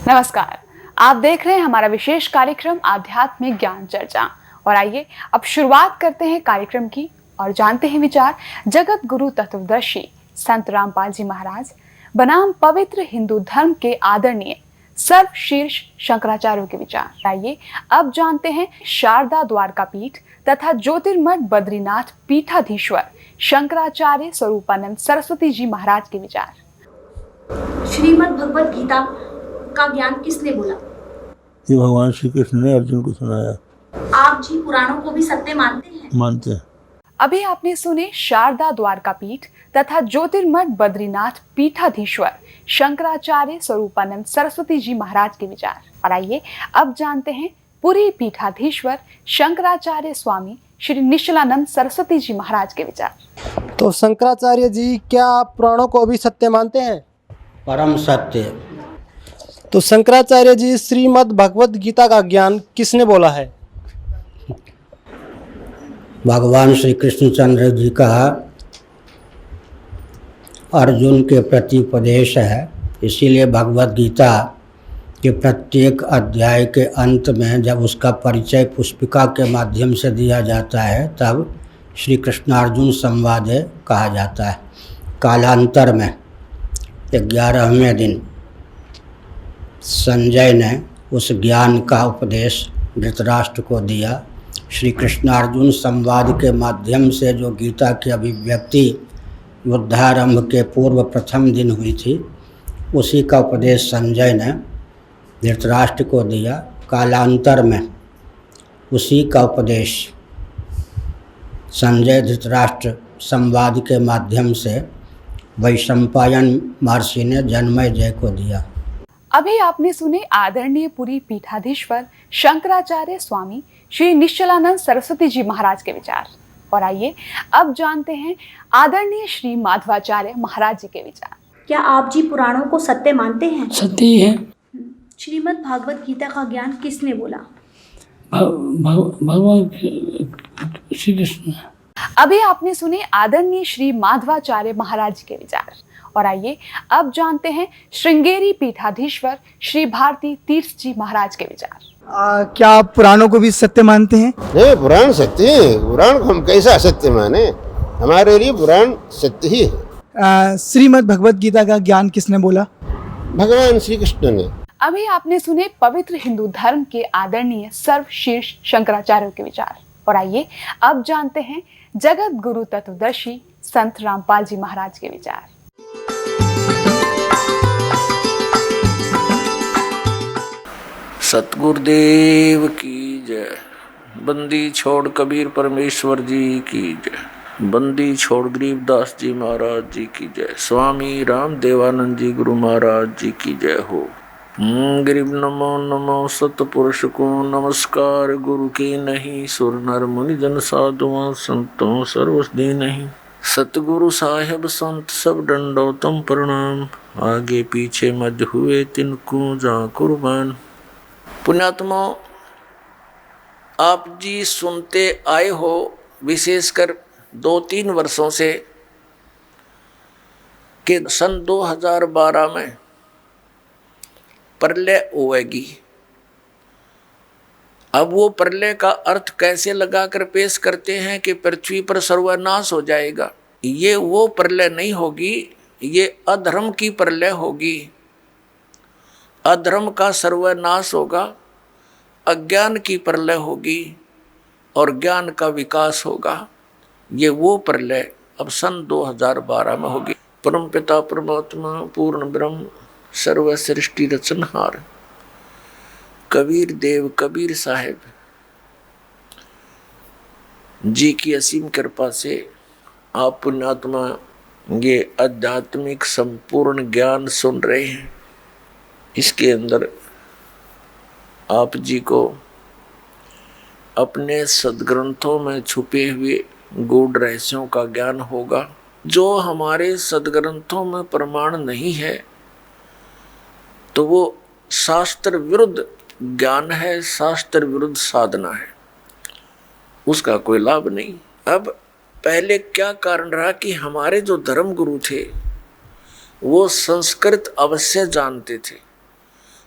नमस्कार, आप देख रहे हैं हमारा विशेष कार्यक्रम आध्यात्मिक ज्ञान चर्चा। और आइए अब शुरुआत करते हैं कार्यक्रम की और जानते हैं विचार जगत गुरु तत्वदर्शी संत रामपाल जी महाराज बनाम पवित्र हिंदू धर्म के आदरणीय सर्वशीर्ष शंकराचार्यों के विचार। आइए अब जानते हैं शारदा द्वारका पीठ तथा ज्योतिर्मठ बद्रीनाथ पीठाधीश्वर शंकराचार्य स्वरूपानंद सरस्वती जी महाराज के विचार। श्रीमद् भगवत गीता का ज्ञान किसने बोला? ये भगवान श्री कृष्ण ने अर्जुन को सुनाया। आप जी पुराणों को भी सत्य मानते हैं? मानते हैं। अभी आपने सुने शारदा द्वारका पीठ तथा ज्योतिर्मठ बद्रीनाथ पीठाधीश्वर शंकराचार्य स्वरूपानंद सरस्वती जी महाराज के विचार। और आइए अब जानते हैं पुरी पीठाधीश्वर शंकराचार्य स्वामी श्री निश्चलानंद सरस्वती जी महाराज के विचार। तो शंकराचार्य जी, क्या आप पुराणों को भी सत्य मानते हैं? परम सत्य। तो शंकराचार्य जी, श्रीमद् भगवत गीता का ज्ञान किसने बोला है? भगवान श्री कृष्णचंद्र जी का अर्जुन के प्रति उपदेश है। इसीलिए भगवत गीता के प्रत्येक अध्याय के अंत में जब उसका परिचय पुष्पिका के माध्यम से दिया जाता है तब श्री कृष्णार्जुन संवाद कहा जाता है। कालांतर में 11वें दिन संजय ने उस ज्ञान का उपदेश धृतराष्ट्र को दिया। श्री कृष्णार्जुन संवाद के माध्यम से जो गीता की अभिव्यक्ति युद्धारंभ के पूर्व प्रथम दिन हुई थी, उसी का उपदेश संजय ने धृतराष्ट्र को दिया। कालांतर में उसी का उपदेश संजय धृतराष्ट्र संवाद के माध्यम से वैशंपायन महर्षि ने जन्मेजय को दिया। अभी आपने सुने आदरणीय पुरी पीठाधीश्वर शंकराचार्य स्वामी श्री निश्चलानंद सरस्वती जी महाराज के विचार। और आइए अब जानते हैं आदरणीय श्री माधवाचार्य महाराज जी के विचार। क्या आप जी पुराणों को सत्य मानते हैं? सत्य ही है। श्रीमद् भागवत गीता का ज्ञान किसने बोला? भगवान श्री कृष्ण। अभी आपने सुने आदरणीय श्री माधवाचार्य महाराज जी के विचार। और आइए अब जानते हैं श्रृंगेरी पीठाधीश्वर श्री भारती तीर्थ जी महाराज के विचार। क्या आप पुराणों को भी सत्य मानते हैं? नहीं, पुराण सत्य है। पुराण को हम कैसा सत्य माने? हमारे लिए पुराण सत्य ही है। श्रीमद् भगवत गीता का ज्ञान किसने बोला? भगवान श्री कृष्ण ने। अभी आपने सुने पवित्र हिंदू धर्म के आदरणीय सर्वशीर्ष शंकराचार्यों के विचार। और आइए अब जानते हैं जगत गुरु तत्वदर्शी संत रामपाल जी महाराज के विचार। सतगुरुदेव की जय। बंदी छोड़ कबीर परमेश्वर जी की जय। बंदी छोड़ गरीबदास जी महाराज जी की जय। स्वामी राम देवानंद जी गुरु महाराज जी की जय हो। गरीब नमो नमो सतपुरुष को नमस्कार। गुरु की नहीं सुर नर मुनि जन साधुओं संतों सर्वस्दी नहीं। सतगुरु साहेब संत सब दंडोतम प्रणाम। आगे पीछे मध्य हुए तिनको जा कुर्बान। पुण्यात्मा, आप जी सुनते आए हो विशेषकर 2-3 वर्षों से कि सन 2012 में प्रलय होएगी। अब वो प्रलय का अर्थ कैसे लगाकर पेश करते हैं कि पृथ्वी पर सर्वनाश हो जाएगा। ये वो प्रलय नहीं होगी, ये अधर्म की प्रलय होगी। अधर्म का सर्वनाश होगा, अज्ञान की प्रलय होगी और ज्ञान का विकास होगा। ये वो प्रलय अब सन 2012 में होगी। परम पिता परमात्मा पूर्ण ब्रह्म सर्व सृष्टि रचनहार कबीर देव कबीर साहेब जी की असीम कृपा से आप पुण्यात्मा ये आध्यात्मिक संपूर्ण ज्ञान सुन रहे हैं। इसके अंदर आप जी को अपने सद्ग्रंथों में छुपे हुए गूढ़ रहस्यों का ज्ञान होगा, जो हमारे सद्ग्रंथों में प्रमाण नहीं है तो वो शास्त्र विरुद्ध ज्ञान है, शास्त्र विरुद्ध साधना है, उसका कोई लाभ नहीं। अब पहले क्या कारण रहा कि हमारे जो धर्म गुरु थे वो संस्कृत अवश्य जानते थे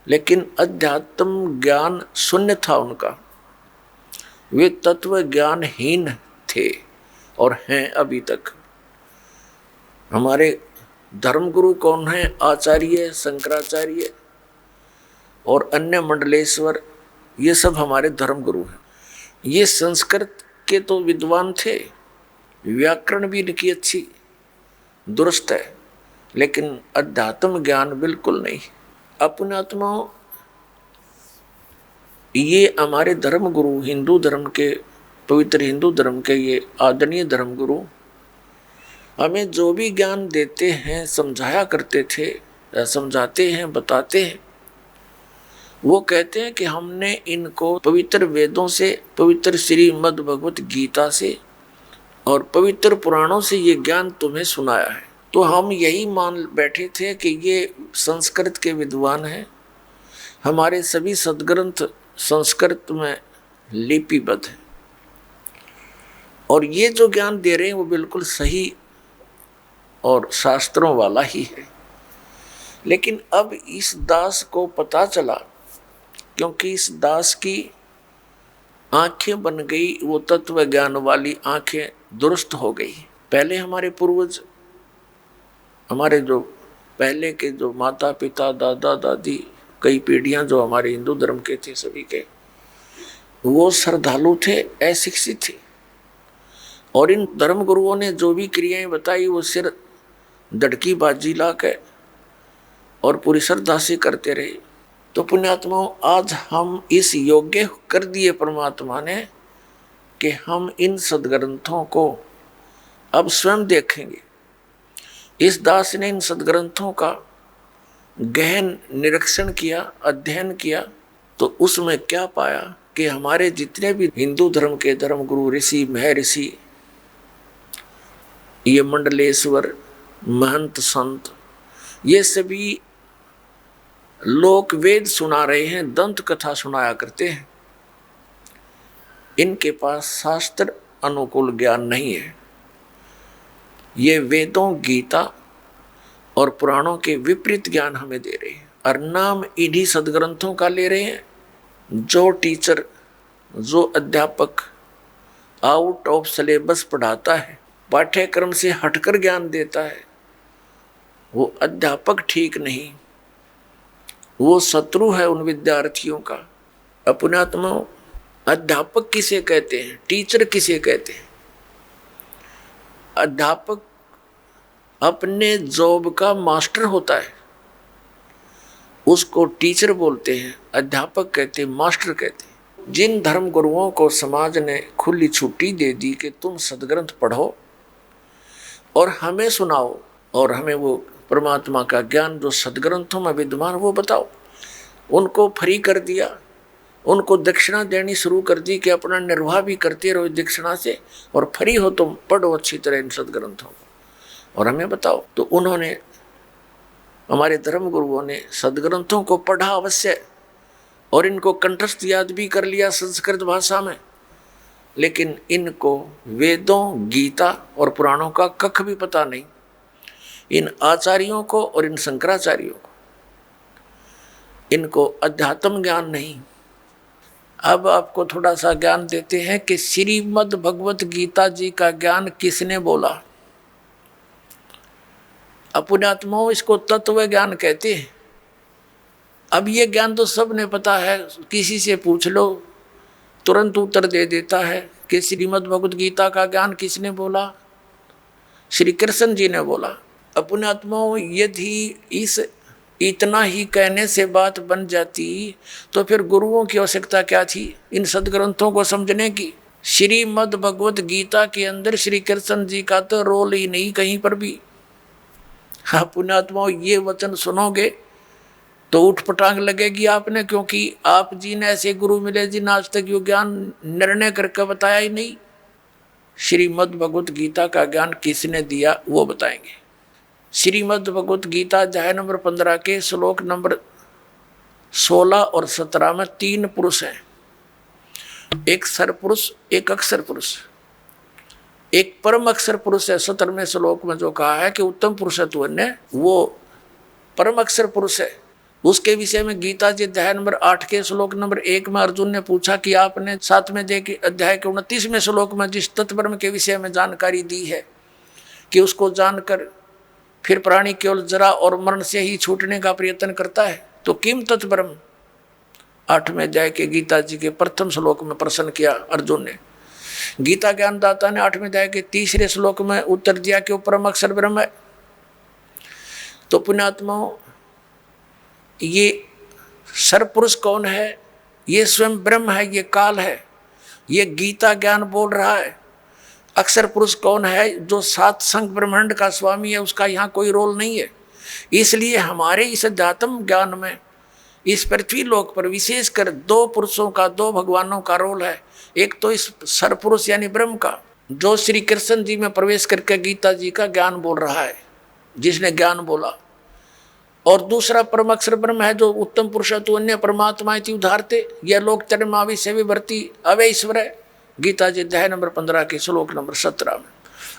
लेकिन अध्यात्म ज्ञान शून्य था उनका। वे तत्व ज्ञानहीन थे और हैं अभी तक। हमारे धर्मगुरु कौन है? आचार्य, शंकराचार्य और अन्य मंडलेश्वर, ये सब हमारे धर्मगुरु हैं। ये संस्कृत के तो विद्वान थे, व्याकरण भी इनकी अच्छी दुरुस्त है, लेकिन अध्यात्म ज्ञान बिल्कुल नहीं। अपने आत्माओं, ये हमारे धर्मगुरु, हिंदू धर्म के, पवित्र हिंदू धर्म के ये आदरणीय धर्मगुरु हमें जो भी ज्ञान देते हैं, समझाया करते थे, समझाते हैं, बताते हैं, वो कहते हैं कि हमने इनको पवित्र वेदों से, पवित्र श्रीमद् भगवत गीता से और पवित्र पुराणों से ये ज्ञान तुम्हें सुनाया है। तो हम यही मान बैठे थे कि ये संस्कृत के विद्वान हैं। हमारे सभी सद्ग्रंथ संस्कृत में लिपिबद्ध हैं और ये जो ज्ञान दे रहे हैं वो बिल्कुल सही और शास्त्रों वाला ही है। लेकिन अब इस दास को पता चला, क्योंकि इस दास की आंखें बन गई, वो तत्व ज्ञान वाली आंखें दुरुस्त हो गई। पहले हमारे पूर्वज, हमारे जो पहले के जो माता पिता, दादा दादी, कई पीढ़ियां जो हमारे हिंदू धर्म के थे, सभी के, वो श्रद्धालु थे, अशिक्षित थे, और इन धर्म गुरुओं ने जो भी क्रियाएं बताई वो सिर दड़की बाजी ला के और पूरी श्रद्धा से करते रहे। तो पुण्यात्माओं, आज हम इस योग्य कर दिए परमात्मा ने कि हम इन सदग्रंथों को अब स्वयं देखेंगे। इस दास ने इन सदग्रंथों का गहन निरीक्षण किया, अध्ययन किया, तो उसमें क्या पाया कि हमारे जितने भी हिंदू धर्म के धर्मगुरु, ऋषि, महर्षि, ये मंडलेश्वर, महंत, संत, ये सभी लोक वेद सुना रहे हैं, दंत कथा सुनाया करते हैं। इनके पास शास्त्र अनुकूल ज्ञान नहीं है। ये वेदों, गीता और पुराणों के विपरीत ज्ञान हमें दे रहे हैं और नाम इन्हीं सदग्रंथों का ले रहे हैं। जो टीचर, जो अध्यापक आउट ऑफ सिलेबस पढ़ाता है, पाठ्यक्रम से हटकर ज्ञान देता है, वो अध्यापक ठीक नहीं, वो शत्रु है उन विद्यार्थियों का। अपनात्माओं, अध्यापक किसे कहते हैं? टीचर किसे कहते हैं? अध्यापक अपने जॉब का मास्टर होता है, उसको टीचर बोलते हैं, अध्यापक कहते हैं, मास्टर कहते हैं। जिन धर्म गुरुओं को समाज ने खुली छुट्टी दे दी कि तुम सदग्रंथ पढ़ो और हमें सुनाओ और हमें वो परमात्मा का ज्ञान जो सदग्रंथों में विद्यमान वो बताओ, उनको फ्री कर दिया, उनको दक्षिणा देनी शुरू कर दी कि अपना निर्वाह भी करते रहो दक्षिणा से, और फ्री हो तुम पढ़ो अच्छी तरह इन सदग्रंथों को और हमें बताओ। तो उन्होंने, हमारे धर्म गुरुओं ने सदग्रंथों को पढ़ा अवश्य और इनको कंठस्थ याद भी कर लिया संस्कृत भाषा में, लेकिन इनको वेदों, गीता और पुराणों का कख भी पता नहीं। इन आचार्यों को और इन शंकराचार्यों को, इनको अध्यात्म ज्ञान नहीं। अब आपको थोड़ा सा ज्ञान देते हैं कि श्रीमद् भगवत गीता जी का ज्ञान किसने बोला। अपनात्माओं, इसको तत्व ज्ञान कहते हैं। अब ये ज्ञान तो सबने पता है, किसी से पूछ लो तुरंत उत्तर दे देता है कि श्रीमद् भगवत गीता का ज्ञान किसने बोला? श्री कृष्ण जी ने बोला। अपने आत्माओं, यदि इस इतना ही कहने से बात बन जाती तो फिर गुरुओं की आवश्यकता क्या थी इन सदग्रंथों को समझने की? श्रीमद् भगवत गीता के अंदर श्री कृष्ण जी का तो रोल ही नहीं कहीं पर भी। अपने आत्माओं, ये वचन सुनोगे तो उठ पटांग लगेगी आपने, क्योंकि आप जी ने ऐसे गुरु मिले जिन्हें आज तक यो ज्ञान निर्णय करके बताया ही नहीं। श्रीमद् भगवत गीता का ज्ञान किसने दिया वो बताएंगे। श्रीमद् भगवत गीता अध्याय नंबर 15 के श्लोक नंबर 16 और 17 में 3 पुरुष हैं, एक सरपुरुष, एक अक्षर पुरुष, एक परम अक्षर पुरुष है। 17वें श्लोक में जो कहा है कि उत्तम पुरुषत्व ने वो परम अक्षर पुरुष है, उसके विषय में गीता जी अध्याय नंबर 8 के श्लोक नंबर 1 में अर्जुन ने पूछा कि आपने 7वें अध्याय के 29वें श्लोक में जिस तत्ब्रह्म के विषय में जानकारी दी है कि उसको जानकर फिर प्राणी केवल जरा और मरण से ही छूटने का प्रयत्न करता है, तो किम तत्ब्रह्म 8वें अध्याय के गीता जी के प्रथम श्लोक में प्रश्न किया अर्जुन ने। गीता ज्ञानदाता ने 8वें अध्याय के 3रे श्लोक में उत्तर दिया कि वो परम अक्षर ब्रह्म है। तो पुण्यात्माओं, ये सर्वपुरुष कौन है? ये स्वयं ब्रह्म है, ये काल है, ये गीता ज्ञान बोल रहा है। अक्षर पुरुष कौन है? जो 7 संघ ब्रह्मांड का स्वामी है, उसका यहाँ कोई रोल नहीं है। इसलिए हमारे इस अध्यात्म ज्ञान में इस पृथ्वी लोक पर विशेषकर 2 पुरुषों का, 2 भगवानों का रोल है। एक तो इस सर्वपुरुष यानी ब्रह्म का, जो श्री कृष्ण जी में प्रवेश करके गीता जी का ज्ञान बोल रहा है, जिसने ज्ञान बोला। और दूसरा परम अक्षर ब्रह्म है, जो उत्तम पुरुष तो अन्य परमात्मा इति उदाहरते, यह लोक चरमावि से विवर्ती अवे ईश्वर है। गीता जी अध्याय नंबर 15 के श्लोक नंबर 17 में।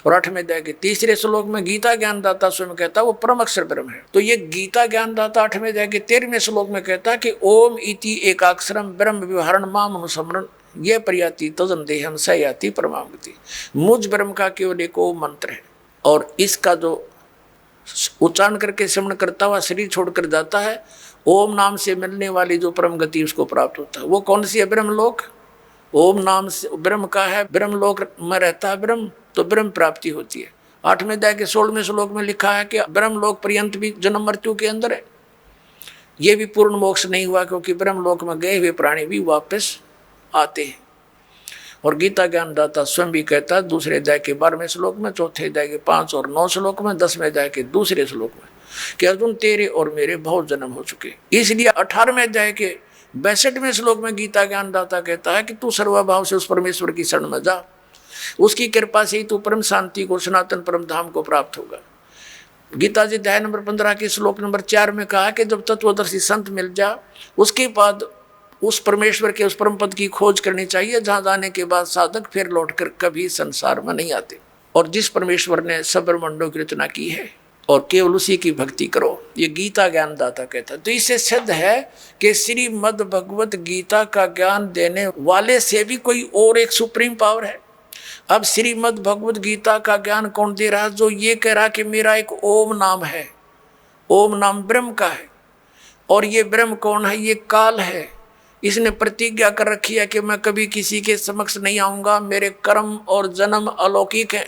और 8वें अध्याय के 3रे श्लोक में गीता ज्ञानदाता स्वयं कहता है वो परम अक्षर ब्रह्म है। तो ये गीता ज्ञानदाता 8वें अध्याय के 13वें श्लोक में कहता है कि ओम इति एकाक्षरम ब्रह्म व्यवहारण माम अनुसमरण ये प्रयाति तजन देहम स याति परमागति। मुझ ब्रह्म का केवल एक ओम मंत्र है, और इसका जो उच्चारण करके श्रवण करता हुआ शरीर छोड़कर जाता है, ओम नाम से मिलने वाली जो परम गति उसको प्राप्त होता है। वो कौन सी है? ब्रह्मलोक। ओम नाम से ब्रह्म का है, ब्रह्मलोक में रहता है ब्रह्म, तो ब्रह्म प्राप्ति होती है। 8वें अध्याय के 16वें श्लोक में लिखा है कि ब्रह्मलोक पर्यंत भी जन्म मृत्यु के अंदर है। ये भी पूर्ण मोक्ष नहीं हुआ, क्योंकि ब्रह्मलोक में गए हुए प्राणी भी वापस आते हैं। और गीता ज्ञानदाता स्वयं भी कहता है 2 अध्याय के 12वें श्लोक में, 4 अध्याय के 5 और 9 श्लोक में, 10वें अध्याय के 2 श्लोक में कि अर्जुन तेरे और मेरे बहुत जन्म हो चुके। इसलिए 18वें अध्याय के 62वें श्लोक में गीता ज्ञानदाता कहता है कि तू सर्वभाव से उस परमेश्वर की शरण में जा, उसकी कृपा से ही तू परम शांति को, सनातन परम धाम को प्राप्त होगा। गीता जी अध्याय नंबर 15 के श्लोक नंबर 4 में कहा कि जब तत्वदर्शी संत मिल जा, उसके बाद उस परमेश्वर के उस परम पद की खोज करनी चाहिए, जहाँ जाने के बाद साधक फिर लौटकर कभी संसार में नहीं आते। और जिस परमेश्वर ने सब ब्रह्मांडों की रचना की है, और केवल उसी की भक्ति करो, ये गीता ज्ञानदाता कहता है। तो इससे सिद्ध है कि श्रीमद् भगवत गीता का ज्ञान देने वाले से भी कोई और एक सुप्रीम पावर है। अब श्रीमद् भगवत गीता का ज्ञान कौन दे रहा है? जो ये कह रहा कि मेरा एक ओम नाम है, ओम नाम ब्रह्म का है। और ये ब्रह्म कौन है? ये काल है। इसने प्रतिज्ञा कर रखी है कि मैं कभी किसी के समक्ष नहीं आऊंगा, मेरे कर्म और जन्म अलौकिक है।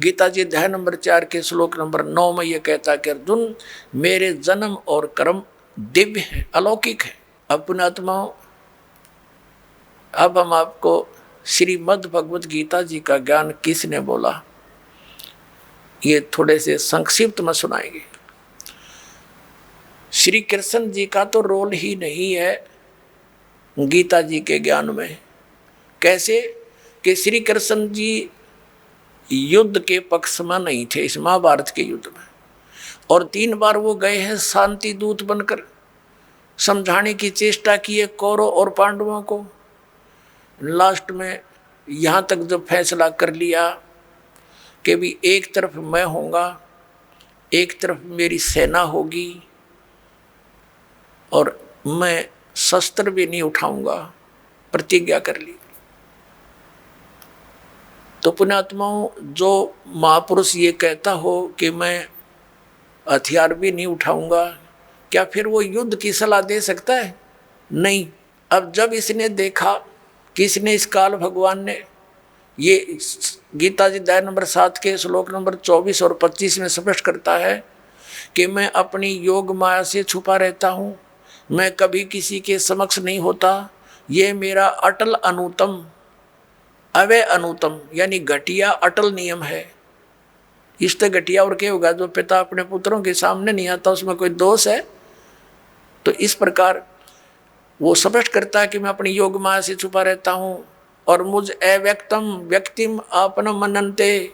गीता जी अध्याय नंबर 4 के श्लोक नंबर 9 में यह कहता है कि अर्जुन मेरे जन्म और कर्म दिव्य है, अलौकिक है। अब पुण्यात्माओं, अब हम आपको श्रीमद् भगवत गीता जी का ज्ञान किसने बोला, ये थोड़े से संक्षिप्त में सुनाएंगे। श्री कृष्ण जी का तो रोल ही नहीं है गीता जी के ज्ञान में। कैसे कि श्री कृष्ण जी युद्ध के पक्ष में नहीं थे इस महाभारत के युद्ध में, और 3 बार वो गए हैं शांति दूत बनकर, समझाने की चेष्टा की है कौरव और पांडवों को। लास्ट में यहाँ तक जब फैसला कर लिया कि भी एक तरफ मैं होऊंगा, एक तरफ मेरी सेना होगी, और मैं शस्त्र भी नहीं उठाऊंगा, प्रतिज्ञा कर ली। तो पुण्यात्माओं, जो महापुरुष ये कहता हो कि मैं हथियार भी नहीं उठाऊंगा, क्या फिर वो युद्ध की सलाह दे सकता है? नहीं। अब जब इसने देखा, किसने? इस काल भगवान ने। ये गीता जी अध्याय नंबर 7 के श्लोक नंबर 24 और 25 में स्पष्ट करता है कि मैं अपनी योग माया से छुपा रहता हूँ, मैं कभी किसी के समक्ष नहीं होता। ये मेरा अटल अनुतम, अवय अनुतम यानी घटिया अटल नियम है। इससे घटिया और क्या होगा? जो पिता अपने पुत्रों के सामने नहीं आता, उसमें कोई दोष है? तो इस प्रकार वो स्पष्ट करता है कि मैं अपनी योग माया से छुपा रहता हूँ, और मुझ अव्यक्तम व्यक्तिम आपन मनन्ते,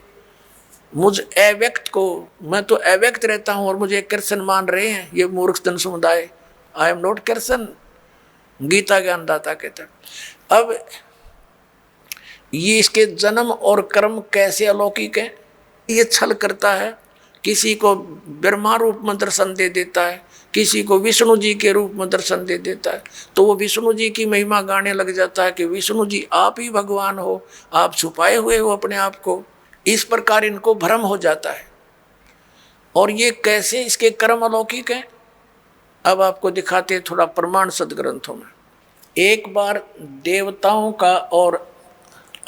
मुझ अव्यक्त को, मैं तो अव्यक्त रहता हूँ और मुझे कृष्ण मान रहे हैं ये मूर्ख जन समुदाय। I am not Krishna, Gita ज्ञानदाता कहता है। अब ये इसके जन्म और कर्म कैसे अलौकिक है? ये छल करता है किसी को ब्रह्मा रूप में दर्शन दे देता है, किसी को विष्णु जी के रूप में दर्शन दे देता है, तो वो विष्णु जी की महिमा गाने लग जाता है कि विष्णु जी आप ही भगवान हो, आप छुपाए हुए हो अपने आप को। इस प्रकार इनको भ्रम हो जाता है। और ये कैसे इसके कर्म अलौकिक हैं, अब आपको दिखाते हैं थोड़ा प्रमाण सदग्रंथों में। एक बार देवताओं का और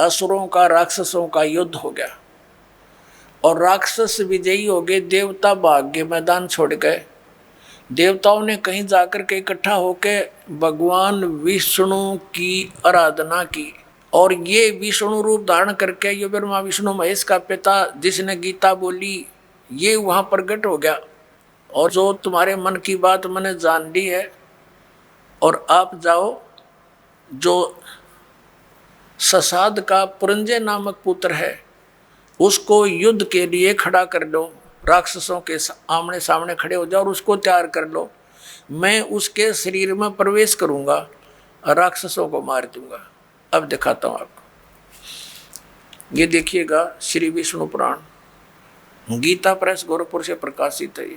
असुरों का, राक्षसों का युद्ध हो गया और राक्षस विजयी हो गए, देवता भाग गए, मैदान छोड़ गए। देवताओं ने कहीं जाकर के इकट्ठा होकर भगवान विष्णु की आराधना की और ये विष्णु रूप धारण करके ये ब्रह्मा विष्णु महेश का पिता जिसने गीता बोली, ये वहाँ प्रकट हो गया। और जो तुम्हारे मन की बात मैंने जान ली है, और आप जाओ जो ससाद का पुरंजय नामक पुत्र है उसको युद्ध के लिए खड़ा कर लो, राक्षसों के आमने सामने खड़े हो जाओ और उसको तैयार कर लो। मैं उसके शरीर में प्रवेश करूंगा और राक्षसों को मार दूंगा। अब दिखाता हूं आपको, ये देखिएगा श्री विष्णु पुराण, गीता प्रेस गोरखपुर से प्रकाशित है।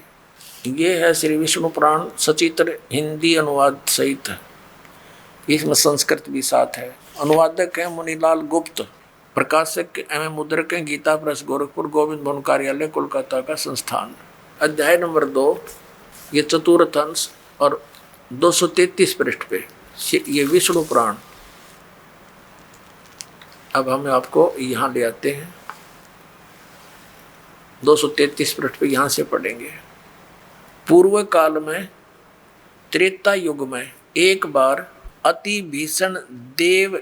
ये है श्री विष्णु पुराण सचित्र हिंदी अनुवाद सहित, इसमें संस्कृत भी साथ है। अनुवादक है मुनीलाल गुप्त, प्रकाशक एवं मुद्रक हैं गीता प्रेस गोरखपुर, गोविंद भवन कार्यालय कोलकाता का संस्थान। अध्याय नंबर 2, ये चतुर्थ अंश और 233 पृष्ठ पे ये विष्णु पुराण। अब हम आपको यहाँ ले आते हैं, 233 पृष्ठ पे यहाँ से पढ़ेंगे। पूर्व काल में त्रेता युग में एक बार अति भीषण देव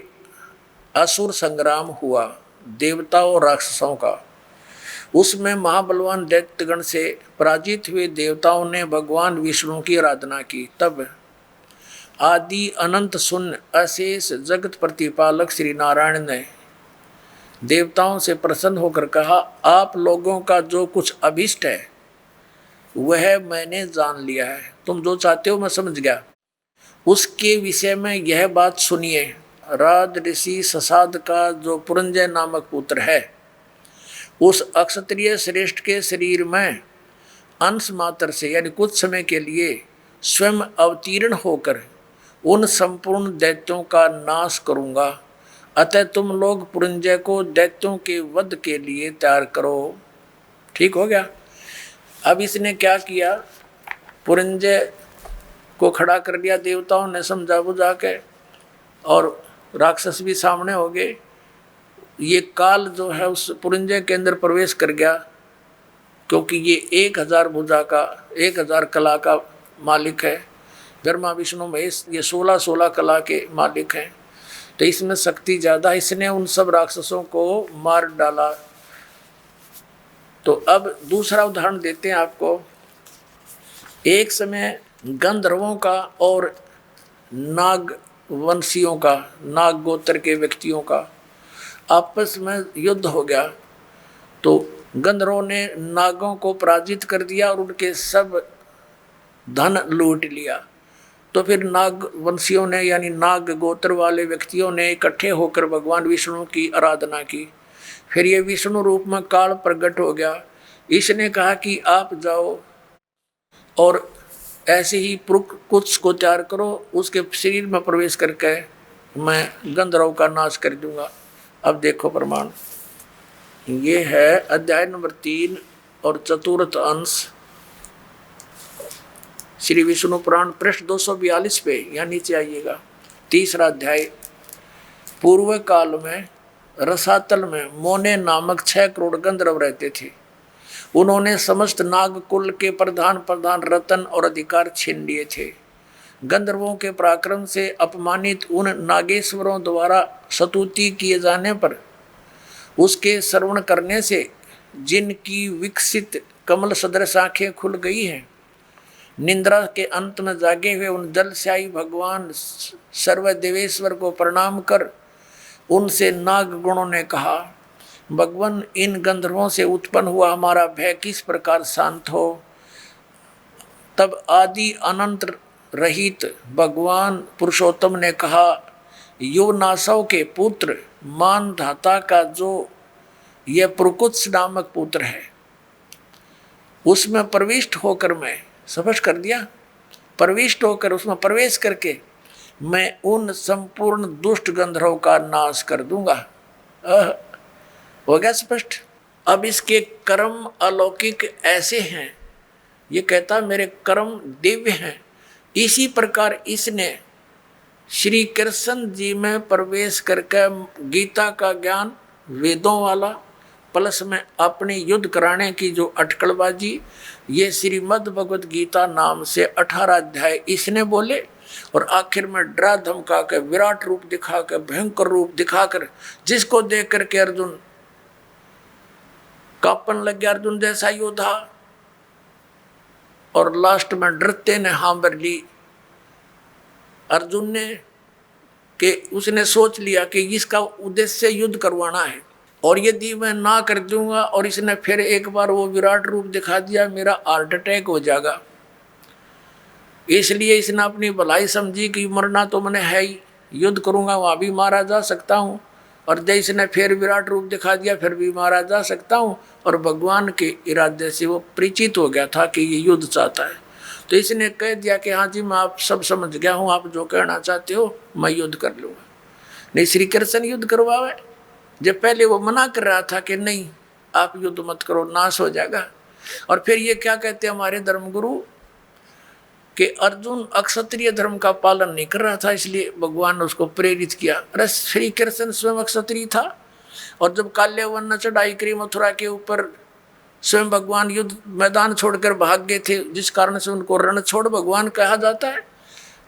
असुर संग्राम हुआ, देवताओं और राक्षसों का। उसमें महाबलवान दैत्यगण से पराजित हुए देवताओं ने भगवान विष्णु की आराधना की। तब आदि अनंत शून्य अशेष जगत प्रतिपालक श्री नारायण ने देवताओं से प्रसन्न होकर कहा, आप लोगों का जो कुछ अभिष्ट है वह मैंने जान लिया है, तुम जो चाहते हो मैं समझ गया। उसके विषय में यह बात सुनिए। राज ऋषि ससाद का जो पुरंजय नामक पुत्र है, उस अक्षत्रिय श्रेष्ठ के शरीर में अंश मात्र से यानी कुछ समय के लिए स्वयं अवतीर्ण होकर उन संपूर्ण दैत्यों का नाश करूंगा। अतः तुम लोग पुरंजय को दैत्यों के वध के लिए तैयार करो। ठीक हो गया। अब इसने क्या किया, पुरंजय को खड़ा कर दिया, देवताओं ने समझा बुझा के, और राक्षस भी सामने हो गए। ये काल जो है उस पुरंजय के अंदर प्रवेश कर गया, क्योंकि ये 1000 भुजा का 1000 कला का मालिक है। ब्रह्मा विष्णु महेश ये 16 कला के मालिक हैं, तो इसमें शक्ति ज़्यादा, इसने उन सब राक्षसों को मार डाला। तो अब दूसरा उदाहरण देते हैं आपको। एक समय गंधर्वों का और नाग वंशियों का, नाग गोत्र के व्यक्तियों का आपस में युद्ध हो गया। तो गंधर्वों ने नागों को पराजित कर दिया और उनके सब धन लूट लिया। तो फिर नाग वंशियों ने यानी नाग गोत्र वाले व्यक्तियों ने इकट्ठे होकर भगवान विष्णु की आराधना की। फिर ये विष्णु रूप में काल प्रकट हो गया। इसने कहा कि आप जाओ और ऐसे ही कुछ को तैयार करो, उसके शरीर में प्रवेश करके मैं गंधर्व का नाश कर दूंगा। अब देखो प्रमाण, ये है अध्याय नंबर 3 और चतुर्थ अंश श्री विष्णु पुराण, पृष्ठ 242 पे, यहाँ नीचे आइएगा। तीसरा अध्याय। पूर्व काल में रसातल में मोने नामक 6 करोड़ गंधर्व रहते थे। उन्होंने समस्त नाग कुल के प्रधान रतन और अधिकार छीन लिए थे। गंधर्वों के पराक्रम से अपमानित उन नागेश्वरों द्वारा स्तुति किए जाने पर उसके श्रवण करने से जिनकी विकसित कमल सदृश आँखें खुल गई हैं, निंद्रा के अंत में जागे हुए उन जलशाही भगवान सर्वदेवेश्वर को प्रणाम कर उनसे नाग गुणों ने कहा, भगवान इन गंधर्वों से उत्पन्न हुआ हमारा भय किस प्रकार शांत हो। तब आदि अनंत रहित भगवान पुरुषोत्तम ने कहा, युवनासव के पुत्र मानधाता का जो यह प्रकुत्स नामक पुत्र है, उसमें प्रविष्ट होकर मैं स्पष्ट कर दिया, प्रविष्ट होकर उसमें प्रवेश करके मैं उन संपूर्ण दुष्ट गंधर्वों का नाश कर दूंगा। हो गया स्पष्ट। अब इसके कर्म अलौकिक ऐसे हैं, ये कहता मेरे कर्म दिव्य हैं। इसी प्रकार इसने श्री कृष्ण जी में प्रवेश करके गीता का ज्ञान वेदों वाला प्लस में अपनी युद्ध कराने की जो अटकलबाजी, ये श्रीमद् भगवत गीता नाम से 18 अध्याय इसने बोले और आखिर में डरा धमका के विराट रूप दिखा कर भयंकर रूप दिखाकर जिसको देख करके अर्जुन कांपन लग गया, अर्जुन जैसा योद्धा, और लास्ट में डरते ने हाँ भर ली अर्जुन ने कि उसने सोच लिया कि इसका उद्देश्य युद्ध करवाना है और यदि मैं ना कर दूंगा और इसने फिर एक बार वो विराट रूप दिखा दिया मेरा हार्ट अटैक हो जाएगा। इसलिए इसने अपनी भलाई समझी कि मरना तो मैंने है ही, युद्ध करूंगा वहाँ भी मारा जा सकता हूँ, और जब इसने फिर विराट रूप दिखा दिया फिर भी मारा जा सकता हूँ। और भगवान के इरादे से वो परिचित हो गया था कि ये युद्ध चाहता है, तो इसने कह दिया कि हाँ जी मैं आप सब समझ गया हूँ, आप जो कहना चाहते हो मैं युद्ध कर लूँगा। नहीं, श्री कृष्ण युद्ध करवावे, जब पहले वो मना कर रहा था कि नहीं आप युद्ध मत करो नाश हो जाएगा। और फिर ये क्या कहते हैं हमारे धर्मगुरु कि अर्जुन अक्षत्रिय धर्म का पालन नहीं कर रहा था इसलिए भगवान ने उसको प्रेरित किया। अरे श्री कृष्ण स्वयं अक्षत्रिय था, और जब काल्यवन ने चढ़ाई करी मथुरा के ऊपर स्वयं भगवान युद्ध मैदान छोड़कर भाग गए थे, जिस कारण से उनको रणछोड़ भगवान कहा जाता है।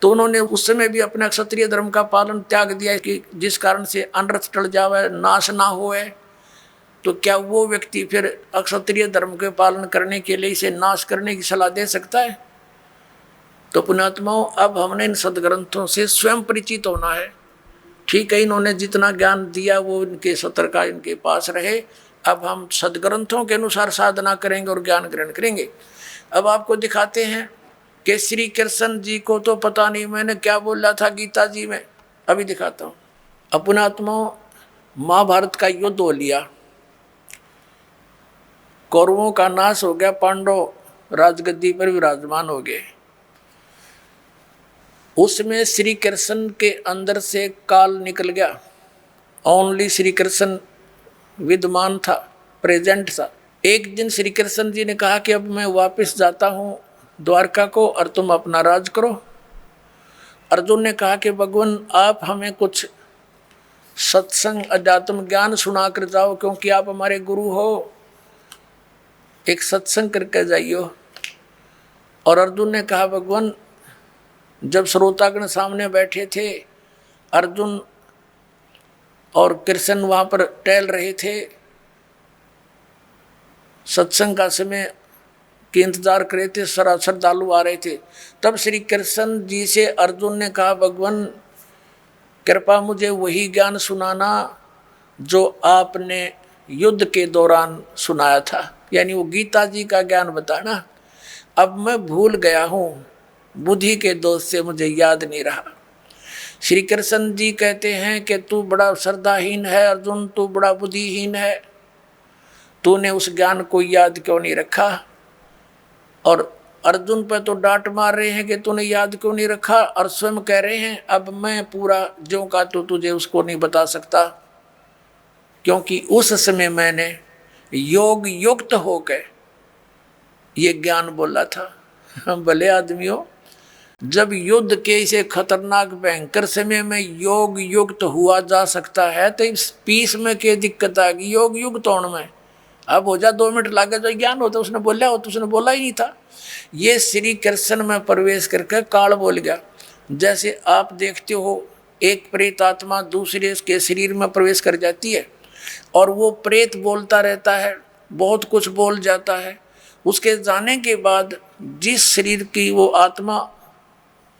तो उन्होंने उस समय भी अपने क्षत्रिय धर्म का पालन त्याग दिया कि जिस कारण से अनर्थ टल जावे, नाश ना होए। तो क्या वो व्यक्ति फिर अक्षत्रिय धर्म के पालन करने के लिए इसे नाश करने की सलाह दे सकता है? तो पुण्यात्माओं, अब हमने इन सदग्रंथों से स्वयं परिचित होना है। ठीक है, इन्होंने जितना ज्ञान दिया वो इनके सत्र का इनके पास रहे। अब हम सदग्रंथों के अनुसार साधना करेंगे और ज्ञान ग्रहण करेंगे। अब आपको दिखाते हैं कि श्री कृष्ण जी को तो पता नहीं मैंने क्या बोला था गीता जी में, अभी दिखाता हूँ। अपनात्माओं, महाभारत का युद्ध हो लिया, कौरवों का नाश हो गया, पांडव राजगद्दी पर विराजमान हो गए। उसमें श्री कृष्ण के अंदर से काल निकल गया, ओनली श्री कृष्ण विद्यमान था, प्रेजेंट था। एक दिन श्री कृष्ण जी ने कहा कि अब मैं वापस जाता हूँ द्वारका को और तुम अपना राज करो। अर्जुन ने कहा कि भगवान आप हमें कुछ सत्संग अध्यात्म ज्ञान सुना कर जाओ, क्योंकि आप हमारे गुरु हो, एक सत्संग करके जाइयो। और अर्जुन ने कहा भगवान, जब श्रोतागण सामने बैठे थे, अर्जुन और कृष्ण वहाँ पर टहल रहे थे, सत्संग का समय के इंतजार कर रहे थे, श्रद्धालु आ रहे थे। तब श्री कृष्ण जी से अर्जुन ने कहा भगवान कृपा मुझे वही ज्ञान सुनाना जो आपने युद्ध के दौरान सुनाया था, यानी वो गीता जी का ज्ञान बताना। अब मैं भूल गया हूँ, बुद्धि के दोष से मुझे याद नहीं रहा। श्री कृष्ण जी कहते हैं कि तू बड़ा श्रद्धाहीन है अर्जुन, तू बड़ा बुद्धिहीन है, तूने उस ज्ञान को याद क्यों नहीं रखा। और अर्जुन पर तो डांट मार रहे हैं कि तूने याद क्यों नहीं रखा, और स्वयं कह रहे हैं अब मैं पूरा ज्यों का तो तुझे उसको नहीं बता सकता, क्योंकि उस समय मैंने योग युक्त होकर ये ज्ञान बोला था। भले आदमियों, जब युद्ध के इसे खतरनाक भयंकर समय में योग युक्त हुआ जा सकता है तो इस पीस में क्या दिक्कत आ गई योग युक्त होने में। अब हो जा 2 मिनट लगे जो ज्ञान होता उसने बोला हो, तो उसने बोला ही नहीं था। ये श्री कृष्ण में प्रवेश करके काल बोल गया। जैसे आप देखते हो एक प्रेत आत्मा दूसरे के शरीर में प्रवेश कर जाती है और वो प्रेत बोलता रहता है, बहुत कुछ बोल जाता है। उसके जाने के बाद जिस शरीर की वो आत्मा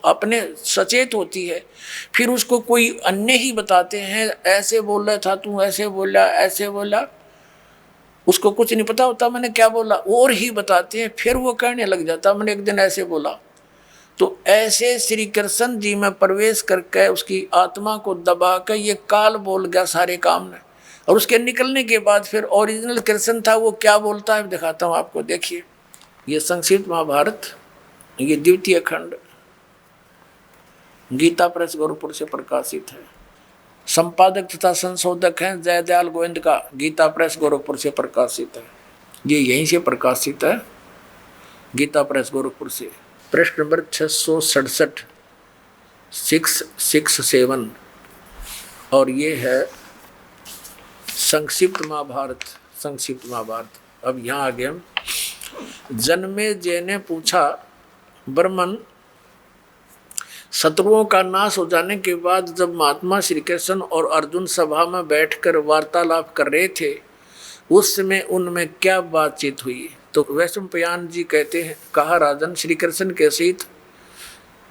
अपने सचेत होती है, फिर उसको कोई अन्य ही बताते हैं, ऐसे बोल रहा था तू, ऐसे बोला, ऐसे बोला। उसको कुछ नहीं पता होता मैंने क्या बोला, और ही बताते हैं। फिर वो कहने लग जाता मैंने एक दिन ऐसे बोला। तो ऐसे श्री कृष्ण जी में प्रवेश करके उसकी आत्मा को दबा कर ये काल बोल गया सारे काम ने। और उसके निकलने के बाद फिर ओरिजिनल कृष्ण था वो क्या बोलता है दिखाता हूँ आपको, देखिए। ये संक्षिप्त महाभारत, ये द्वितीय खंड गीता प्रेस गोरखपुर से प्रकाशित है। संपादक तथा संशोधक हैं जयदयाल गोविंद का, गीता प्रेस गोरखपुर से प्रकाशित है। ये यहीं से प्रकाशित है, गीता प्रेस गोरखपुर से। पृष्ठ नंबर 667 667 और ये है संक्षिप्त महाभारत। संक्षिप्त महाभारत। अब यहाँ आगे हम जन्मेजय ने पूछा, ब्रह्मन, शत्रुओं का नाश हो जाने के बाद जब महात्मा श्री कृष्ण और अर्जुन सभा में बैठकर वार्तालाप कर रहे थे, उस समय उनमें क्या बातचीत हुई? तो वैशंपायन जी कहते हैं, कहा राजन, श्री कृष्ण के सहित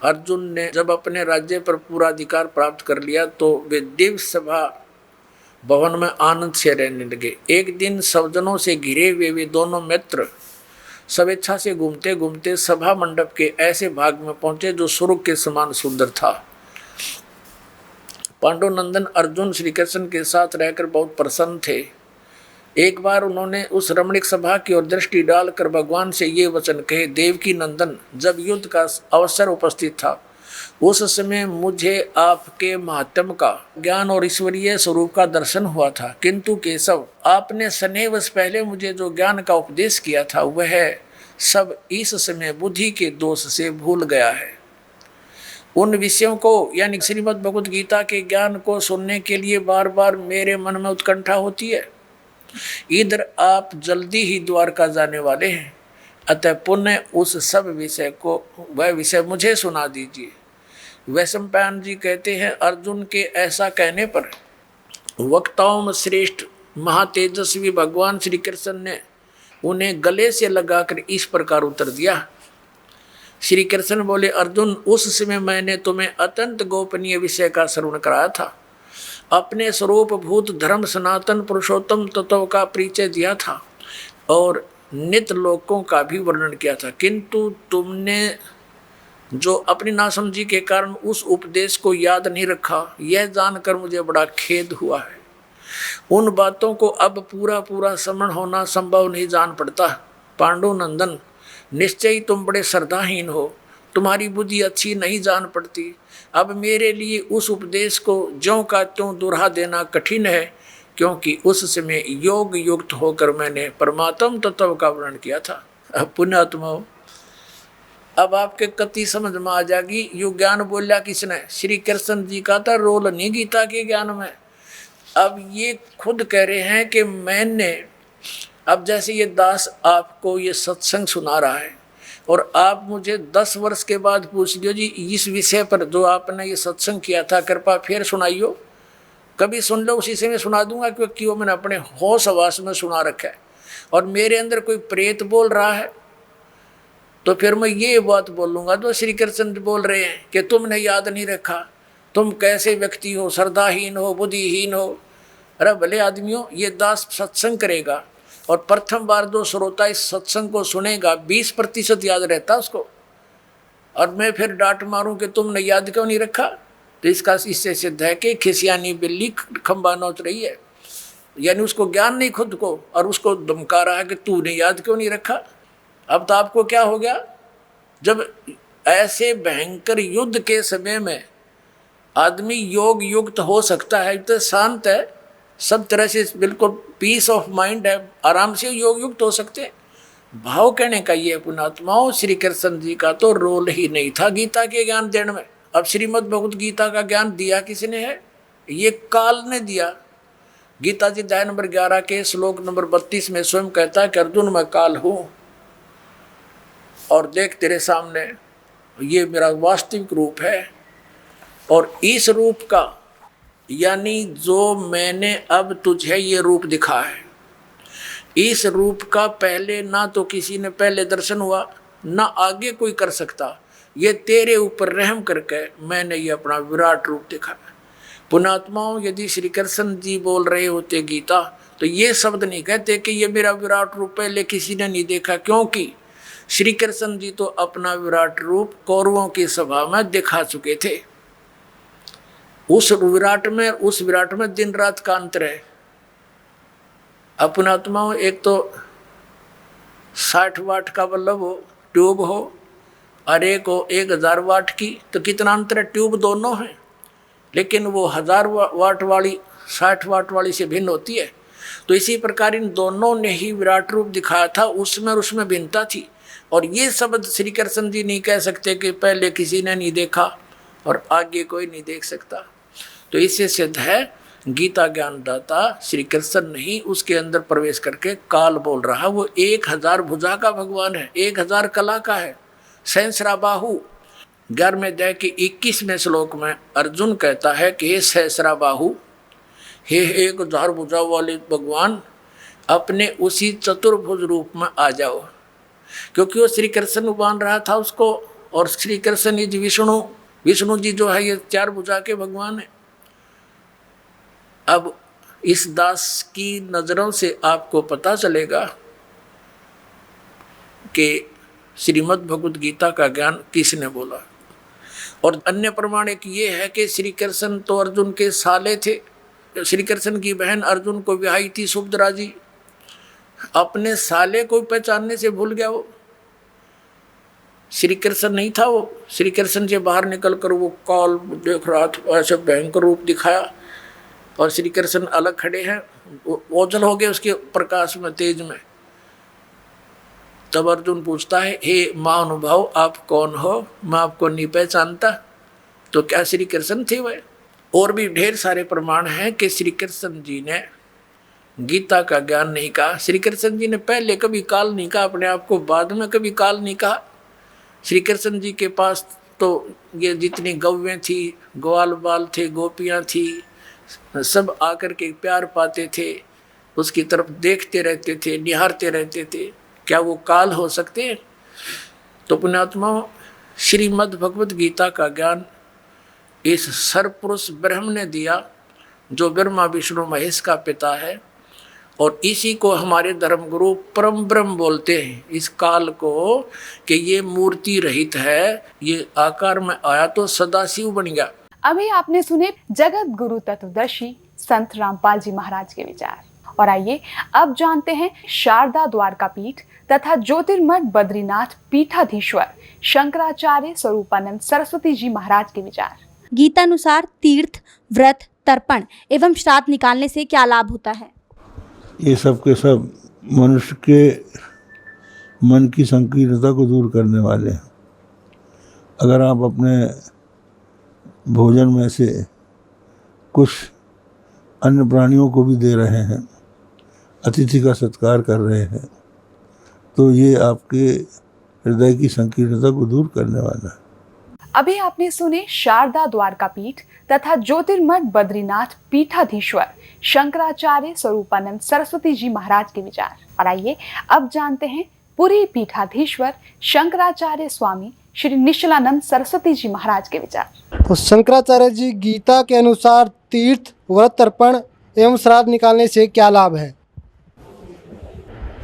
अर्जुन ने जब अपने राज्य पर पूरा अधिकार प्राप्त कर लिया तो वे दिव्य सभा भवन में आनंद से रहने लगे। एक दिन सज्जनों से घिरे हुए वे दोनों मित्र स्वेच्छा से घूमते घूमते सभा मंडप के ऐसे भाग में पहुंचे जो स्वर्ग के समान सुंदर था। पांडुनंदन अर्जुन श्री कृष्ण के साथ रहकर बहुत प्रसन्न थे। एक बार उन्होंने उस रमणीक सभा की ओर दृष्टि डालकर भगवान से ये वचन कहे, देवकी नंदन, जब युद्ध का अवसर उपस्थित था उस समय मुझे आपके महात्म का ज्ञान और ईश्वरीय स्वरूप का दर्शन हुआ था, किंतु केशव, आपने स्नेहवश पहले मुझे जो ज्ञान का उपदेश किया था वह सब इस समय बुद्धि के दोष से भूल गया है। उन विषयों को यानी श्रीमद् भगवद गीता के ज्ञान को सुनने के लिए बार बार मेरे मन में उत्कंठा होती है। इधर आप जल्दी ही द्वारका जाने वाले हैं, अतः पुनः उस सब विषय को वह विषय मुझे सुना दीजिए। वैशंपायन जी कहते हैं, अर्जुन के ऐसा कहने पर वक्ताओं में श्रेष्ठ महातेजस्वी भगवान श्री कृष्ण ने उन्हें गले से लगाकर इस प्रकार उत्तर दिया। श्री कृष्ण बोले, अर्जुन, उस समय मैंने तुम्हें अत्यंत गोपनीय विषय का श्रवण कराया था, अपने स्वरूप भूत धर्म सनातन पुरुषोत्तम तत्व का परिचय दिया था और नित्य लोकों का भी वर्णन किया था, किंतु तुमने जो अपनी नासमझी के कारण उस उपदेश को याद नहीं रखा, यह जानकर मुझे बड़ा खेद हुआ है। उन बातों को अब पूरा पूरा स्मरण होना संभव नहीं जान पड़ता। पांडुनंदन, निश्चय ही तुम बड़े श्रद्धाहीन हो, तुम्हारी बुद्धि अच्छी नहीं जान पड़ती। अब मेरे लिए उस उपदेश को ज्यों का त्यों दोहरा देना कठिन है, क्योंकि उस समय योग युक्त होकर मैंने परमात्म तत्व का वर्णन किया था। अब पुण्यात्मा, अब आपके कति समझ में आ जाएगी, यू ज्ञान बोलिया किसने? श्री कृष्ण जी का था रोल नहीं गीता के ज्ञान में। अब ये खुद कह रहे हैं कि मैंने, अब जैसे ये दास आपको ये सत्संग सुना रहा है और आप मुझे 10 वर्ष के बाद पूछ लियो, जी इस विषय पर जो आपने ये सत्संग किया था कृपा फिर सुनाइयो। कभी सुन लो, उसी से मैं सुना दूंगा, क्योंकि वो मैंने अपने होश हवास में सुना रखा है। और मेरे अंदर कोई प्रेत बोल रहा है तो फिर मैं ये बात बोलूँगा जो श्री कृष्ण बोल रहे हैं कि तुमने याद नहीं रखा, तुम कैसे व्यक्ति हो, श्रद्धाहीन हो, बुद्धिहीन हो। अरे भले आदमियों, ये दास सत्संग करेगा और प्रथम बार जो श्रोता इस सत्संग को सुनेगा 20% याद रहता उसको, और मैं फिर डांट मारूं कि तुमने याद क्यों नहीं रखा, तो इसका इससे सिद्ध है कि खिसियानी बिल्ली खंबा नोच रही है। यानी उसको ज्ञान नहीं खुद को, और उसको धमका रहा है कि तूने याद क्यों नहीं रखा। अब तो आपको क्या हो गया, जब ऐसे भयंकर युद्ध के समय में आदमी योग युक्त हो सकता है, तो शांत है, सब तरह से बिल्कुल पीस ऑफ माइंड है, आराम से योग युक्त हो सकते हैं। भाव कहने का ये पुण्यात्माओं, श्री कृष्ण जी का तो रोल ही नहीं था गीता के ज्ञान देने में। अब श्रीमद् भगवद गीता का ज्ञान दिया किसने है? ये काल ने दिया। गीता जी अध्याय नंबर 11 के श्लोक नंबर 32 में स्वयं कहता है कि अर्जुन, मैं काल हूँ और देख तेरे सामने ये मेरा वास्तविक रूप है, और इस रूप का यानी जो मैंने अब तुझे ये रूप दिखा है, इस रूप का पहले ना तो किसी ने पहले दर्शन हुआ, ना आगे कोई कर सकता। ये तेरे ऊपर रहम करके मैंने ये अपना विराट रूप दिखा। पुण्यात्माओं, यदि श्री कृष्ण जी बोल रहे होते गीता, तो ये शब्द नहीं कहते कि ये मेरा विराट रूप पहले किसी ने नहीं देखा, क्योंकि श्री कृष्ण जी तो अपना विराट रूप कौरवों की सभा में दिखा चुके थे। उस विराट में दिन रात का अंतर है। अपनात्माओं, एक तो 60 वाट का बल्ब हो, ट्यूब हो, और एक हो 1000 वाट की, तो कितना अंतर है? ट्यूब दोनों हैं, लेकिन वो 1000 वाट वाली 60 वाट वाली से भिन्न होती है। तो इसी प्रकार इन दोनों ने ही विराट रूप दिखाया था, उसमें और उसमें भिन्नता थी। और ये शब्द श्री कृष्ण जी नहीं कह सकते कि पहले किसी ने नहीं देखा और आगे कोई नहीं देख सकता। तो इससे सिद्ध है गीता ज्ञानदाता श्री कृष्ण नहीं उसके अंदर प्रवेश करके काल बोल रहा। वो 1000 भुजा का भगवान है, 1000 कला का है, सहस्रा बाहु। 11वें अध्याय के 21वें श्लोक में अर्जुन कहता है कि हे सहस्रा बाहु, हे 1000 भुजा वाले भगवान, अपने उसी चतुर्भुज रूप में आ जाओ। क्योंकि वो श्री कृष्ण मान रहा था उसको, और श्री कृष्ण जी विष्णु जी जो है ये 4 भुजा के भगवान है। अब इस दास की नजरों से आपको पता चलेगा कि श्रीमद् भगवद गीता का ज्ञान किसने बोला। और अन्य प्रमाण एक ये है कि श्री कृष्ण तो अर्जुन के साले थे। श्री कृष्ण की बहन अर्जुन को ब्याही थी सुभद्रा जी, अपने साले को पहचानने से भूल गया। वो श्री कृष्ण नहीं था, वो श्री कृष्ण से बाहर निकल कर वो काल देख रहा था, ऐसे भयंकर रूप दिखाया, और श्री कृष्ण अलग खड़े हैं, ओझल हो गए उसके प्रकाश में, तेज में। तब अर्जुन पूछता है, हे महानुभाव आप कौन हो, मैं आपको नहीं पहचानता। तो क्या श्री कृष्ण थे वह? और भी ढेर सारे प्रमाण हैं कि श्री कृष्ण जी ने गीता का ज्ञान नहीं कहा। श्री कृष्ण जी ने पहले कभी काल नहीं कहा अपने आप को, बाद में कभी काल नहीं कहा। श्री कृष्ण जी के पास तो ये जितनी गौवें थी, ग्वाल बाल थे, गोपियाँ थी, सब आकर के प्यार पाते थे, उसकी तरफ देखते रहते थे, निहारते रहते थे। क्या वो काल हो सकते हैं? तो पुण्यात्मा, श्रीमद् भगवद गीता का ज्ञान इस सर्वपुरुष ब्रह्म ने दिया, जो ब्रह्मा विष्णु महेश का पिता है, और इसी को हमारे धर्मगुरु परम ब्रह्म बोलते हैं। इस काल को कि ये मूर्ति रहित है, ये आकार में आया तो सदाशिव बन गया। अभी आपने सुने जगत गुरु तत्वदर्शी संत रामपाल जी महाराज के विचार, और आइए अब जानते हैं शारदा द्वारका पीठ तथा ज्योतिर्मठ बद्रीनाथ पीठाधीश्वर शंकराचार्य स्वरूपानंद सरस्वती जी महाराज के विचार। गीतानुसार तीर्थ, व्रत, तर्पण एवं श्राद्ध निकालने से क्या लाभ होता है? ये सब के सब मनुष्य के मन की संकीर्णता को दूर करने वाले हैं। अगर आप अपने भोजन में से कुछ अन्य प्राणियों को भी दे रहे हैं, अतिथि का सत्कार कर रहे हैं, तो ये आपके हृदय की संकीर्णता को दूर करने वाला है। अभी आपने सुने शारदा द्वारका पीठ तथा ज्योतिर्मठ बद्रीनाथ पीठाधीश्वर शंकराचार्य स्वरूपानंद सरस्वती जी महाराज के विचार, और आइए अब जानते हैं पुरी पीठाधीश्वर शंकराचार्य स्वामी श्री निश्चलानंद सरस्वती जी महाराज के विचार। तो शंकराचार्य जी गीता के अनुसार तीर्थ, व्रत, तर्पण एवं श्राद्ध निकालने से क्या लाभ है?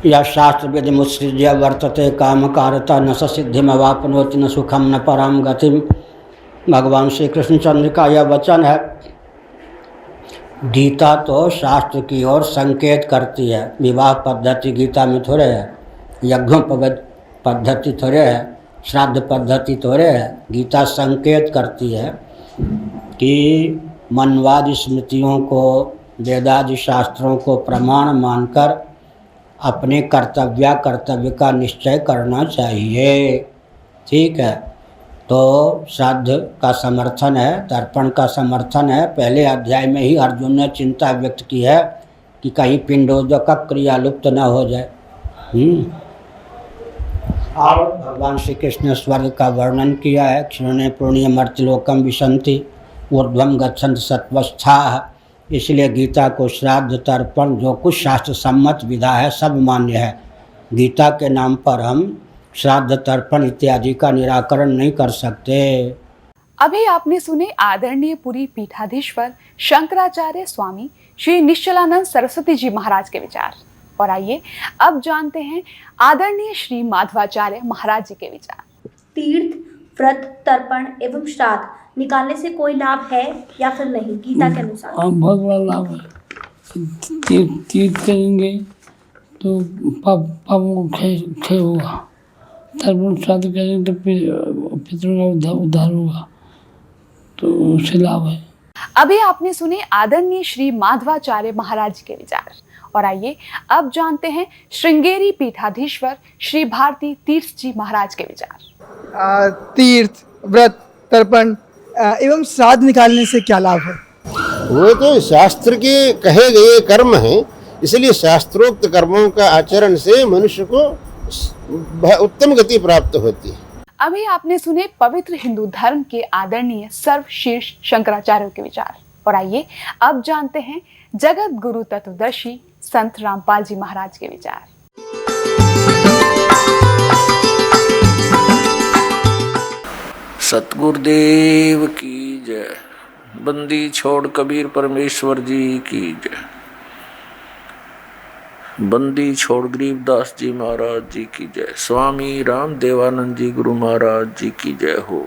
यह शास्त्र विधि मुत्सृज्य वर्तते कामकारता न सिद्धिमवाप्नोति न सुखम न पराम गतिम। भगवान श्री कृष्णचंद्र का यह वचन है। गीता तो शास्त्र की ओर संकेत करती है। विवाह पद्धति गीता में थोड़े है, यज्ञ पद्धति थोड़े है, श्राद्ध पद्धति थोड़े है। गीता संकेत करती है कि मनवादी स्मृतियों को, वेदादि शास्त्रों को प्रमाण मानकर अपने कर्तव्य का निश्चय करना चाहिए। ठीक है, तो श्राद्ध का समर्थन है, तर्पण का समर्थन है। पहले अध्याय में ही अर्जुन ने चिंता व्यक्त की है कि कहीं पिंडोदक क्रिया लुप्त न हो जाए। और भगवान श्री कृष्ण ने स्वर्ग का वर्णन किया है। क्षीणे पुण्य मर्त्यलोकम विशंति ऊर्ध्वम गच्छन्ति सत्वस्थाः। इसलिए गीता को श्राद्ध, तर्पण, जो कुछ शास्त्र सम्मत विधा है सब मान्य है। गीता के नाम पर हम श्राद्ध, तर्पण इत्यादि का निराकरण नहीं कर सकते। अभी आपने सुने आदरणीय पुरी पीठाधीश्वर शंकराचार्य स्वामी श्री निश्चलानंद सरस्वती जी महाराज के विचार, और आइए अब जानते हैं आदरणीय श्री माधवाचार्य महाराज जी के विचार। तीर्थ, व्रत, तर्पण एवं श्राद्ध निकालने से कोई लाभ है या फिर नहीं गीता के अनुसार? बहुत बड़ा लाभ है। तीर्थ करेंगे तो तो पापों को क्षय होगा। तर्पण श्राद्ध करेंगे तो पितरों का उद्धार होगा, तो उससे लाभ है। अभी आपने सुने आदरणीय श्री माधवाचार्य महाराज के विचार, और आइए अब जानते हैं श्रृंगेरी पीठाधीश्वर श्री भारती तीर्थ जी महाराज के विचार। तीर्थ, व्रत, तर्पण एवं श्राद्ध निकालने से क्या लाभ है? वो तो शास्त्र के कहे गए कर्म हैं, इसलिए शास्त्रोक्त कर्मों का आचरण से मनुष्य को उत्तम गति प्राप्त होती है। अभी आपने सुने पवित्र हिंदू धर्म के आदरणीय सर्वशीर्ष शंकराचार्य के विचार, और आइए अब जानते हैं जगत गुरु तत्वदर्शी संत रामपाल जी महाराज के विचार। सतगुरुदेव की जय। बंदी छोड़ कबीर परमेश्वर जी की जय। बंदी छोड़ गरीबदास जी महाराज जी की जय। स्वामी राम देवानंद जी गुरु महाराज जी की जय हो।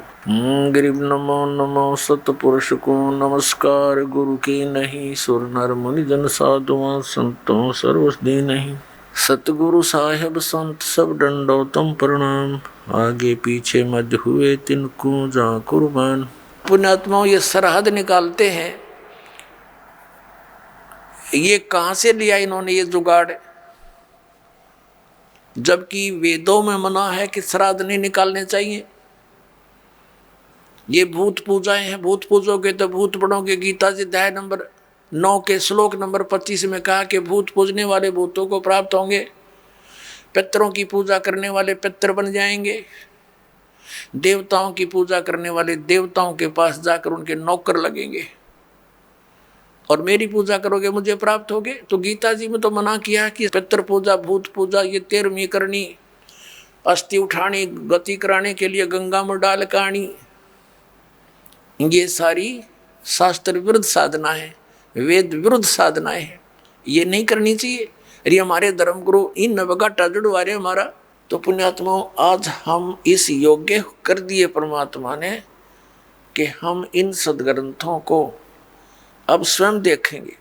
गरीब नमो नमो सतपुरुष को नमस्कार, गुरु की नहीं सुर नर मुनि जन साधुआं संतों सर्वस्दी नहीं। सतगुरु साहेब संत सब दंडोतम प्रणाम, आगे पीछे मध्य हुए तिनको जा कुर्बान। पुण्यात्माओं, ये सरहद निकालते हैं, ये कहां से लिया इन्होंने ये जुगाड़? जबकि वेदों में मना है कि श्राद्ध नहीं निकालने चाहिए। ये भूत पूजाएं हैं, भूत पूजोगे तो भूत पढ़ोगे। गीता जी अध्याय नंबर 9 के श्लोक नंबर 25 में कहा कि भूत पूजने वाले भूतों को प्राप्त होंगे, पितरों की पूजा करने वाले पितर बन जाएंगे, देवताओं की पूजा करने वाले देवताओं के पास जाकर उनके नौकर लगेंगे, और मेरी पूजा करोगे मुझे प्राप्त होगे। तो गीता जी में तो मना किया कि पितर पूजा, भूत पूजा ये 13वीं करनी, अस्थि उठानी, गति कराने के लिए गंगा में डाल कानी, ये सारी शास्त्र विरुद्ध साधना है, वेद विरुद्ध साधनाएं हैं, ये नहीं करनी चाहिए। अरे हमारे धर्मगुरु इन नवगाटा जुड़वारे हमारा। तो पुण्यात्माओं, आज हम इस योग्य कर दिए परमात्मा ने कि हम इन सदग्रंथों को अब स्वयं देखेंगे।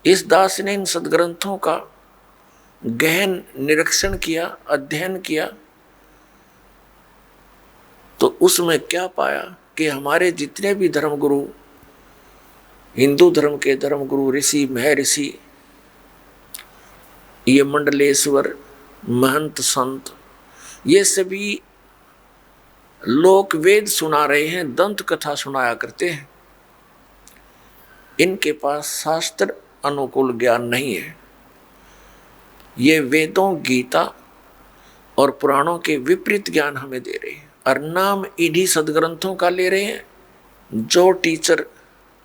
इस दास ने इन सदग्रंथों का गहन निरीक्षण किया, अध्ययन किया, तो उसमें क्या पाया कि हमारे जितने भी धर्मगुरु, हिंदू धर्म के धर्मगुरु, ऋषि, महर्षि, ये मंडलेश्वर, महंत, संत, ये सभी लोक वेद सुना रहे हैं, दंत कथा सुनाया करते हैं। इनके पास शास्त्र अनुकूल ज्ञान नहीं है। ये वेदों, गीता और पुराणों के विपरीत ज्ञान हमें दे रहे हैं, और नाम इन्हीं सदग्रंथों का ले रहे हैं। जो टीचर,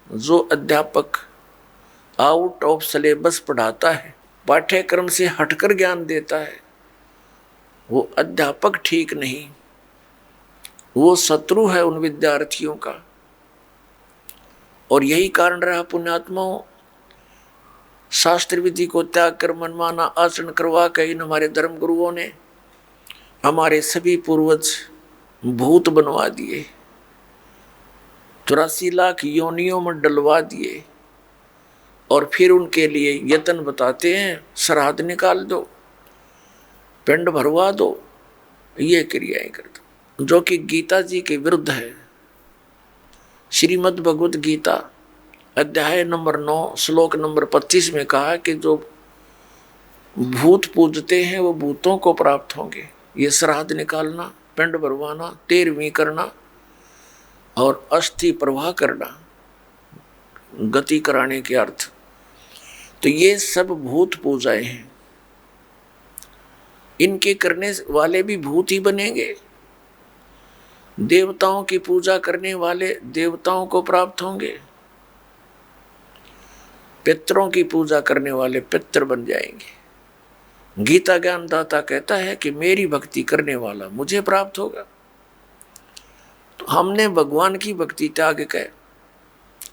जो अध्यापक आउट ऑफ सिलेबस पढ़ाता है, पाठ्यक्रम से हटकर ज्ञान देता है, वो अध्यापक ठीक नहीं, वो शत्रु है उन विद्यार्थियों का। और यही कारण रहा पुण्यात्माओं, शास्त्र विधि को त्याग कर मनमाना आचरण करवा कर इन हमारे धर्म गुरुओं ने हमारे सभी पूर्वज भूत बनवा दिए, 84 लाख योनियों में डलवा दिए, और फिर उनके लिए यत्न बताते हैं, श्राद्ध निकाल दो, पिंड भरवा दो, ये क्रियाएं कर दो, जो कि गीता जी के विरुद्ध है। श्रीमद् भगवद गीता अध्याय नंबर 9 श्लोक नंबर 25 में कहा कि जो भूत पूजते हैं वो भूतों को प्राप्त होंगे। ये श्राद्ध निकालना, पिंड भरवाना, 13वीं करना और अस्थि प्रवाह करना, गति कराने के अर्थ, तो ये सब भूत पूजाएं हैं। इनके करने वाले भी भूत ही बनेंगे। देवताओं की पूजा करने वाले देवताओं को प्राप्त होंगे, पितरों की पूजा करने वाले पितर बन जाएंगे। गीता ज्ञानदाता कहता है कि मेरी भक्ति करने वाला मुझे प्राप्त होगा। तो हमने भगवान की भक्ति त्याग कर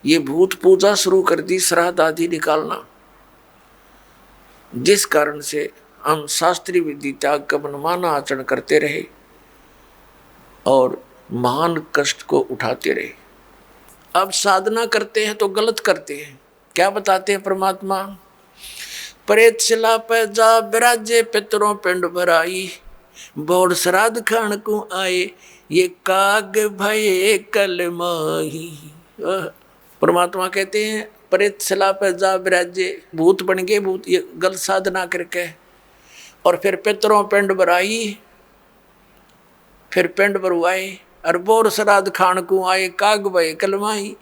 ये भूत पूजा शुरू कर दी, श्राद्ध आदि निकालना, जिस कारण से हम शास्त्रीय विधि त्याग का मनमाना आचरण करते रहे और महान कष्ट को उठाते रहे। अब साधना करते हैं तो गलत करते हैं। क्या बताते हैं परमात्मा? प्रेत शिला पे जा बिराजे पितरों पिंड भराई, बोर श्राद्ध खान को आए ये काग भये कल माही। परमात्मा कहते हैं प्रेत शिला पे जा बिराजे, भूत बन गए, भूत ये गलत साधना करके, और फिर पितरों पिंड भराई, फिर पिंड भरवाए, और बोर श्राद्ध खान को आए काग भये कल माही।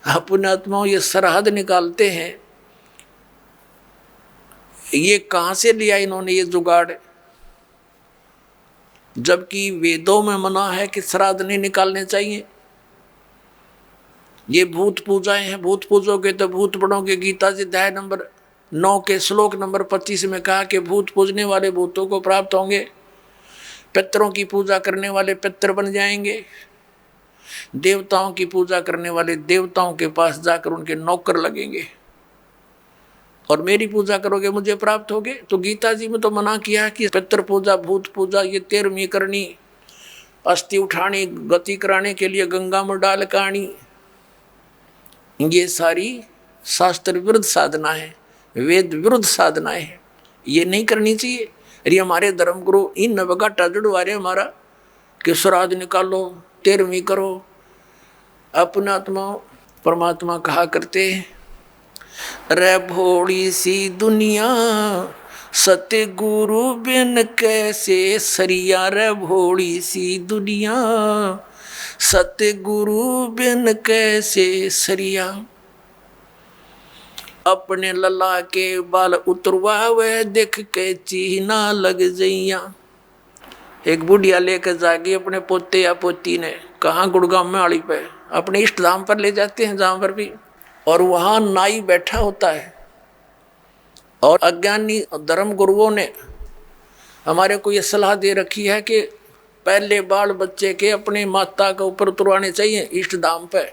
पुण्यात्माओं ये श्राद्ध निकालते हैं, ये कहाँ से लिया इन्होंने ये जुगाड़, जबकि वेदों में मना है कि श्राद्ध नहीं निकालने चाहिए। ये भूत पूजाएं हैं, भूत पूजोगे तो भूत बनोगे। गीता जी अध्याय नंबर 9 के श्लोक नंबर 25 में कहा कि भूत पूजने वाले भूतों को प्राप्त होंगे, पितरों की पूजा करने वाले पितर बन जाएंगे, देवताओं की पूजा करने वाले देवताओं के पास जाकर उनके नौकर लगेंगे, और मेरी पूजा करोगे मुझे प्राप्त होगे। तो गीता जी में तो मना किया कि पितर पूजा भूत पूजा ये 13वीं करनी, अस्थि उठानी, गति कराने के लिए गंगा में डाल कानी, ये सारी शास्त्र विरुद्ध साधना है, वेद विरुद्ध साधनाएं हैं, ये नहीं करनी चाहिए। अरे हमारे धर्म गुरु इन नवगाटा जुड़वा रहे हमारा कि श्राद्ध निकालो, 13वीं करो। अपना आत्मा परमात्मा कहा करते रे भोड़ी सी दुनिया सत्य गुरु बिन कैसे सरिया, रे भोड़ी सी दुनिया सत्य गुरु बिन कैसे सरिया। अपने लला के बाल उतरवावे देख के चीना लग जइया। एक बुढ़िया लेकर जागी अपने पोते या पोती ने, कहाँ गुड़गांव में आड़ी पे अपने इष्ट धाम पर ले जाते हैं जहाँ पर भी, और वहाँ नाई बैठा होता है, और अज्ञानी धर्म गुरुओं ने हमारे को ये सलाह दे रखी है कि पहले बाल बच्चे के अपने माता के ऊपर उतरवाने चाहिए इष्ट धाम पे।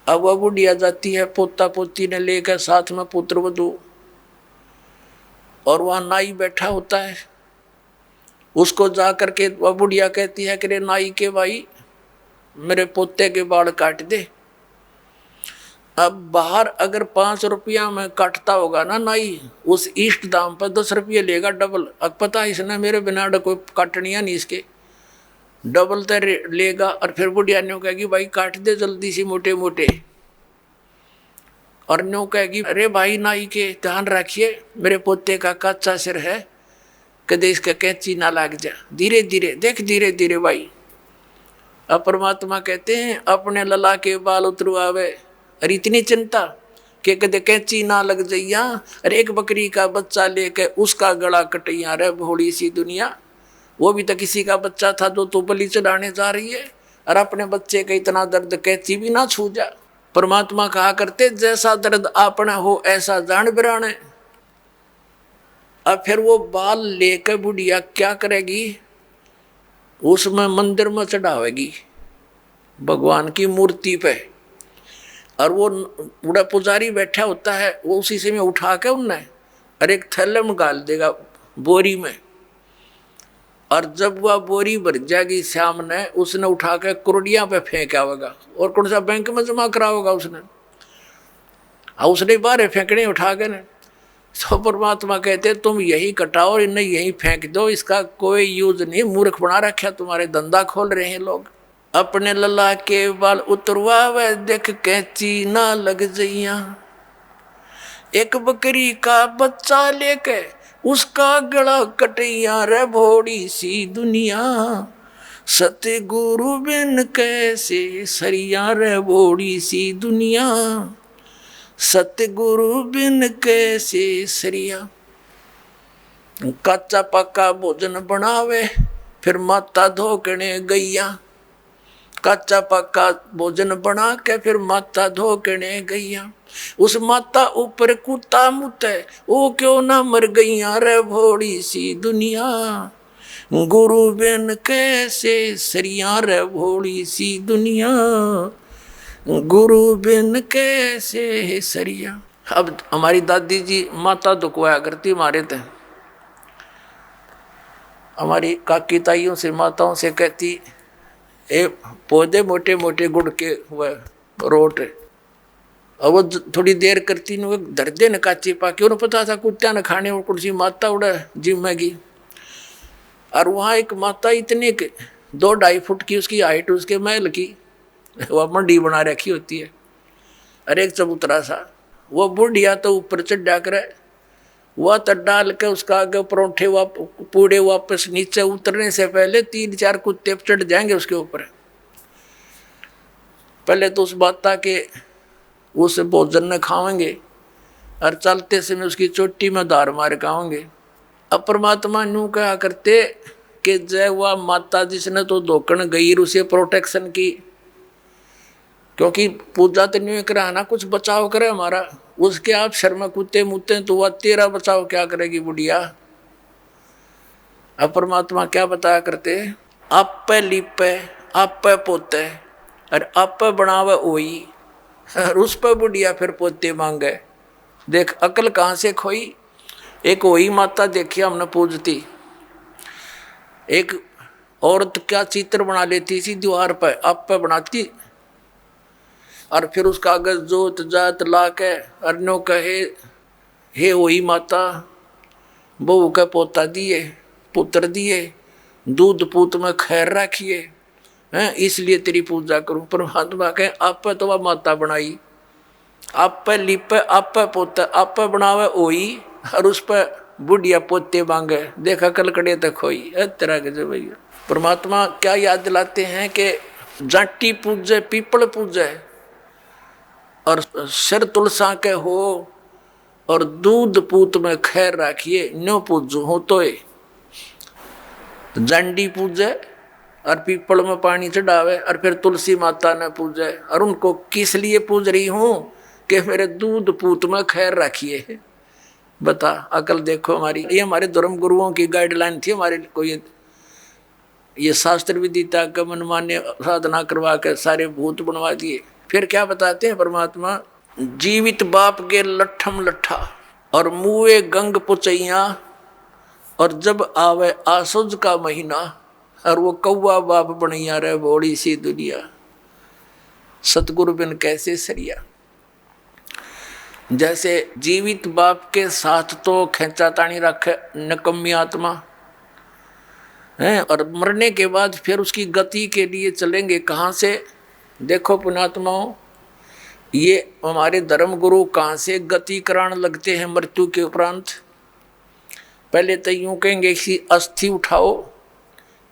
अब वह बुढ़िया जाती है पोता पोती ने लेकर, साथ में पुत्र वधू, और वहाँ नाई बैठा होता है। उसको जा करके वह बुढ़िया कहती है कि रे नाई के भाई मेरे पोते के बाल काट दे। अब बाहर अगर 5 रुपया में काटता होगा ना नाई, उस इष्ट दाम पर 10 रुपये लेगा डबल। अब पता इसने मेरे बिना कोई काटनिया नहीं, इसके डबल तो लेगा। और फिर बुढ़िया न्यू कहेगी भाई काट दे जल्दी सी मोटे मोटे, और न्यू कहेगी अरे भाई नाई के ध्यान रखिए मेरे पोते का कच्चा सिर है, कदे इसका कैंची ना लाग जा, धीरे धीरे देख धीरे धीरे भाई। अब परमात्मा कहते हैं अपने लला के बाल उतरवावे, और इतनी चिंता कि कदे कैंची ना लग जइया। अरे एक बकरी का बच्चा लेके उसका गला कटैया, रे भोड़ी सी दुनिया। वो भी तो किसी का बच्चा था जो तो बलि चढ़ाने जा रही है, और अपने बच्चे का इतना दर्द कैंची भी ना छू जा। परमात्मा कहा करते जैसा दर्द आपना हो ऐसा जान बिराने। अब फिर वो बाल लेकर बुढ़िया क्या करेगी, उसमें मंदिर में चढ़ावेगी भगवान की मूर्ति पे, और वो बूढ़ा पुजारी बैठा होता है, वो उसी से में उठा के उनने और एक थैले में डाल देगा बोरी में, और जब वह बोरी भर जाएगी शाम ने उसने उठा के कुरडिया पे फेंक आवेगा, और कौन सा बैंक में जमा कराओगा उसने, उसने बाहर फेंकने उठा के ने। तो परमात्मा कहते तुम यही कटाओ और इन्हें यही फेंक दो, इसका कोई यूज नहीं, मूर्ख बना रखा तुम्हारे, धंधा खोल रहे हैं लोग। अपने लला के बाल उतरवावे देख कैंची ना लग जइया। एक बकरी का बच्चा लेके उसका गला कटैया, रे भोड़ी सी दुनिया सत्य गुरु बिन कैसे सरिया, रे भोड़ी सी दुनिया सत्य गुरु बिन कैसे सरिया। कच्चा पक्का भोजन बनावे फिर माता धोकने गैया, कच्चा पक्का भोजन बना के फिर माता धोकने गैया। उस माता ऊपर कुत्ता मुते वो क्यों ना मर गैया, रे भोड़ी सी दुनिया गुरु बिन कैसे सरिया, रे भोड़ी सी दुनिया गुरु बिन कैसे सरिया। अब हमारी दादी जी माता दुखवाया करती हमारे थे, हमारी काकी ताइयों से माताओं से कहती ए पौधे मोटे मोटे गुड़ के हुए रोट और वो थोड़ी देर करती न धर दे न काची पाके, उन्हें पता था कुत्ता न खाने और कुर्सी माता उड़ा जिम में गई। और वहाँ एक माता इतने 2-2.5 फुट की उसकी हाइट, उसके महल की वह मंडी बना रखी होती है, और एक चबूतरा सा, वो बुढ़िया तो ऊपर चढ़ जाकर वह तो डाल के उसका आगे परोठे पूड़े वापस नीचे उतरने से पहले 3-4 कुत्ते चढ़ जाएंगे उसके ऊपर। पहले तो उस माता के उस भोजन न खाएंगे और चलते समय उसकी चोटी में धार मार खाएंगे। अब परमात्मा यूं कहा करते कि जय वह माता जिसने तो धोकन गई उसे प्रोटेक्शन की, क्योंकि पूजा तो नहीं कराना, कुछ बचाव करे हमारा, उसके आप शर्मा कुत्ते मुत्ते तो वह तेरा बचाव क्या करेगी बुढ़िया। अब परमात्मा क्या बताया करते, आप पे लिपे आप पे पोते और आप पे बनावे ओई, और उस पर बुढ़िया फिर पोते मांगे। देख अकल कहाँ से खोई। एक वही माता देखी हमने पूजती, एक औरत क्या चित्र बना लेती थी दीवार पर, आप पे बनाती और फिर उस कागज जोत जात ला के अर्नो कहे हे वही माता बहू के पोता दिए पुत्र दिए, दूध पूत में खैर रखिए हैं, इसलिए तेरी पूजा करूं। परमात्मा कहे आप पे तो वह माता बनाई, आप पे लिपे आप पे पोता आप पे बनावे ओई, और उस पर बुढ़िया पोते मांगे। देखा कलकड़े तक खोई तरह के जो भैया। परमात्मा क्या याद दिलाते हैं कि जाटी पूजे पीपल पूजे और सिर तुलसा के हो और दूध पूत में खैर रखिए, न्यो पूजो हो तो जांडी पूजे और पीपल में पानी चढ़ावे और फिर तुलसी माता ने पूजे, और उनको किस लिए पूज रही हूं कि मेरे दूध पूत में खैर रखिए। बता अकल देखो हमारी। ये हमारे धर्म गुरुओं की गाइडलाइन थी हमारे को, ये शास्त्र विदिता का मनमान्य साधना करवा कर सारे भूत बनवा दिए। फिर क्या बताते हैं परमात्मा, जीवित बाप के लट्ठम लट्ठा और मुए गंग पुचैया, और जब आवे आसुज का महीना और वो कौवा बाप बनैया रे बड़ी सी दुनिया, सतगुरु बिन कैसे सरिया। जैसे जीवित बाप के साथ तो खेचा तानी रखे नकम्मी आत्मा है, और मरने के बाद फिर उसकी गति के लिए चलेंगे कहाँ से। देखो पुण्यात्माओं, ये हमारे धर्म गुरु कहाँ से गति कराने लगते हैं मृत्यु के उपरांत। पहले तो यूं कहेंगे कि अस्थि उठाओ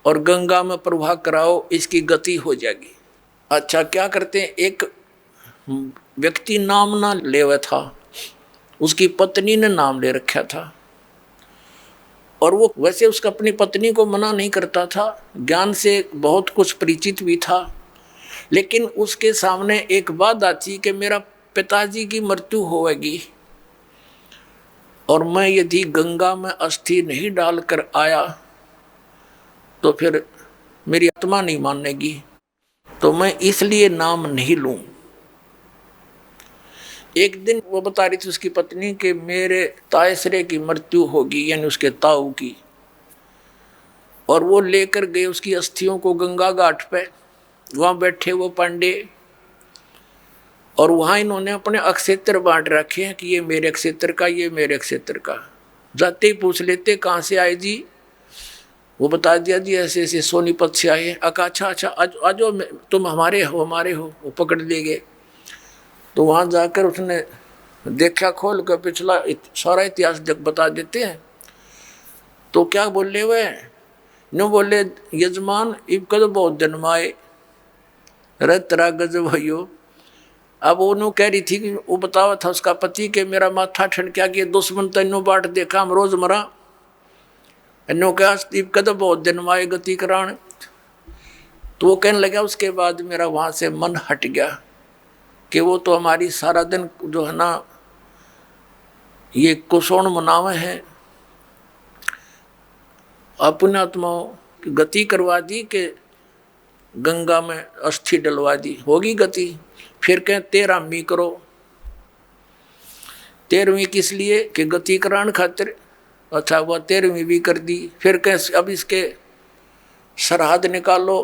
और गंगा में प्रवाह कराओ, इसकी गति हो जाएगी। अच्छा क्या करते हैं, एक व्यक्ति नाम ना लेवा था, उसकी पत्नी ने नाम ले रखा था, और वो वैसे उसका अपनी पत्नी को मना नहीं करता था, ज्ञान से बहुत कुछ परिचित भी था, लेकिन उसके सामने एक बात आती कि मेरा पिताजी की मृत्यु होगी और मैं यदि गंगा में अस्थि नहीं डालकर आया तो फिर मेरी आत्मा नहीं मानेगी, तो मैं इसलिए नाम नहीं लूं। एक दिन वो बता रही थी उसकी पत्नी कि मेरे तायसरे की मृत्यु होगी, यानी उसके ताऊ की, और वो लेकर गए उसकी अस्थियों को गंगा घाट पे। वहाँ बैठे वो पांडे, और वहाँ इन्होंने अपने अक्षेत्र बांट रखे हैं कि ये मेरे अक्षेत्र का, ये मेरे अक्षेत्र का। जाते ही पूछ लेते कहाँ से आए जी, वो बता दिया जी ऐसे ऐसे सोनीपत से आए। अच्छा अच्छा आज तुम हमारे हो वो पकड़ ले गए। तो वहाँ जाकर उसने देखा खोल कर पिछला सारा इतिहास बता देते हैं। तो क्या बोले वह नो बोले यजमान इब कद बहुत जन्माए रे तेरा गजब भैयो। अब वो कह रही थी कि वो बतावा था उसका पति के मेरा माथा ठंड क्या किया, दुश्मन तेनों बाट देखा हम रोज मरा, इन्हों क्या इब कद बहुत जन्माए गति कराण। तो वो कहने लगा उसके बाद मेरा वहाँ से मन हट गया कि वो तो हमारी सारा दिन जो है ना ये कुशोण मनावे हैं, अपने आत्माओं की गति करवा दी कि गंगा में अस्थि डलवा दी, होगी गति। फिर कहें 13वीं करो। 13वीं किस लिए कि गति कराने खातिर। अच्छा वह 13वीं भी कर दी। फिर कहें अब इसके सरहद निकालो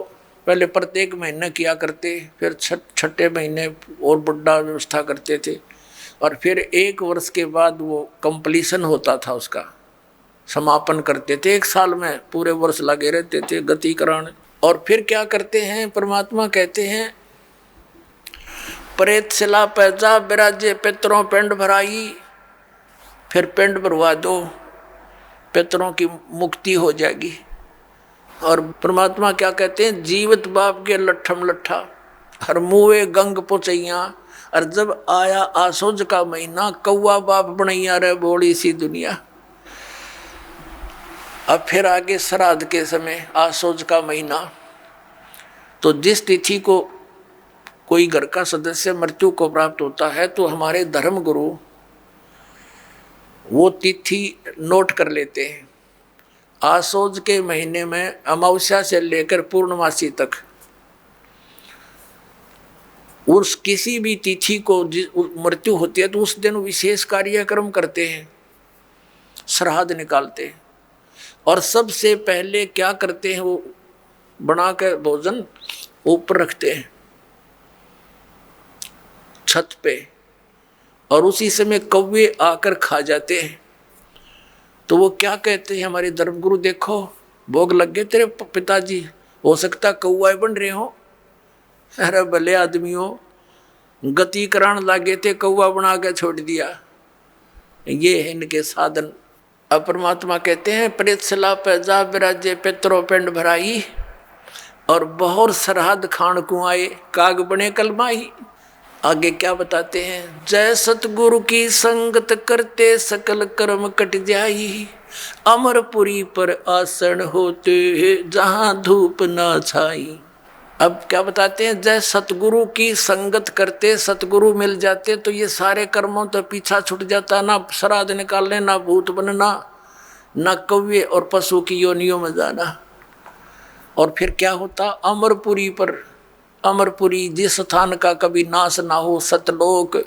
पहले प्रत्येक महीने किया करते, फिर छठे महीने और बड़ा व्यवस्था करते थे, और फिर 1 वर्ष के बाद वो कंप्लीशन होता था, उसका समापन करते थे। 1 साल में पूरे वर्ष लगे रहते थे गतिकरण। और फिर क्या करते हैं, परमात्मा कहते हैं प्रेत शिला पैजा बिराजे पितरों पिंड भराई, फिर पिंड भरवा दो, पितरों की मुक्ति हो जाएगी। और परमात्मा क्या कहते हैं, जीवित बाप के लट्ठम लट्ठा हर मुँहे गंग पुचैया, और जब आया आसोज का महीना कौआ बाप बनैया रे बोली सी दुनिया। अब फिर आगे श्राद्ध के समय आसोज का महीना, तो जिस तिथि को कोई घर का सदस्य मृत्यु को प्राप्त होता है तो हमारे धर्म गुरु वो तिथि नोट कर लेते हैं। आसोज के महीने में अमावस्या से लेकर पूर्णमासी तक उस किसी भी तिथि को मृत्यु होती है तो उस दिन विशेष कार्यक्रम करते हैं, श्राद्ध निकालते हैं। और सबसे पहले क्या करते हैं, वो बनाकर भोजन ऊपर रखते हैं छत पे, और उसी समय कौवे आकर खा जाते हैं। तो वो क्या कहते हैं हमारे धर्मगुरु, देखो भोग लग गए तेरे पिताजी, हो सकता कौआ बन रहे हो। अरे भले आदमियों, गति करान लागे थे, कौआ बना के छोड़ दिया। ये है इनके साधन। अब परमात्मा कहते हैं प्रेत शिला पैजा बिराजे पितरों पिंड भराई, और बहुत श्राद्ध खान को आए काग बने कलमाही। आगे क्या बताते हैं, जय सतगुरु की संगत करते सकल कर्म कट जाई, अमरपुरी पर आसन होते जहां धूप ना छाई। अब क्या बताते हैं, जय सतगुरु की संगत करते, सतगुरु मिल जाते तो ये सारे कर्मों तो पीछा छूट जाता, ना श्राद्ध निकालने, ना भूत बनना, ना कौवे और पशु की योनियों में जाना। और फिर क्या होता, अमरपुरी पर, अमरपुरी जिस स्थान का कभी नाश ना हो, सतलोक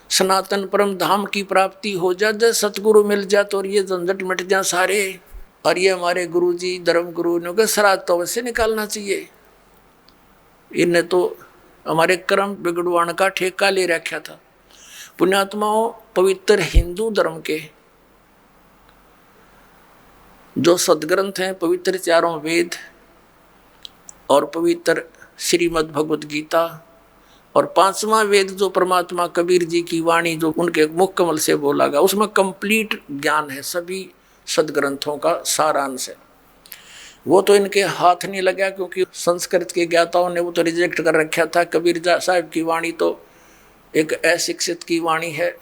सनातन परम धाम की प्राप्ति हो जा, जब सतगुरु मिल जाए तो ये झंझट मिट जाए सारे। और ये हमारे गुरु जी धर्म गुरु ने कहा श्राद्ध तो अवश्य निकालना चाहिए। इन्हें तो हमारे कर्म बिगड़वाण का ठेका ले रखा था। पुण्यात्माओं, पवित्र हिंदू धर्म के जो सदग्रंथ हैं, पवित्र 4 वेद और पवित्र श्रीमद् भगवत गीता, और 5वां वेद जो परमात्मा कबीर जी की वाणी जो उनके मुख कमल से बोला गया, उसमें कंप्लीट ज्ञान है, सभी सदग्रंथों का सारांश है। वो तो इनके हाथ नहीं लगा, क्योंकि संस्कृत के ज्ञाताओं ने वो तो रिजेक्ट कर रखा था। कबीर साहब की वाणी तो एक अशिक्षित की वाणी है,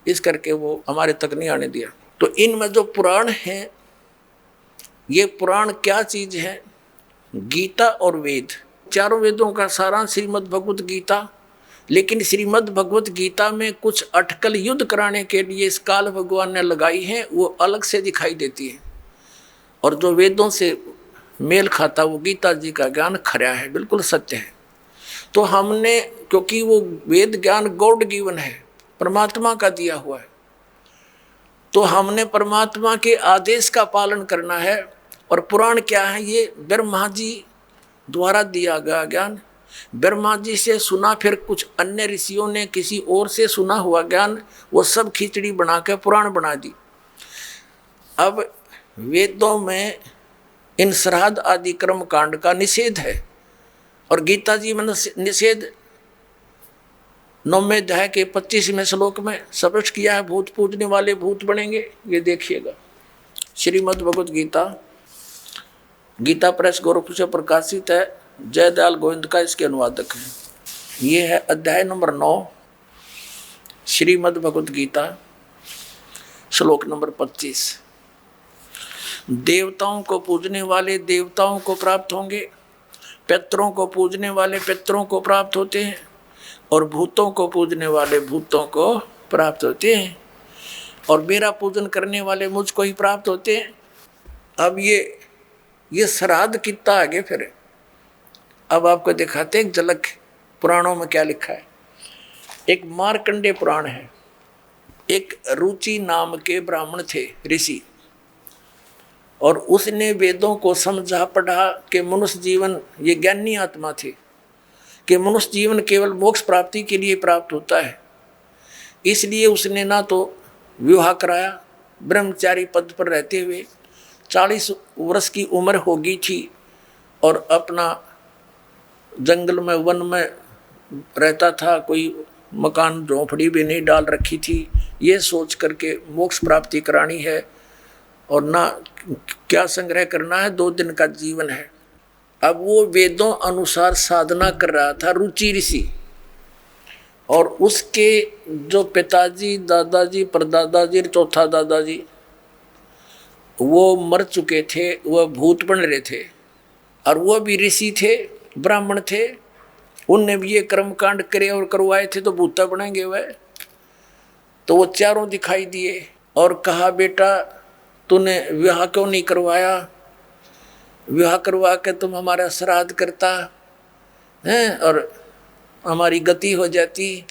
इस करके वो हमारे तक नहीं आने दिया। तो इनमें जो पुराण हैं, ये पुराण क्या चीज है, गीता और वेद, 4 वेदों का सारांश श्रीमद् भगवत गीता। लेकिन श्रीमद् भगवत गीता में कुछ अटकल युद्ध कराने के लिए इस काल भगवान ने लगाई है, वो अलग से दिखाई देती है। और जो वेदों से मेल खाता वो गीता जी का ज्ञान खरा है, बिल्कुल सत्य है। तो हमने, क्योंकि वो वेद ज्ञान गॉड गिवन है, परमात्मा का दिया हुआ है, तो हमने परमात्मा के आदेश का पालन करना है। और पुराण क्या है, ये ब्रह्मा जी द्वारा दिया गया ज्ञान, ब्रह्मा जी से सुना, फिर कुछ अन्य ऋषियों ने किसी और से सुना हुआ ज्ञान, वो सब खिचड़ी बना के पुराण बना दी। अब वेदों में इन श्राद्ध आदि कर्म कांड का निषेध है, और गीता जी में निषेध 9वें अध्याय के 25वें श्लोक में स्पष्ट किया है, भूत पूजने वाले भूत बनेंगे। ये देखिएगा, श्रीमद् भगवत गीता, गीता प्रेस गोरखपुर से प्रकाशित है, जयदयाल गोविंद का इसके अनुवादक है। ये है अध्याय नंबर 9, श्रीमद् भगवत गीता, श्लोक नंबर 25। देवताओं को पूजने वाले देवताओं को प्राप्त होंगे, पितरों को पूजने वाले पितरों को प्राप्त होते हैं, और भूतों को पूजने वाले भूतों को प्राप्त होते हैं, और मेरा पूजन करने वाले मुझको ही प्राप्त होते हैं। अब ये श्राद्ध कितना आगे फिर, अब आपको दिखाते हैं झलक पुराणों में क्या लिखा है। एक मार्कंडेय पुराण है। एक रुचि नाम के ब्राह्मण थे, ऋषि। और उसने वेदों को समझा पढ़ा कि मनुष्य जीवन ये ज्ञानी आत्मा थे कि मनुष्य जीवन केवल मोक्ष प्राप्ति के लिए प्राप्त होता है। इसलिए उसने ना तो विवाह कराया, ब्रह्मचारी पद पर रहते हुए 40 वर्ष की उम्र हो गई थी और अपना जंगल में वन में रहता था, कोई मकान झोंपड़ी भी नहीं डाल रखी थी, ये सोच करके मोक्ष प्राप्ति करानी है और ना क्या संग्रह करना है, 2 दिन का जीवन है। अब वो वेदों अनुसार साधना कर रहा था रुचि ऋषि, और उसके जो पिताजी, दादाजी, परदादाजी, चौथा दादाजी वो मर चुके थे, वह भूत बन रहे थे और वो भी ऋषि थे, ब्राह्मण थे। उनने भी ये कर्म कांड करे और करवाए थे तो भूता बनेंगे वह। तो वो चारों दिखाई दिए और कहा, बेटा तूने विवाह क्यों नहीं करवाया? विवाह करवा के तुम हमारा श्राद्ध करता हैं और हमारी गति हो जाती।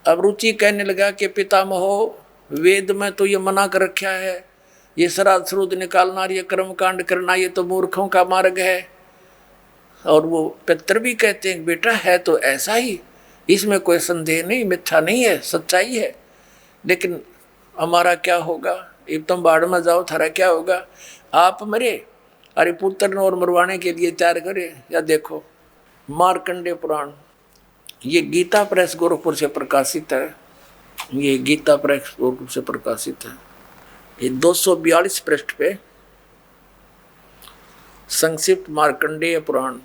अब रुचि कहने लगा कि पितामहो, वेद में तो ये मना कर रखा है, ये श्राद्ध श्रुद्ध निकालना, ये कर्म कांड करना, ये तो मूर्खों का मार्ग है। और वो पितर भी कहते हैं, बेटा है तो ऐसा ही, इसमें कोई संदेह नहीं, मिथ्या नहीं है, सच्चाई है। लेकिन हमारा क्या होगा? अब तुम बाढ़ में जाओ, थारा क्या होगा? आप मरे, अरे पुत्र और मरवाने के लिए तैयार करे। या देखो मार्कंडेय पुराण, ये गीता प्रेस गोरखपुर से प्रकाशित है, ये गीता प्रेस गोरखपुर से प्रकाशित है। ये 242 पृष्ठ पे संक्षिप्त मार्कंडेय पुराण,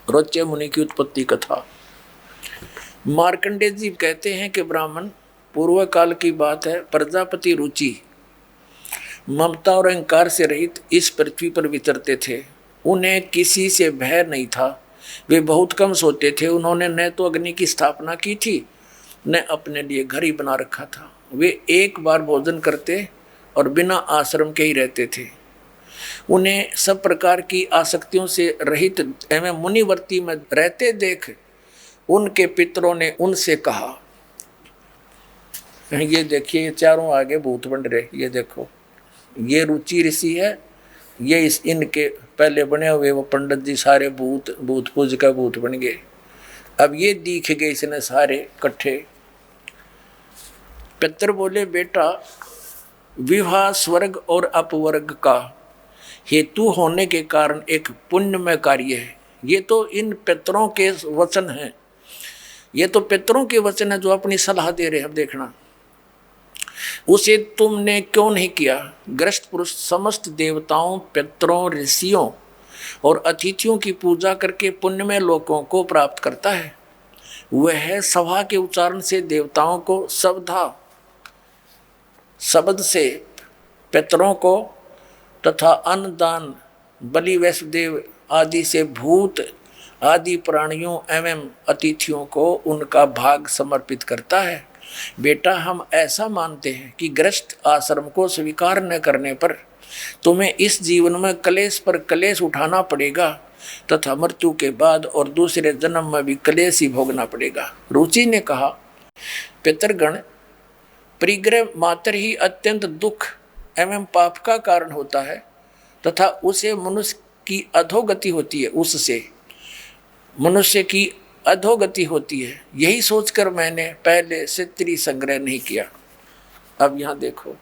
रोच्य मुनि की उत्पत्ति कथा। मार्कंडेय जी कहते हैं कि ब्राह्मण, पूर्व काल की बात है, प्रजापति रुचि ममता और अहंकार से रहित इस पृथ्वी पर विचरते थे। उन्हें किसी से भय नहीं था, वे बहुत कम सोते थे। उन्होंने न तो अग्नि की स्थापना की थी, न अपने लिए घर ही बना रखा था। वे एक बार भोजन करते और बिना आश्रम के ही रहते थे। उन्हें सब प्रकार की आसक्तियों से रहित एवं मुनिवर्ती में रहते देख उनके पितरों ने उनसे कहा, ये देखिए ये चारों आगे भूत बन रहे, ये देखो ये रुचि ऋषि है, ये इनके पहले बने हुए वो पंडित जी सारे भूत पूज का भूत बन गए। अब ये दिख गए इसने सारे इकट्ठे। पितर बोले, बेटा विवाह स्वर्ग और अपवर्ग का हेतु होने के कारण एक पुण्यमय कार्य है। ये तो इन पितरों के वचन हैं, ये तो पितरों के वचन है जो अपनी सलाह दे रहे हैं। अब देखना, उसे तुमने क्यों नहीं किया? ग्रस्त पुरुष समस्त देवताओं, पितरों, ऋषियों और अतिथियों की पूजा करके पुण्यमय लोकों को प्राप्त करता है। वह सभा के उच्चारण से देवताओं को शब्द से पितरों को तथा अन्नदान, बलि, वैष्णदेव आदि से भूत आदि प्राणियों एवं अतिथियों को उनका भाग समर्पित करता है। बेटा, हम ऐसा मानते हैं कि गृहस्थ आश्रम को स्वीकार न करने पर तुम्हें इस जीवन में क्लेश पर क्लेश उठाना पड़ेगा तथा मृत्यु के बाद और दूसरे जन्म में भी क्लेश ही भोगना पड़ेगा। रुचि ने कहा, पितरगण, परिग्रह मात्र ही अत्यंत दुख एवं पाप का कारण होता है तथा उसे मनुष्य की अधोगति होती है, उससे मनुष्य की अधोगति होती है। यही सोचकर मैंने पहले से स्त्री संग्रह नहीं किया। अब यहाँ देखो,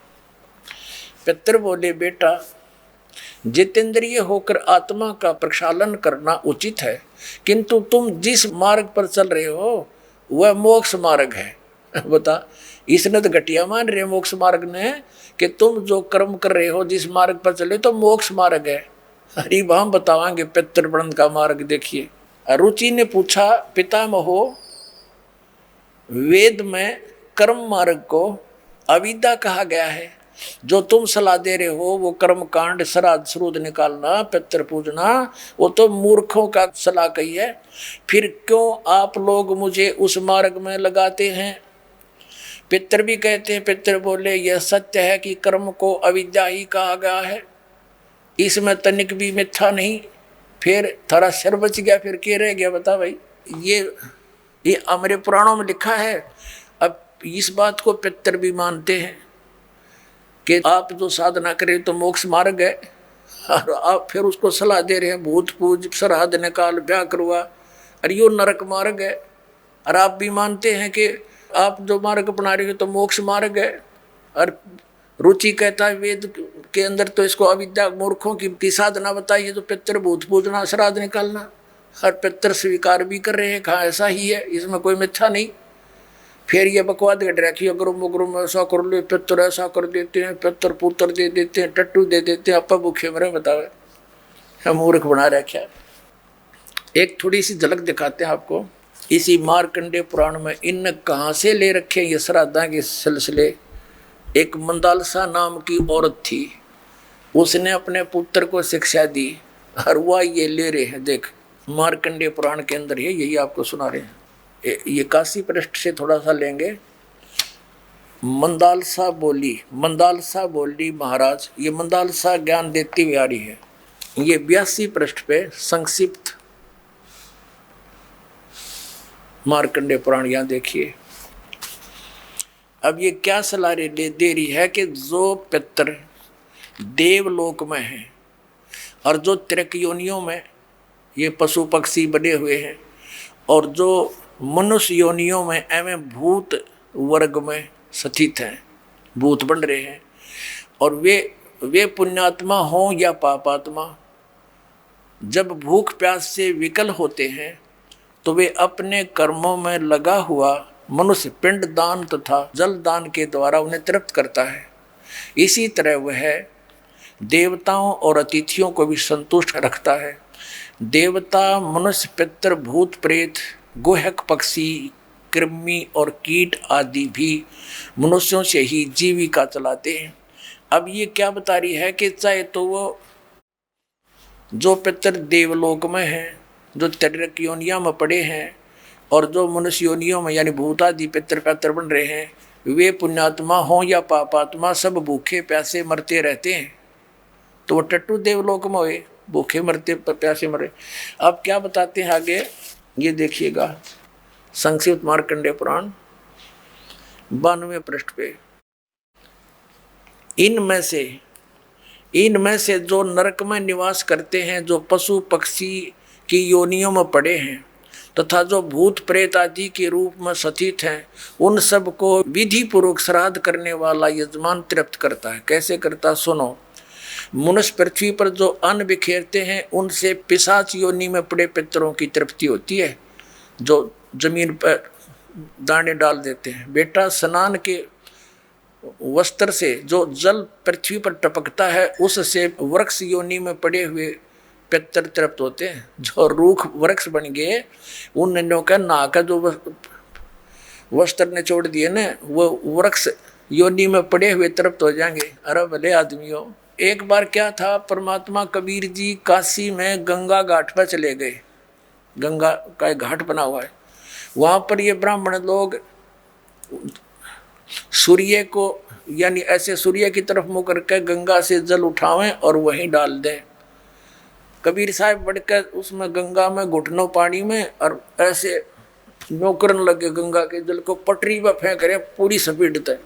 पितर बोले, बेटा जितेंद्रिय होकर आत्मा का प्रक्षालन करना उचित है, किंतु तुम जिस मार्ग पर चल रहे हो वह मोक्ष मार्ग है। बता, इसने तो घटिया मान रहे मोक्ष मार्ग ने कि तुम जो कर्म कर रहे हो जिस मार्ग पर चले तो मोक्ष मार्ग है। अरे हम बतावांगे पितृवृंद का मार्ग। देखिए, रुचि ने पूछा, पितामहो, वेद में कर्म मार्ग को अविद्या कहा गया है, जो तुम सलाह दे रहे हो वो कर्म कांड, श्राद्ध श्रुद्ध निकालना, पितृ पूजना, वो तो मूर्खों का सलाह कही है। फिर क्यों आप लोग मुझे उस मार्ग में लगाते हैं? पितर भी कहते हैं, पितर बोले, यह सत्य है कि कर्म को अविद्या ही कहा गया है, इसमें तनिक भी मिथ्या नहीं। फिर थारा सिर बच गया, फिर क्या रह गया? बता भाई, ये हमारे पुराणों में लिखा है। अब इस बात को पितर भी मानते हैं कि आप जो साधना करें तो मोक्ष मार्ग है, और आप फिर उसको सलाह दे रहे हैं भूत पूज सरहद निकाल ब्याह करवा, और यो नरक मार्ग है। और आप भी मानते हैं कि आप जो मार्ग अपना रहे हो तो मोक्ष मार्ग है। और रुचि कहता है वेद के अंदर तो इसको अविद्या मूर्खों की साधना बताई है, तो पितर भूत पूजना श्राद्ध निकालना, और पितर स्वीकार भी कर रहे हैं, कहाँ ऐसा ही है, इसमें कोई मिथ्या नहीं। फिर ये बकवाद कट रखी, अगर मुगरुम ऐसा कर ले, पितर ऐसा कर देते हैं, पितर पुत्र दे देते हैं, टट्टू दे देते हैं, आपा भूखे मरे बतावे, हम मूर्ख बना रखा। एक थोड़ी सी झलक दिखाते हैं आपको इसी मार्कंडेय पुराण में। इन कहाँ से ले रखे ये श्राद्धा के सिलसिले। एक मंदालसा नाम की औरत थी, उसने अपने पुत्र को शिक्षा दी, और वह ये ले रहे हैं। देख मार्कंडेय पुराण के अंदर है, यही आपको सुना रहे हैं। ये 81 पृष्ठ से थोड़ा सा लेंगे। मंदालसा बोली महाराज, ये मंदालसा ज्ञान देती हुई आ रही है। ये 82 पृष्ठ पे संक्षिप्त मार्कंडेय पुराण, यहाँ देखिए। अब ये क्या सलाह दे रही है कि जो पितर देवलोक में हैं और जो त्रिक योनियों में ये पशु पक्षी बने हुए हैं, और जो मनुष्य योनियों में एवं भूत वर्ग में स्थित हैं, भूत बन रहे हैं, और वे पुण्यात्मा हों या पापात्मा, जब भूख प्यास से विकल होते हैं तो वे अपने कर्मों में लगा हुआ मनुष्य पिंड दान तथा जल दान के द्वारा उन्हें तृप्त करता है। इसी तरह वह देवताओं और अतिथियों को भी संतुष्ट रखता है। देवता, मनुष्य, पितर, भूत प्रेत, गुहक पक्षी, कृमि और कीट आदि भी मनुष्यों से ही जीविका चलाते हैं। अब ये क्या बता रही है कि चाहे तो वो जो पितर देवलोक में हैं, जो त्रिक योनियों में पड़े हैं, और जो मनुष्य योनियों में यानी भूत आदि पितर पैतर बन रहे हैं, वे पुण्यात्मा हों या पापात्मा, सब भूखे प्यासे मरते रहते हैं। तो वो टट्टू देवलोक में हुए, भूखे मरते प्यासे मरे। अब क्या बताते हैं आगे, ये देखिएगा संक्षिप्त मार्कंडेय पुराण 92 पृष्ठ पे। इनमें से जो नरक में निवास करते हैं, जो पशु पक्षी की योनियों में पड़े हैं, तथा जो भूत प्रेत आदि के रूप में स्थित हैं, उन सब को विधि पूर्वक श्राद्ध करने वाला यजमान तृप्त करता है। कैसे करता, सुनो। मनुष्य पृथ्वी पर जो अन्न बिखेरते हैं, उनसे पिशाच योनि में पड़े पितरों की तृप्ति होती है, जो जमीन पर दाने डाल देते हैं। बेटा, स्नान के वस्त्र से जो जल पृथ्वी पर टपकता है, उससे वृक्ष योनि में पड़े हुए पितर तृप्त होते हैं। जो रूख वृक्ष बन गए, उन का नाका जो वस्त्र ने छोड़ दिए ना, वो वृक्ष योनि में पड़े हुए तृप्त हो जाएंगे। अरे भले आदमियों, एक बार क्या था, परमात्मा कबीर जी काशी में गंगा घाट पर चले गए। गंगा का एक घाट बना हुआ है, वहाँ पर ये ब्राह्मण लोग सूर्य को यानी ऐसे सूर्य की तरफ मुँह करके गंगा से जल उठावें और वहीं डाल दें। कबीर साहब बढ़कर उसमें गंगा में घुटनों पानी में और ऐसे नौकरन लगे, गंगा के जल को पटरी पर फेंक रहे पूरी स्पीड तक।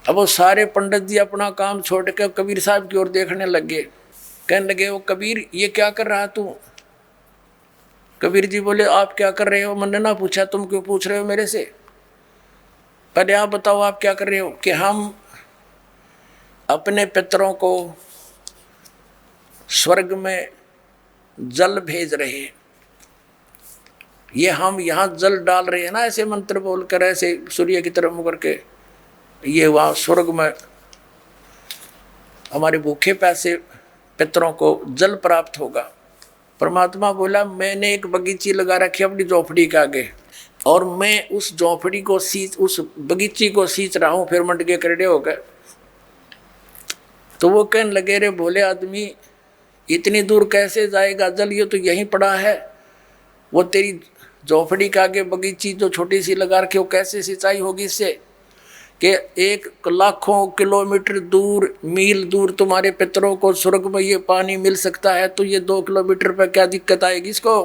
अब वो सारे पंडित जी अपना काम छोड़ के कबीर साहब की ओर देखने लगे, कहने लगे, वो कबीर ये क्या कर रहा तू? कबीर जी बोले, आप क्या कर रहे हो? मैंने ना पूछा, तुम क्यों पूछ रहे हो मेरे से? पहले आप बताओ आप क्या कर रहे हो? कि हम अपने पितरों को स्वर्ग में जल भेज रहे हैं। ये हम यहाँ जल डाल रहे हैं ना, ऐसे मंत्र बोलकर, ऐसे सूर्य की तरफ मुकर के, ये वहाँ स्वर्ग में हमारे भूखे प्यासे पितरों को जल प्राप्त होगा। परमात्मा बोला, मैंने एक बगीची लगा रखी अपनी झोपड़ी के आगे, और मैं उस झोपड़ी को उस बगीची को सींच रहा हूँ। फिर मंडके करड़े हो गए। तो वो कहने लगे, रे भोले आदमी, इतनी दूर कैसे जाएगा जल? ये तो यहीं पड़ा है। वो तेरी झोपड़ी के आगे बगीची जो छोटी सी लगा रखी, वो कैसे सिंचाई होगी इससे? कि 1 लाखों किलोमीटर दूर, मील दूर तुम्हारे पितरों को स्वर्ग में ये पानी मिल सकता है, तो ये 2 किलोमीटर पर क्या दिक्कत आएगी इसको?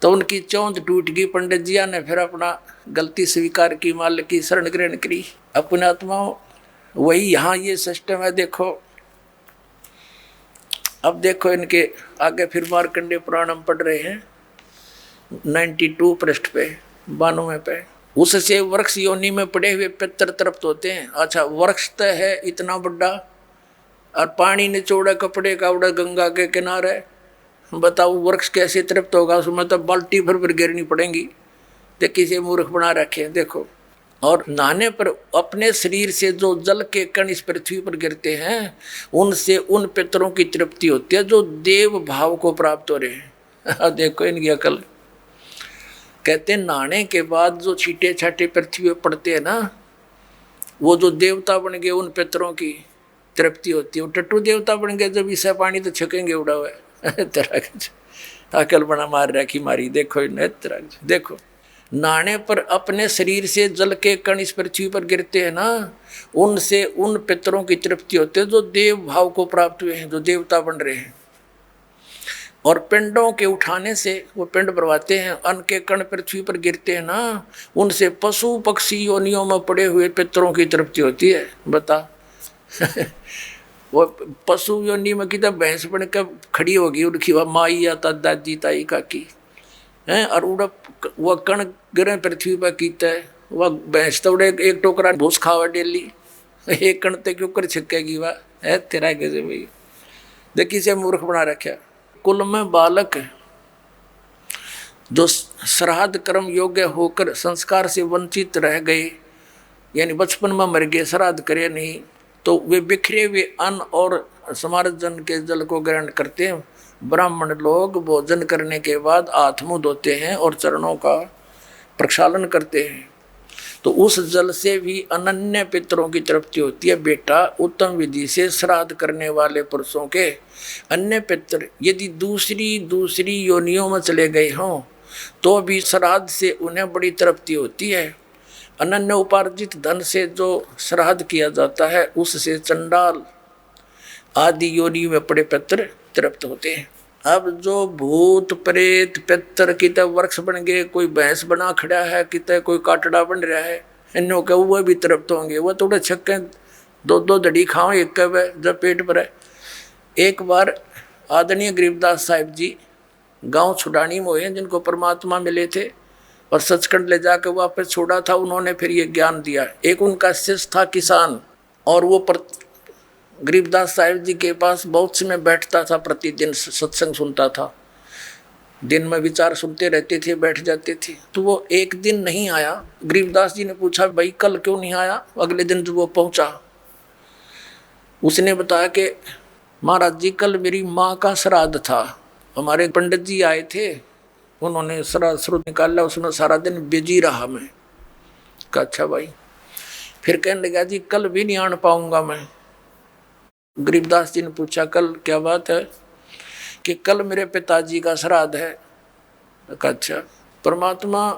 तो उनकी चौंध टूट गई। पंडित जिया ने फिर अपना गलती स्वीकार की, मालिक की शरण ग्रहण करी। अपने आत्माओं, वही यहाँ ये सिस्टम है। देखो अब देखो इनके आगे फिर मार्कंडेय पुराण हम पढ़ रहे हैं 92 पृष्ठ पे 92 पे। उससे वृक्ष योनि में पड़े हुए पितर तृप्त होते हैं। अच्छा वृक्ष तो है इतना बड़ा और पानी निचोड़ा कपड़े का उड़ा गंगा के किनारे, बताओ वृक्ष कैसे तृप्त होगा? उसमें तो बाल्टी भर गिरनी पड़ेंगी। तो किसी मूर्ख बना रखे हैं देखो। और नहाने पर अपने शरीर से जो जल के कण इस पृथ्वी पर गिरते हैं उनसे उन पितरों की तृप्ति होती है जो देव भाव को प्राप्त हो रहे हैं। देखो इनकी अकल। कहते हैं नहाने के बाद जो छींटे छाटे पृथ्वी पर पड़ते हैं ना, वो जो देवता बन गए उन पितरों की तृप्ति होती है। वो टट्टू देवता बन गए जब इसे पानी तो छकेंगे उड़ा हुआ है। तरह अकल बना मार रखी मारी। देखो देखो नहाने पर अपने शरीर से जल के कण इस पृथ्वी पर गिरते हैं ना, उनसे उन पितरों की तृप्ति होती है जो देव भाव को प्राप्त हुए हैं, जो देवता बन रहे हैं। और पिंडों के उठाने से वो पिंड भरवाते हैं, अन्न के कण पृथ्वी पर गिरते हैं ना, उनसे पशु पक्षी योनियों में पड़े हुए पितरों की तृप्ति होती है। बता वो पशु योनि में कितना भैंस बन कर खड़ी होगी, उनकी वह माई या दादी ताई काकी हैं, और उड़ा वह कण गिरे पृथ्वी पर कीता है। वह भैंस तो उड़े एक टोकरा भूस खावा डेली, एक कण तक क्यों कर छिकेगी वह है तेरा कैसे भाई। देखिए से मूर्ख बना रखा। कुल में बालक जो श्राद्ध कर्म योग्य होकर संस्कार से वंचित रह गए, यानी बचपन में मर गए, श्राद्ध करे नहीं, तो वे बिखरे हुए अन्न और समार्जन के जल को ग्रहण करते हैं। ब्राह्मण लोग भोजन करने के बाद हाथ मुंह धोते हैं और चरणों का प्रक्षालन करते हैं, तो उस जल से भी अनन्य पितरों की तृप्ति होती है। बेटा उत्तम विधि से श्राद्ध करने वाले पुरुषों के अन्य पितर यदि दूसरी योनियों में चले गए हों तो भी श्राद्ध से उन्हें बड़ी तृप्ति होती है। अनन्य उपार्जित धन से जो श्राद्ध किया जाता है उससे चंडाल आदि योनि में पड़े पितर तृप्त होते हैं। अब जो भूत प्रेत पितर कितने वृक्ष बन गए, कोई भैंस बना खड़ा है, कितने कोई काटड़ा बन रहा है, इनों के वो भी तृप्त होंगे। वो थोड़े छक्के दो दड़ी खाओ एक कब जब पेट भरे। एक बार आदरणीय गरीबदास साहिब जी गांव छुड़ानी में हुए, जिनको परमात्मा मिले थे और सचखंड ले जाकर वापस छोड़ा था, उन्होंने फिर ये ज्ञान दिया। एक उनका शिष्य था किसान, और वो गरीबदास साहिब जी के पास बहुत समय बैठता था, प्रतिदिन सत्संग सुनता था, दिन में विचार सुनते रहते थे, बैठ जाते थे। तो वो एक दिन नहीं आया। गरीबदास जी ने पूछा भाई कल क्यों नहीं आया? अगले दिन जब वो पहुंचा उसने बताया कि महाराज जी कल मेरी माँ का श्राद्ध था, हमारे पंडित जी आए थे, उन्होंने श्राद्ध निकाला, उसमें सारा दिन बिजी रहा मैं। कहा अच्छा भाई। फिर कहने लगा जी कल भी नहीं आन पाऊंगा मैं। गरीबदास जी ने पूछा कल क्या बात है? कि कल मेरे पिताजी का श्राद्ध है। अच्छा। परमात्मा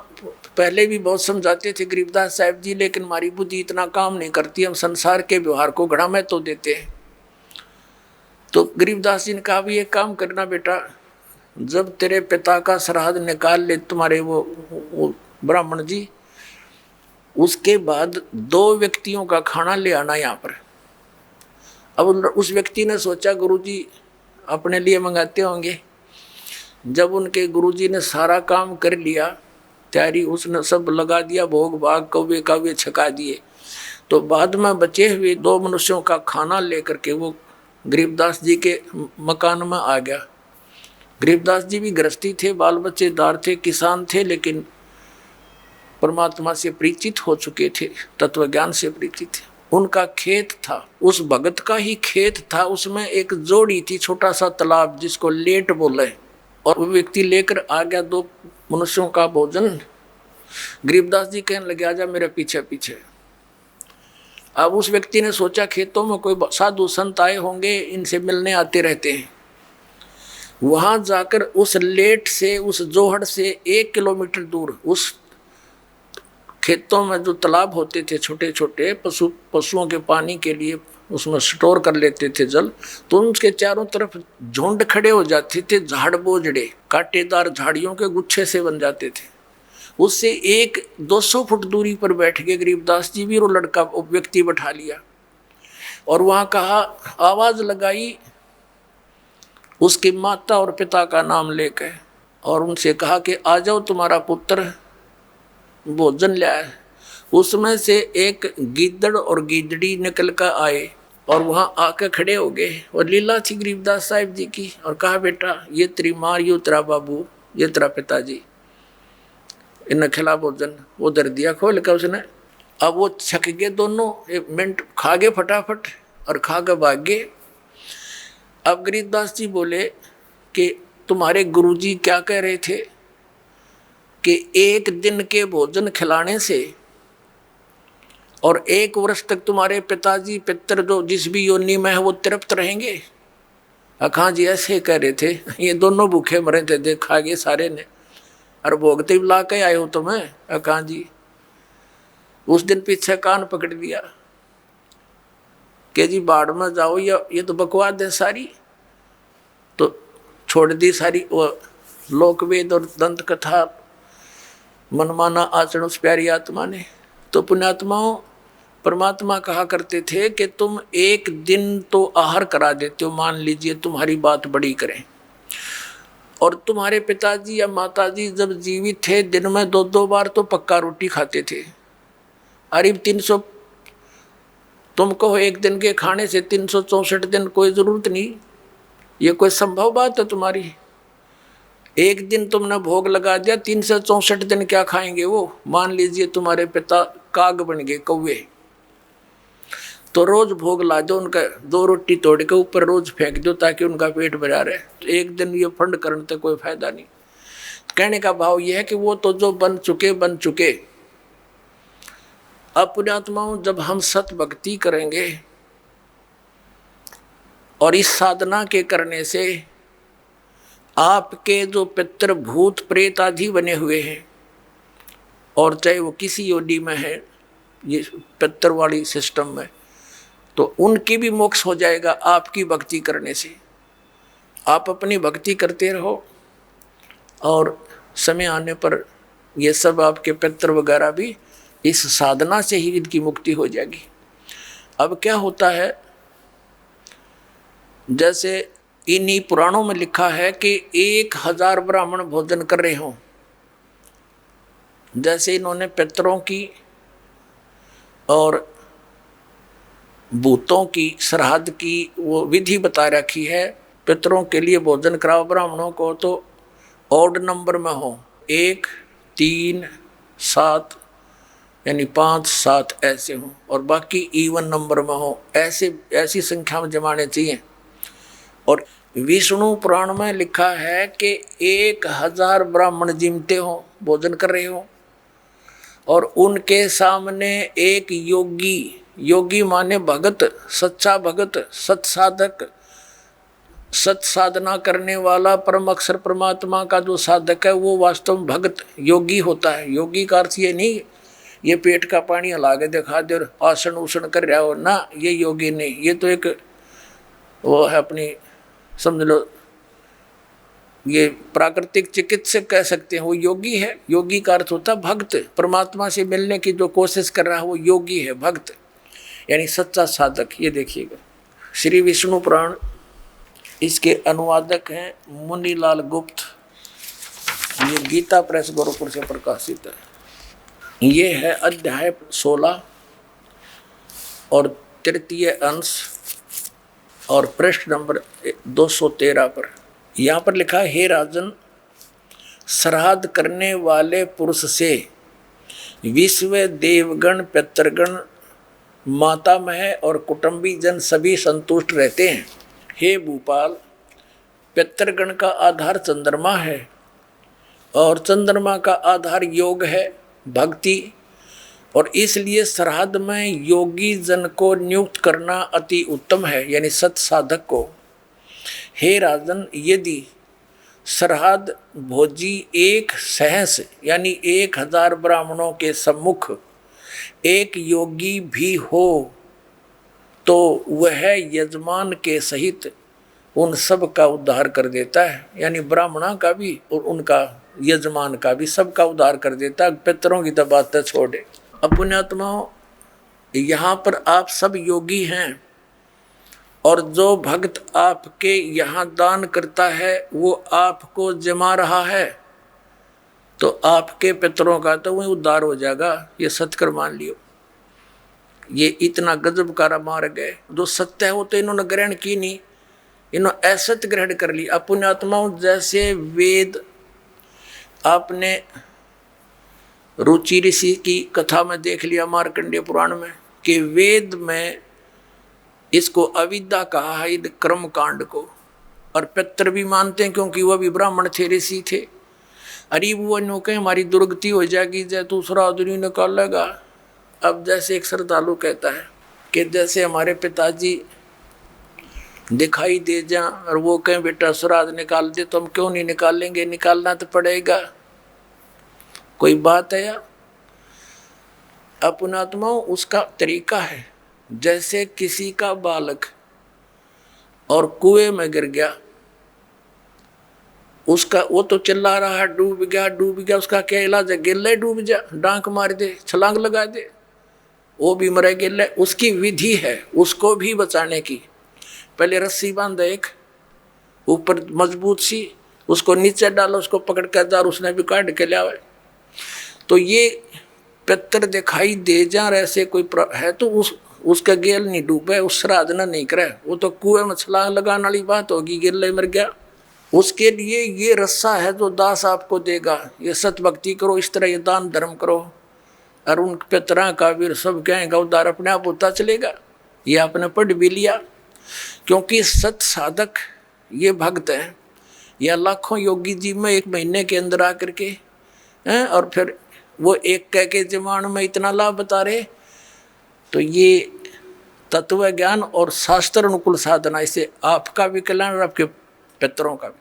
पहले भी बहुत समझाते थे गरीबदास साहिब जी, लेकिन हमारी बुद्धि इतना काम नहीं करती, हम संसार के व्यवहार को घड़ा में तो देते हैं। तो गरीबदास जी ने कहा भी एक काम करना बेटा, जब तेरे पिता का श्राद्ध निकाल ले तुम्हारे वो ब्राह्मण जी, उसके बाद 2 व्यक्तियों का खाना ले आना यहाँ पर। अब उस व्यक्ति ने सोचा गुरुजी अपने लिए मंगाते होंगे। जब उनके गुरुजी ने सारा काम कर लिया, तैयारी उसने सब लगा दिया, भोग भाग कौवे कावे छका दिए, तो बाद में बचे हुए 2 मनुष्यों का खाना लेकर के वो गरीबदास जी के मकान में आ गया। गरीबदास जी भी गृहस्थी थे, बाल बच्चेदार थे, किसान थे, लेकिन परमात्मा से परिचित हो चुके थे, तत्व ज्ञान से परिचित थे। उनका खेत था, उस भगत का ही खेत था, उसमें एक जोड़ी थी, छोटा सा तालाब जिसको लेट बोले, और वो व्यक्ति लेकर आ गया 2 मनुष्यों का भोजन। गरीबदास जी कहने लगे आजा मेरे पीछे पीछे। अब उस व्यक्ति ने सोचा खेतों में कोई साधु संत आए होंगे, इनसे मिलने आते रहते हैं। वहां जाकर उस लेट से, उस जोहड़ से 1 किलोमीटर दूर उस खेतों में जो तालाब होते थे छोटे छोटे, पशुओं के पानी के लिए उसमें स्टोर कर लेते थे जल, तो उसके चारों तरफ झुंड खड़े हो जाते थे, झाड़ बोझड़े कांटेदार झाड़ियों के गुच्छे से बन जाते थे। उससे 1-200 फुट दूरी पर बैठ के गरीबदास जी भी वो लड़का व्यक्ति बैठा लिया और वहाँ कहा, आवाज़ लगाई उसकी माता और पिता का नाम लेकर, और उनसे कहा कि आ जाओ, तुम्हारा पुत्र भोजन ले आए। उसमें से एक गीदड़ और गीदड़ी निकल कर आए और वहाँ आकर खड़े हो गए और लीला थी गरीबदास साहिब जी की, और कहा, बेटा ये तेरी माँ, ये तेरा बाबू, ये तेरा पिताजी, इन्हें खिला भोजन। वो दर दिया खोल कर उसने। अब वो छक गए दोनों, 1 मिनट खा गए फटाफट और खा कर भाग गए। अब गरीबदास जी बोले कि तुम्हारे गुरुजी क्या कह रहे थे कि 1 दिन के भोजन खिलाने से और 1 वर्ष तक तुम्हारे पिताजी पितर जो जिस भी योनि में है वो तृप्त रहेंगे। अखा जी ऐसे कह रहे थे, ये दोनों भूखे मरे थे, देख खा गए सारे ने, और भोगते ला के आए हो तुम्हें। अखा जी उस दिन पीछे कान पकड़ लिया कि जी बाढ़ में जाओ, या ये तो बकवास है सारी, तो छोड़ दी सारी वो लोकवेद और दंत कथा, मनमाना आचरण उस प्यारी आत्मा ने। तो पुण्यात्माओं, परमात्मा कहा करते थे कि तुम 1 दिन तो आहार करा देते हो, मान लीजिए तुम्हारी बात बड़ी करें, और तुम्हारे पिताजी या माताजी जब जीवित थे दिन में 2-2 बार तो पक्का रोटी खाते थे। अरे 300 तुम कहो 1 दिन के खाने से 364 दिन कोई ज़रूरत नहीं, ये कोई संभव बात है तुम्हारी? 1 दिन तुमने भोग लगा दिया, 364 दिन क्या खाएंगे वो? मान लीजिए तुम्हारे पिता काग बन गए, कौवे, तो रोज भोग ला दो उनका, 2 रोटी तोड़ के ऊपर रोज फेंक दो ताकि उनका पेट भरा रहे। तो 1 दिन ये फंड करने से कोई फायदा नहीं। कहने का भाव यह है कि वो तो जो बन चुके। अब पुण्यात्माओं, जब हम सत भक्ति करेंगे और इस साधना के करने से आपके जो पितृ भूत प्रेत आदि बने हुए हैं, और चाहे वो किसी योनि में है ये पितृ वाली सिस्टम में, तो उनकी भी मोक्ष हो जाएगा आपकी भक्ति करने से। आप अपनी भक्ति करते रहो और समय आने पर ये सब आपके पितृ वगैरह भी इस साधना से ही इनकी मुक्ति हो जाएगी। अब क्या होता है, जैसे इन्हीं पुराणों में लिखा है कि 1000 ब्राह्मण भोजन कर रहे हों, जैसे इन्होंने पितरों की और भूतों की श्राद्ध की वो विधि बता रखी है। पितरों के लिए भोजन कराओ ब्राह्मणों को तो ऑड नंबर में हो, 1, 3, 7 यानी 5, 7 ऐसे हों, और बाकी इवन नंबर में हो, ऐसी संख्या में जमाने चाहिए। और विष्णु पुराण में लिखा है कि 1000 ब्राह्मण जिमते हों, भोजन कर रहे हों, और उनके सामने एक योगी माने भगत, सच्चा भगत, सत्साधक, सत साधना करने वाला परम अक्षर परमात्मा का जो साधक है वो वास्तव में भगत योगी होता है। योगी का अर्थ ये नहीं ये पेट का पानी हला के दिखा दे और आसन उसन कर रहा हो ना, ये योगी नहीं। ये तो एक वो है अपनी, समझ लो ये प्राकृतिक चिकित्सक कह सकते हैं, वो योगी है। योगी का अर्थ होता है भक्त, परमात्मा से मिलने की जो कोशिश कर रहा है वो योगी है, भक्त यानी सच्चा साधक। ये देखिएगा श्री विष्णु पुराण, इसके अनुवादक हैं मुनीलाल गुप्त, ये गीता प्रेस गोरखपुर से प्रकाशित है। ये है अध्याय 16 और 3 अंश और पृष्ठ नंबर 213 पर। यहाँ पर लिखा है, हे राजन, श्राद्ध करने वाले पुरुष से विश्व देवगण, पितृगण, मातामह और कुटुंबी जन सभी संतुष्ट रहते हैं। हे भूपाल, पितृगण का आधार चंद्रमा है और चंद्रमा का आधार योग है, भक्ति, और इसलिए श्राद्ध में योगी जन को नियुक्त करना अति उत्तम है, यानी सत साधक को। हे राजन, यदि श्राद्ध भोजी एक सहस यानी 1000 ब्राह्मणों के सम्मुख एक योगी भी हो तो वह यजमान के सहित उन सब का उद्धार कर देता है, यानी ब्राह्मणों का भी और उनका यजमान का भी, सबका उद्धार कर देता है। पितरों की तो बात छोड़े। अब पुण्यात्माओं, यहाँ पर आप सब योगी हैं और जो भक्त आपके यहाँ दान करता है वो आपको जमा रहा है, तो आपके पितरों का तो वही उद्धार हो जाएगा। ये सत्कर मान लियो। ये इतना गजब का मार्ग है। जो सत्य है वो तो इन्होंने ग्रहण की नहीं, इन्होंने असत्य ग्रहण कर ली। पुण्यात्माओं, जैसे वेद आपने रुचि ऋषि की कथा में देख लिया मार्कंडेय पुराण में कि वेद में इसको अविद्या कहा है, कर्म कांड को। और पितर भी मानते हैं क्योंकि वह भी ब्राह्मण थे, ऋषि थे। अरे वो नो कहे हमारी दुर्गति हो जाएगी, जय दूसरा आदमी निकालेगा। अब जैसे एक श्रद्धालु कहता है कि जैसे हमारे पिताजी दिखाई दे जा और वो कहें बेटा श्राद्ध निकाल दे, तो हम क्यों नहीं निकालेंगे? निकालना तो पड़ेगा। कोई बात है या? अपनात्माओं, उसका तरीका है। जैसे किसी का बालक और कुएं में गिर गया, उसका वो तो चिल्ला रहा है डूब गया डूब गया, उसका क्या इलाज है? गिल्ले डूब जा, डांक मार दे, छलांग लगा दे, वो भी मरे गिल्ले। उसकी विधि है उसको भी बचाने की। पहले रस्सी बांधे एक ऊपर मजबूत सी, उसको नीचे डालो, उसको पकड़ कर जार, उसने भी काट के लिया। तो ये पितर दिखाई दे जा ऐसे कोई है तो उसका गेल नहीं डूबे, उस श्राद्ध न नहीं करे, वो तो कुएं में छलांग लगाने वाली बात होगी, गिल्ले मर गया। उसके लिए ये रस्सा है जो दास आपको देगा। ये सत भक्ति करो, इस तरह ये दान धर्म करो, और उन पितरा का भी सब कहेंगे उद्धार अपने आप होता चलेगा। ये आपने पढ़ भी लिया। क्योंकि सत साधक ये भक्त हैं, या लाखों योगी जी में एक महीने के अंदर आकर के हैं, और फिर वो एक कह के जमान में इतना लाभ बता रहे। तो ये तत्व ज्ञान और शास्त्र अनुकूल साधना, इससे आपका भी कल्याण और आपके पितरों का भी।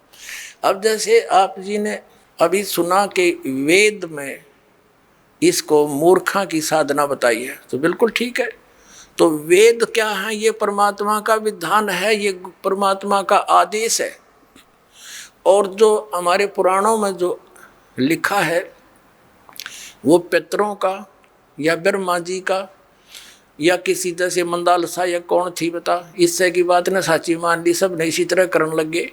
अब जैसे आप जी ने अभी सुना कि वेद में इसको मूर्खा की साधना बताई है, तो बिल्कुल ठीक है। तो वेद क्या है? ये परमात्मा का विधान है, ये परमात्मा का आदेश है। और जो हमारे पुराणों में जो लिखा है वो पितरों का या ब्रह्मा जी का या किसी जैसे मंदालसा या कौन थी बता, इससे की बात ने साची मान ली, सब ने इसी तरह करने लगे।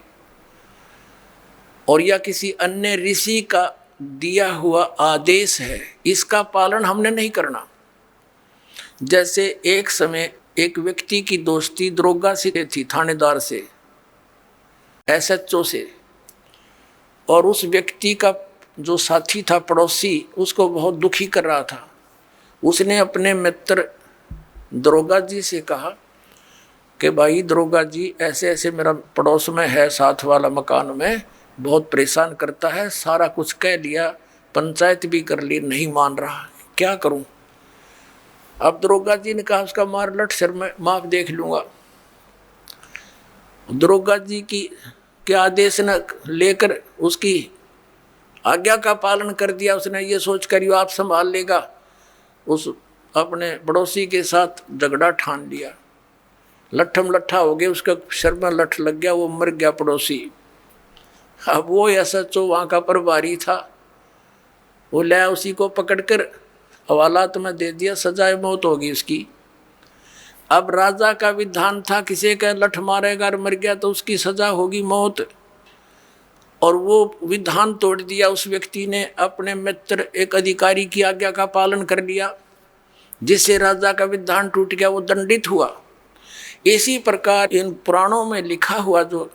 और या किसी अन्य ऋषि का दिया हुआ आदेश है, इसका पालन हमने नहीं करना। जैसे एक समय एक व्यक्ति की दोस्ती दरोगा से थी, थानेदार से, SHO से, और उस व्यक्ति का जो साथी था पड़ोसी उसको बहुत दुखी कर रहा था। उसने अपने मित्र दरोगा जी से कहा कि भाई दरोगा जी, ऐसे ऐसे मेरा पड़ोस में है, साथ वाला मकान में, बहुत परेशान करता है, सारा कुछ कह लिया, पंचायत भी कर ली, नहीं मान रहा, क्या करूं? अब दरोगा जी ने कहा उसका मार लट सिर में, माफ देख लूंगा। दरोगा जी की के आदेश न लेकर उसकी आज्ञा का पालन कर दिया। उसने ये सोच कर यो आप संभाल लेगा, उस अपने पड़ोसी के साथ झगड़ा ठान लिया। लट्ठम लट्ठा हो गया, उसका सिर में लठ लग गया, वो मर गया पड़ोसी। अब वो SHO वहाँ का प्रभारी था, वो लाया, उसी को पकड़कर हवालात में दे दिया, सजाए मौत होगी उसकी। अब राजा का विधान था किसी का लठ मारेगा और मर गया तो उसकी सजा होगी मौत। और वो विधान तोड़ दिया उस व्यक्ति ने, अपने मित्र एक अधिकारी की आज्ञा का पालन कर लिया, जिससे राजा का विधान टूट गया, वो दंडित हुआ। इसी प्रकार इन पुराणों में लिखा हुआ जो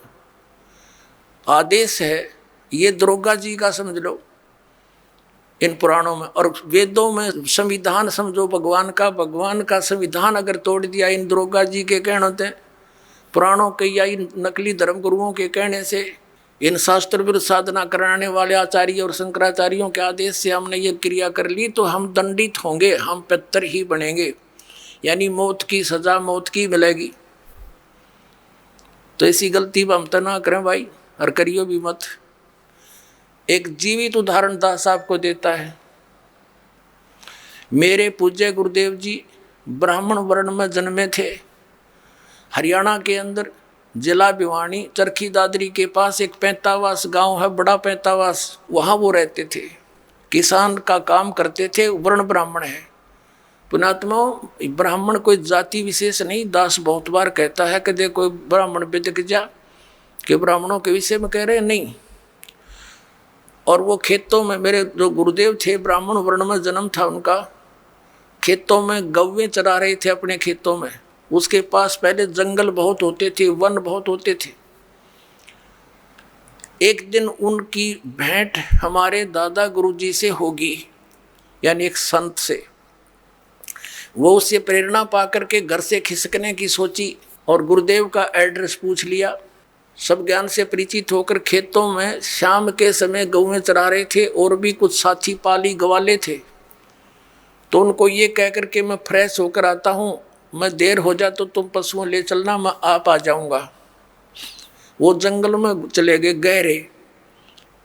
आदेश है ये दरोगा जी का समझ लो इन पुराणों में। और वेदों में संविधान समझो भगवान का संविधान अगर तोड़ दिया इन दरोगा जी के कहने से, पुराणों के या इन नकली धर्म गुरुओं के कहने से, इन शास्त्र विरुद्ध साधना कराने वाले आचार्य और शंकराचार्यों के आदेश से हमने ये क्रिया कर ली, तो हम दंडित होंगे, हम पितर ही बनेंगे, यानी मौत की सजा मौत की मिलेगी। तो ऐसी गलती हम तो ना करें भाई, और करियो भी मत। एक जीवित उदाहरण दास आपको देता है। मेरे पूज्य गुरुदेव जी ब्राह्मण वर्ण में जन्मे थे। हरियाणा के अंदर जिला भिवानी चरखी दादरी के पास एक पैंतावास गांव है, बड़ा पैंतावास, वहाँ वो रहते थे। किसान का काम करते थे, वर्ण ब्राह्मण है। पुणात्माओं, ब्राह्मण कोई जाति विशेष नहीं। दास बहुत बार कहता है कि देखो ब्राह्मण बिदक जा कि ब्राह्मणों के विषय में कह रहे नहीं। और वो खेतों में, मेरे जो गुरुदेव थे ब्राह्मण वर्ण में जन्म था उनका, खेतों में गौवें चरा रहे थे अपने खेतों में। उसके पास पहले जंगल बहुत होते थे, वन बहुत होते थे। एक दिन उनकी भेंट हमारे दादा गुरुजी से होगी, यानी एक संत से। वो उससे प्रेरणा पाकर के घर से खिसकने की सोची और गुरुदेव का एड्रेस पूछ लिया। सब ज्ञान से परिचित होकर खेतों में शाम के समय गौवें चरा रहे थे और भी कुछ साथी पाली गवाले थे। तो उनको ये कह कर के मैं फ्रेश होकर आता हूँ, मैं देर हो जा तो तुम पशुओं ले चलना, मैं आप आ जाऊँगा। वो जंगल में चले गए गहरे।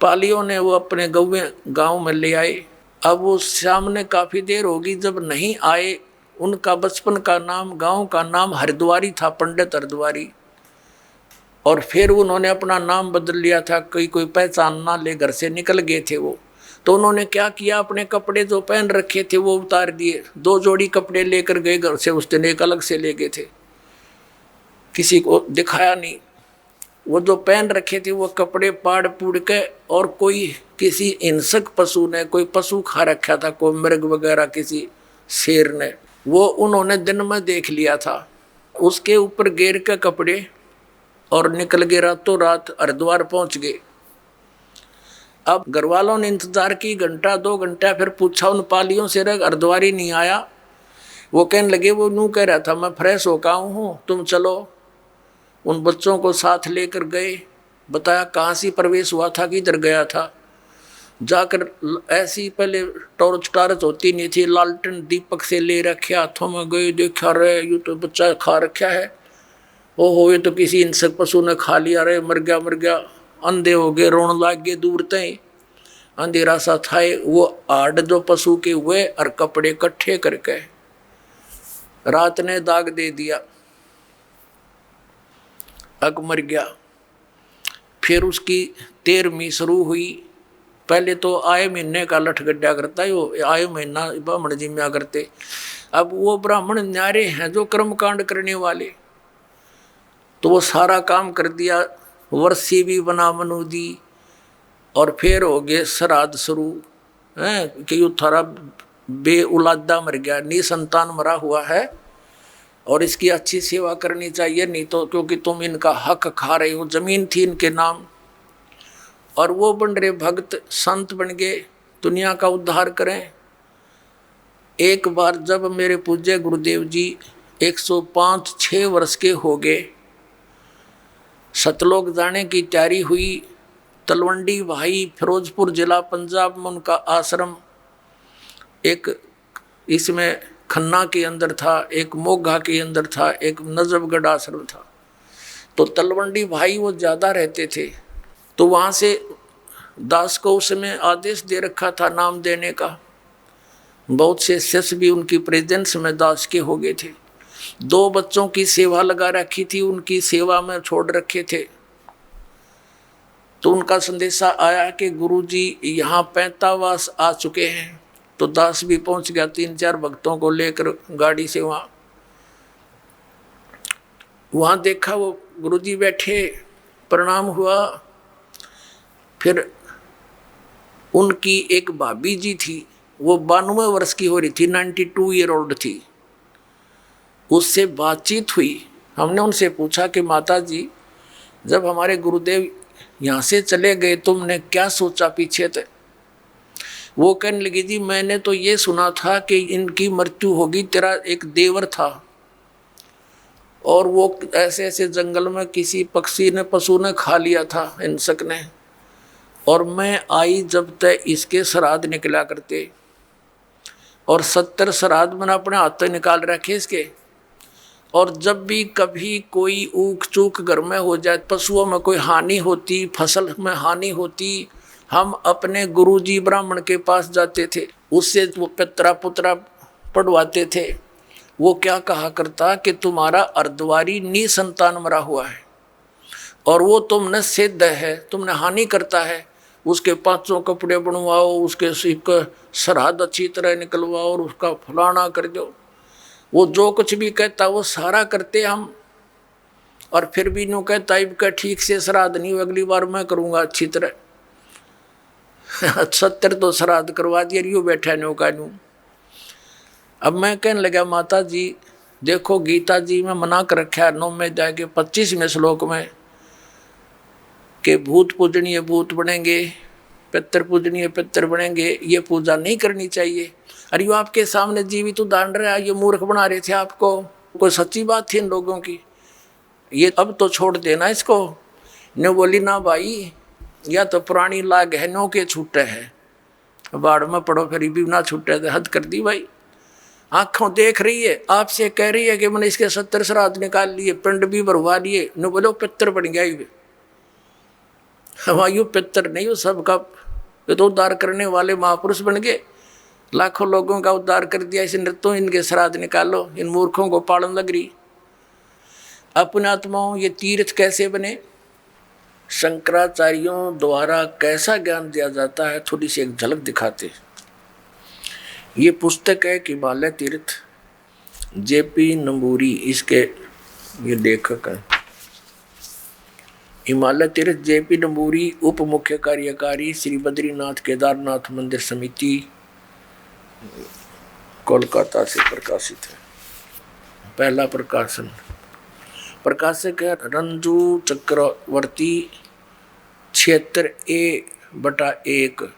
पालियों ने वो अपने गौवें गांव में ले आए। अब वो सामने काफ़ी देर होगी जब नहीं आए। उनका बचपन का नाम, गांव का नाम हरिद्वारी था, पंडित हरिद्वारी। और फिर उन्होंने अपना नाम बदल लिया था, कोई पहचान ना ले, घर से निकल गए थे वो। तो उन्होंने क्या किया, अपने कपड़े जो पहन रखे थे वो उतार दिए। 2 जोड़ी कपड़े लेकर गए घर से, उस दिन एक अलग से ले गए थे, किसी को दिखाया नहीं। वो जो पहन रखे थे वो कपड़े पाड़ पूड़ के, और कोई किसी हिंसक पशु ने, कोई पशु खा रखा था, कोई मृग वगैरह, किसी शेर ने, वो उन्होंने दिन में देख लिया था। उसके ऊपर घेर के कपड़े और निकल गए, रातों रात हरिद्वार पहुंच गए। अब घर वालों ने इंतजार की, 1-2 घंटा, फिर पूछा उन पालियों से, हरिद्वारी नहीं आया। वो कहने लगे वो यूँ कह रहा था मैं फ्रेश होकर आऊँ हूँ, तुम चलो। उन बच्चों को साथ लेकर गए, बताया कहाँ से प्रवेश हुआ था, किधर गया था। जाकर ऐसी पहले टॉर्च होती नहीं थी, लालटेन दीपक से ले रखे हाथों में गए, देखा रहे यूँ तो बच्चा खा रखा है, ओहो ये तो किसी हिंसक पशु ने खा लिया, रहे मर गया। अंधे हो गए, रोने लग गए दूर तय। अंधेरा सा था, वो आड़ जो पशु के हुए और कपड़े इकट्ठे करके रात ने दाग दे दिया, अग मर गया। फिर उसकी 13वीं शुरू हुई। पहले तो आए महीने का लठ गड्ढा करता है, वो आए महीना ब्राह्मण जी में करते। अब वो ब्राह्मण न्यारे हैं जो कर्मकांड करने वाले, तो वो सारा काम कर दिया। वर्षी भी बना मनु दी, और फिर हो गए श्राद्ध शुरू हैं कि ये थारा बे औलादा मर गया, निसंतान मरा हुआ है और इसकी अच्छी सेवा करनी चाहिए, नहीं तो क्योंकि तुम इनका हक खा रहे हो। जमीन थी इनके नाम, और वो बन रहे भक्त, संत बन गए, दुनिया का उद्धार करें। एक बार जब मेरे पूज्य गुरुदेव जी 105-6 वर्ष के हो गए, सतलोक जाने की तैयारी हुई। तलवंडी भाई, फिरोजपुर जिला पंजाब में उनका आश्रम, एक इसमें खन्ना के अंदर था, एक मोघा के अंदर था, एक नजफगढ़ आश्रम था। तो तलवंडी भाई वो ज़्यादा रहते थे, तो वहाँ से दास को उस समय आदेश दे रखा था नाम देने का। बहुत से शिष्य भी उनकी प्रेजेंस में दास के हो गए थे। 2 बच्चों की सेवा लगा रखी थी, उनकी सेवा में छोड़ रखे थे। तो उनका संदेशा आया कि गुरुजी यहाँ 45 आ चुके हैं। तो दास भी पहुँच गया 3-4 भक्तों को लेकर गाड़ी से। वहाँ देखा वो गुरुजी बैठे, प्रणाम हुआ। फिर उनकी एक भाभी जी थी, वो 92 वर्ष की हो रही थी, 92 ईयर ओल्ड थी। उससे बातचीत हुई। हमने उनसे पूछा कि माता जी, जब हमारे गुरुदेव यहाँ से चले गए तुमने क्या सोचा पीछे थे? वो कहने लगी जी मैंने तो ये सुना था कि इनकी मृत्यु होगी। तेरा एक देवर था और वो ऐसे ऐसे जंगल में किसी पक्षी ने, पशु ने खा लिया था, हिंसक ने, और मैं आई जब तक इसके श्राद्ध निकला करते, और 70 श्राद्ध मैंने अपने हाथ निकाल रखे इसके। और जब भी कभी कोई ऊक चूक घर में हो जाए, पशुओं में कोई हानि होती, फसल में हानि होती, हम अपने गुरुजी ब्राह्मण के पास जाते थे, उससे वो पितरा पुत्रा पढ़वाते थे। वो क्या कहा करता कि तुम्हारा अर्धवारी निसंतान मरा हुआ है और वो तुमने सिद्ध है, तुमने हानि करता है, उसके 500 कपड़े बनवाओ, उसके श्राद्ध अच्छी तरह निकलवाओ और उसका फलाना कर दो। वो जो कुछ भी कहता वो सारा करते हम, और फिर भी नो कहता इब ठीक से श्राद्ध नहीं हुआ, अगली बार मैं करूँगा अच्छी तरह। 70 तो श्राद्ध करवा दिया, यूँ बैठा नो का यूँ। अब मैं कहने लगा माता जी देखो गीता जी में मना कर रखा है 9 में जाके 25वें श्लोक में कि भूत पूजनीय भूत बनेंगे, पितर पूजनीय पितर बनेंगे, ये पूजा नहीं करनी चाहिए। अरे यो आपके सामने जीवित उदाहरण रहा, ये मूर्ख बना रहे थे आपको, कोई सच्ची बात थी इन लोगों की, ये अब तो छोड़ देना इसको। ने बोली ना भाई, या तो पुरानी लाग है नो के छूटे है, बाढ़ में पड़ो फिर भी ना छूटे, तो हद कर दी भाई। आँखों देख रही है, आपसे कह रही है कि मैंने इसके 70 श्राद्ध निकाल लिए, पिंड भी भरवा लिए, न बोलो पितर बन गया ये। हमायूं पितर नहीं हो सबका, ये तो उद्धार करने वाले महापुरुष बन गए, लाखों लोगों का उद्धार कर दिया। इस नृत्यों इनके श्राद्ध निकालो, इन मूर्खों को पालन लग रही। अपने आत्माओं ये तीर्थ कैसे बने, शंकराचार्यों द्वारा कैसा ज्ञान दिया जाता है, थोड़ी सी एक झलक दिखाते। ये पुस्तक है कि हिमालय तीर्थ, जेपी नंबूरी इसके ये लेखक है। हिमालय तीर्थ जेपी नंबूरी उप मुख्य कार्यकारी श्री बद्रीनाथ केदारनाथ मंदिर समिति, कोलकाता से प्रकाशित है। पहला प्रकाशन, प्रकाशक है रंजू चक्रवर्ती, क्षेत्र A/1,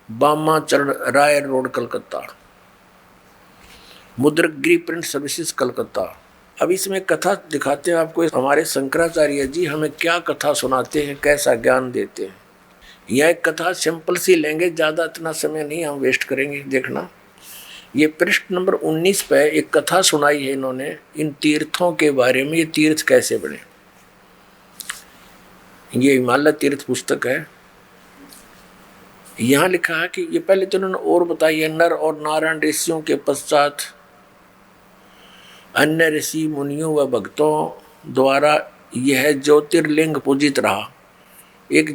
बामा चरण राय रोड कलकत्ता, मुद्रक प्रिंट सर्विसेज कलकत्ता। अब इसमें कथा दिखाते हैं आपको, हमारे शंकराचार्य जी हमें क्या कथा सुनाते हैं, कैसा ज्ञान देते हैं। यह एक कथा सिंपल सी लेंगे, ज़्यादा इतना समय नहीं हम वेस्ट करेंगे। देखना, ये पृष्ठ नंबर 19 पे एक कथा सुनाई है इन्होंने इन तीर्थों के बारे में, ये तीर्थ कैसे बने। ये हिमालय तीर्थ पुस्तक है। यहाँ लिखा है कि ये पहले तो उन्होंने और बताई है, नर और नारायण ऋषियों के पश्चात अन्य ऋषि मुनियों व भक्तों द्वारा यह ज्योतिर्लिंग पूजित रहा। एक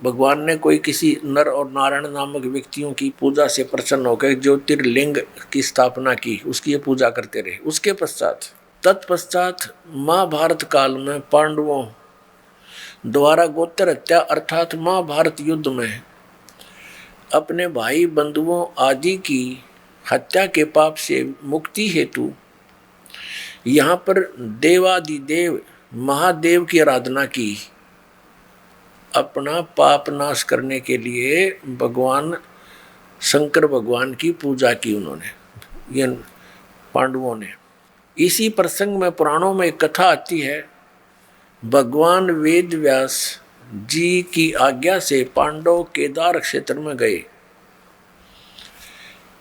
भगवान ने कोई किसी नर और नारायण नामक व्यक्तियों की पूजा से प्रसन्न होकर ज्योतिर्लिंग की स्थापना की, उसकी ये पूजा करते रहे। उसके पश्चात तत्पश्चात महाभारत काल में पांडवों द्वारा गोत्र हत्या अर्थात महाभारत युद्ध में अपने भाई बंधुओं आदि की हत्या के पाप से मुक्ति हेतु यहाँ पर देवादिदेव महादेव की आराधना की। अपना पाप नाश करने के लिए भगवान शंकर भगवान की पूजा की उन्होंने, ये पांडवों ने। इसी प्रसंग में पुराणों में एक कथा आती है, भगवान वेद व्यास जी की आज्ञा से पांडव केदार क्षेत्र में गए।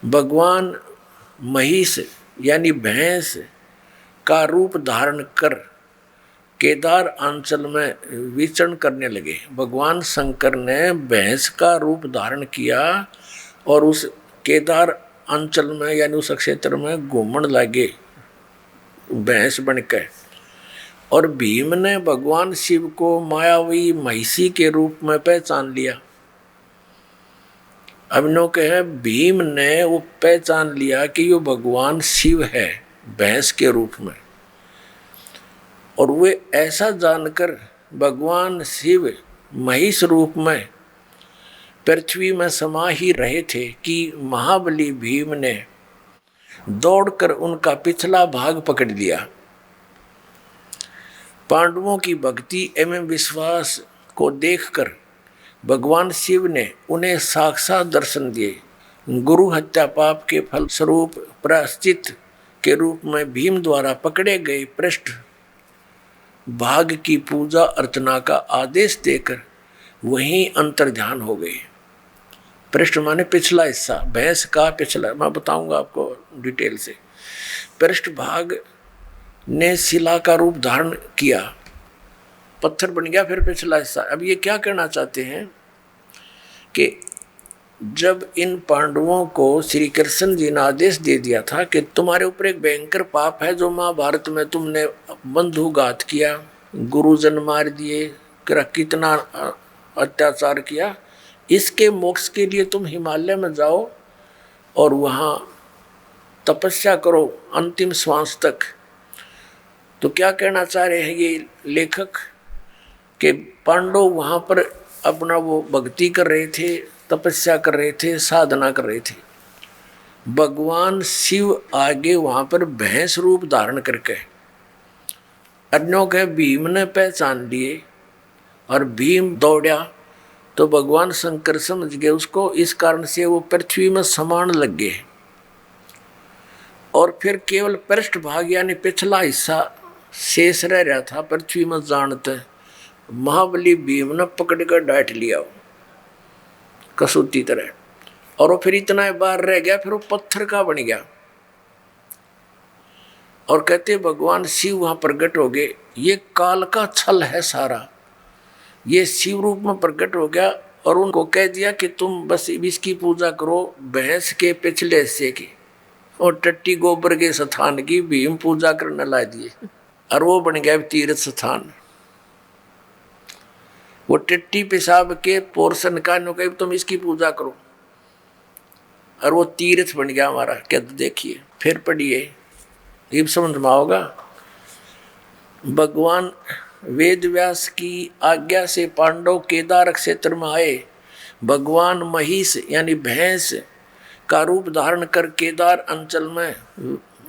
भगवान महिष यानी भैंस का रूप धारण कर केदार अंचल में विचरण करने लगे। भगवान शंकर ने भैंस का रूप धारण किया और उस केदार अंचल में यानी उस क्षेत्र में घूमने लगे भैंस बनकर। और भीम ने भगवान शिव को मायावी महिषी के रूप में पहचान लिया। अभिनव कहे भीम ने वो पहचान लिया कि ये भगवान शिव है भैंस के रूप में, और वे ऐसा जानकर भगवान शिव महिष रूप में पृथ्वी में समा ही रहे थे कि महाबली भीम ने दौड़कर उनका पिछला भाग पकड़ लिया। पांडवों की भक्ति एवं विश्वास को देखकर भगवान शिव ने उन्हें साक्षात दर्शन दिए। गुरु हत्या पाप के फल स्वरूप प्रायश्चित के रूप में भीम द्वारा पकड़े गए पृष्ठ भाग की पूजा अर्चना का आदेश देकर वहीं अंतर्ध्यान हो गए। पृष्ठ माने पिछला हिस्सा, भैंस का पिछला, मैं बताऊंगा आपको डिटेल से। पृष्ठ भाग ने शिला का रूप धारण किया, पत्थर बन गया फिर पिछला हिस्सा। अब ये क्या कहना चाहते हैं कि जब इन पांडवों को श्री कृष्ण जी ने आदेश दे दिया था कि तुम्हारे ऊपर एक भयंकर पाप है, जो महाभारत में तुमने बंधुघात किया, गुरुजन मार दिए, कितना अत्याचार किया, इसके मोक्ष के लिए तुम हिमालय में जाओ और वहाँ तपस्या करो अंतिम श्वास तक। तो क्या कहना चाह रहे हैं ये लेखक कि पांडव वहां पर अपना वो भक्ति कर रहे थे, तपस्या कर रहे थे, साधना कर रहे थे। भगवान शिव आगे वहां पर भैंस रूप धारण करके अन्यों के भीम ने पहचान लिए और भीम दौड़ा तो भगवान शंकर समझ गए उसको, इस कारण से वो पृथ्वी में समान लग गए और फिर केवल पृष्ठभाग यानी पिछला हिस्सा शेष रह रहा था पृथ्वी में। जानते महाबली भीम ने पकड़ कर डांट लिया कसौती तरह, और वो फिर इतना बार रह गया, फिर वो पत्थर का बन गया। और कहते भगवान शिव वहां प्रकट हो गए। ये काल का छल है सारा, ये शिव रूप में प्रकट हो गया और उनको कह दिया कि तुम बस इसकी पूजा करो भैंस के पिछले हिस्से की, और टट्टी गोबर के स्थान की भीम पूजा करने ला दिए और वो बन गया तीर्थ स्थान। वो टट्टी पेशाब के पोर्शन का तुम इसकी पूजा करो और वो तीर्थ बन गया हमारा। क्या देखिए फिर पढ़िए, ये समझ में आओगा। भगवान वेद व्यास की आज्ञा से पांडव केदार क्षेत्र में आए। भगवान महिष यानी भैंस का रूप धारण कर केदार अंचल में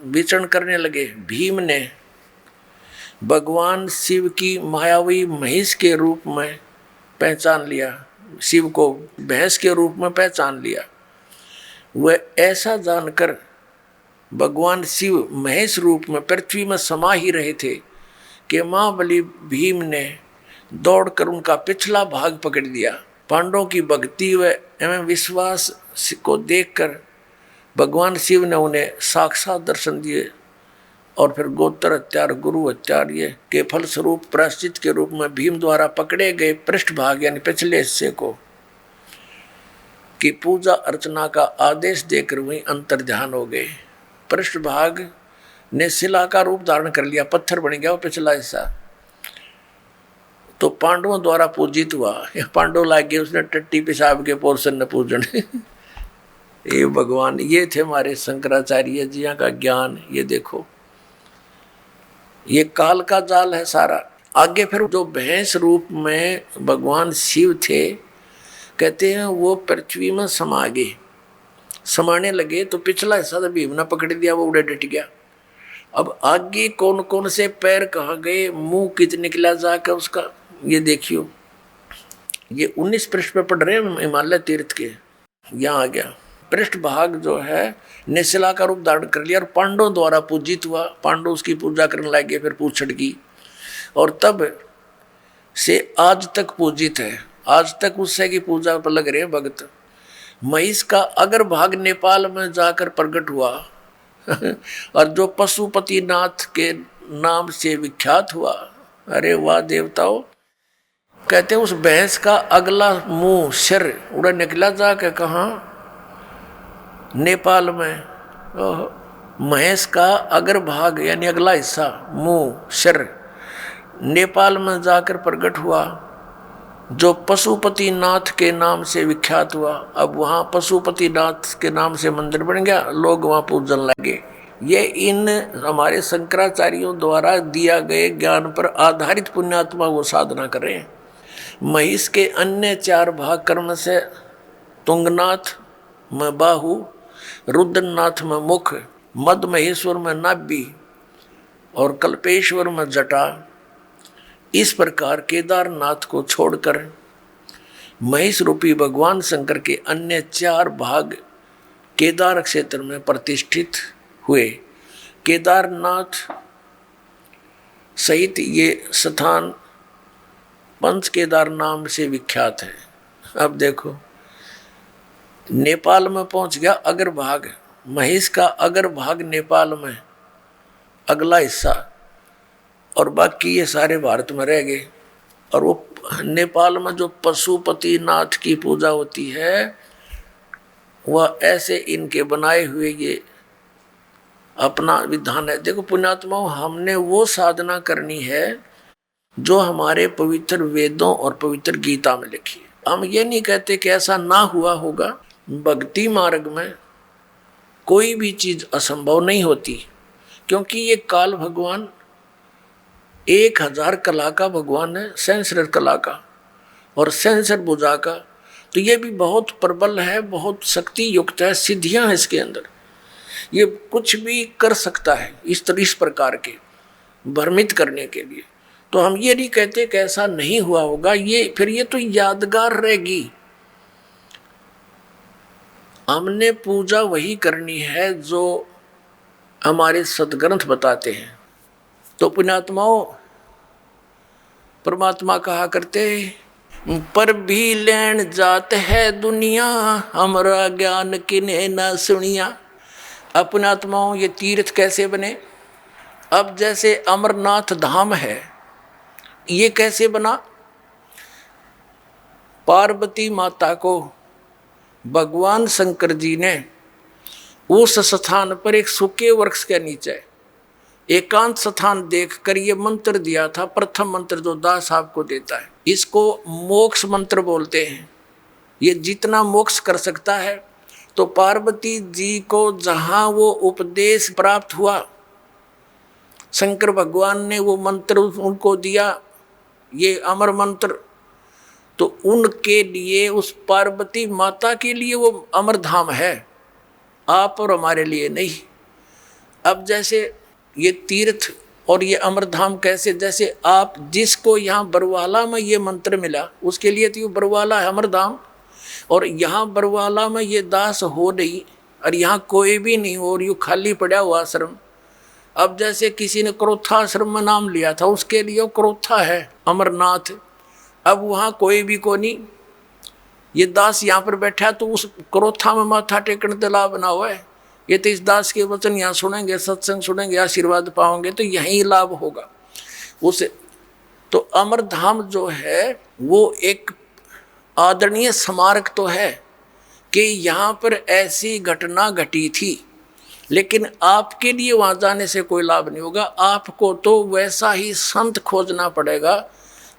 विचरण करने लगे। भीम ने भगवान शिव की मायावी महिष के रूप में पहचान लिया, शिव को भैंस के रूप में पहचान लिया। वह ऐसा जानकर भगवान शिव महेश रूप में पृथ्वी में समा ही रहे थे कि महाबली भीम ने दौड़कर उनका पिछला भाग पकड़ दिया। पांडवों की भक्ति व एवं विश्वास को देखकर भगवान शिव ने उन्हें साक्षात दर्शन दिए और फिर गोत्र हत्यार गुरु हत्यार ये के फलस्वरूप प्रायश्चित के रूप में भीम द्वारा पकड़े गए पृष्ठभाग यानी पिछले हिस्से को की पूजा अर्चना का आदेश देकर वहीं अंतर ध्यान हो गए। पृष्ठभाग ने शिला का रूप धारण कर लिया, पत्थर बन गया वो पिछला हिस्सा, तो पांडवों द्वारा पूजित हुआ। पांडव लागे उसने टट्टी पेशाब के पोर्शन ने पूजन ये भगवान, ये थे हमारे शंकराचार्य जी का ज्ञान। ये देखो ये काल का जाल है सारा। आगे फिर जो भैंस रूप में भगवान शिव थे कहते हैं वो पृथ्वी में समा गए, समाने लगे तो पिछला हिस्सा तो भीम ने पकड़ दिया, वो उड़े डट गया। अब आगे कौन कौन से पैर कहाँ गए, मुंह कित निकला जाकर उसका, ये देखियो। ये 19 पृष्ठ पे पढ़ रहे हैं हिमालय तीर्थ के। यहाँ आ गया पृष्ठ भाग जो है निशिला का रूप धारण कर लिया और पांडवों द्वारा पूजित हुआ। पांडव उसकी पूजा करने लगे, फिर पूछड़ की, और तब से आज तक पूजित है। आज तक उससे की पूजा पर लग रहे हैं भक्त। महिष का अगर भाग नेपाल में जाकर प्रकट हुआ और जो पशुपति नाथ के नाम से विख्यात हुआ। अरे वाह देवताओं, कहते हैं उस भैंस का अगला मुंह सिर उड़ा निकला जाके कहाँ, नेपाल में। महेश का अगर भाग यानी अगला हिस्सा मुंह सिर नेपाल में जाकर प्रकट हुआ, जो पशुपति नाथ के नाम से विख्यात हुआ। अब वहाँ पशुपति नाथ के नाम से मंदिर बन गया, लोग वहाँ पूजन लगे। ये इन हमारे शंकराचार्यों द्वारा दिया गए ज्ञान पर आधारित पुण्यात्मा वो साधना कर रहे हैं। महिष के अन्य 4 भाग कर्म से तुंगनाथ में बाहु, रुद्रनाथ में मुख, मद महेश्वर में नाभि और कल्पेश्वर में जटा। इस प्रकार केदारनाथ को छोड़कर महिष रूपी भगवान शंकर के अन्य 4 भाग केदार क्षेत्र में प्रतिष्ठित हुए। केदारनाथ सहित ये स्थान पंच केदार नाम से विख्यात है। अब देखो नेपाल में पहुंच गया अगर भाग, महिष का अगर भाग नेपाल में अगला हिस्सा, और बाकी ये सारे भारत में रह गए। और वो नेपाल में जो पशुपति नाथ की पूजा होती है वह ऐसे इनके बनाए हुए ये अपना विधान है। देखो पुण्यात्माओं, हमने वो साधना करनी है जो हमारे पवित्र वेदों और पवित्र गीता में लिखी है। हम ये नहीं कहते कि ऐसा ना हुआ होगा। भक्ति मार्ग में कोई भी चीज असंभव नहीं होती, क्योंकि ये काल भगवान 1000 कला का भगवान है, सहस्र कला का और सहस्र भुजा का। तो ये भी बहुत प्रबल है, बहुत शक्ति युक्त है, सिद्धियां हैं इसके अंदर। ये कुछ भी कर सकता है इस प्रकार के भ्रमित करने के लिए। तो हम ये नहीं कहते कि ऐसा नहीं हुआ होगा, ये फिर ये तो यादगार रहेगी। हमने पूजा वही करनी है जो हमारे सदग्रंथ बताते हैं। तो पुण्यात्माओं, परमात्मा कहा करते पर भी लेन जात है दुनिया, हमारा ज्ञान किने न सुनिया। अब पुण्यात्माओं, ये तीर्थ कैसे बने? अब जैसे अमरनाथ धाम है, ये कैसे बना? पार्वती माता को भगवान शंकर जी ने उस स्थान पर एक सूखे वृक्ष के नीचे एकांत स्थान देखकर ये मंत्र दिया था। प्रथम मंत्र जो दास साहब को देता है, इसको मोक्ष मंत्र बोलते हैं। ये जितना मोक्ष कर सकता है। तो पार्वती जी को जहाँ वो उपदेश प्राप्त हुआ, शंकर भगवान ने वो मंत्र उनको दिया, ये अमर मंत्र, तो उनके लिए, उस पार्वती माता के लिए वो अमर धाम है, आप और हमारे लिए नहीं। अब जैसे ये तीर्थ और ये अमर धाम कैसे, जैसे आप जिसको यहाँ बरवाला में ये मंत्र मिला, उसके लिए तो ये बरवाला है अमर धाम, और यहाँ बरवाला में ये दास हो नहीं, और यहाँ कोई भी नहीं हो, और यूँ खाली पड़ा हुआ आश्रम। अब जैसे किसी ने क्रोथा आश्रम में नाम लिया था, उसके लिए क्रोथा है अमरनाथ। अब वहाँ कोई भी को नहीं, ये दास यहाँ पर बैठा तो उस क्रोथा में माथा टेकने तो लाभ ना हुआ है। ये तो इस दास के वचन यहाँ सुनेंगे, सत्संग सुनेंगे, आशीर्वाद पाओगे तो यहीं लाभ होगा उसे। तो अमर धाम जो है वो एक आदरणीय स्मारक तो है कि यहाँ पर ऐसी घटना घटी थी, लेकिन आपके लिए वहाँ जाने से कोई लाभ नहीं होगा। आपको तो वैसा ही संत खोजना पड़ेगा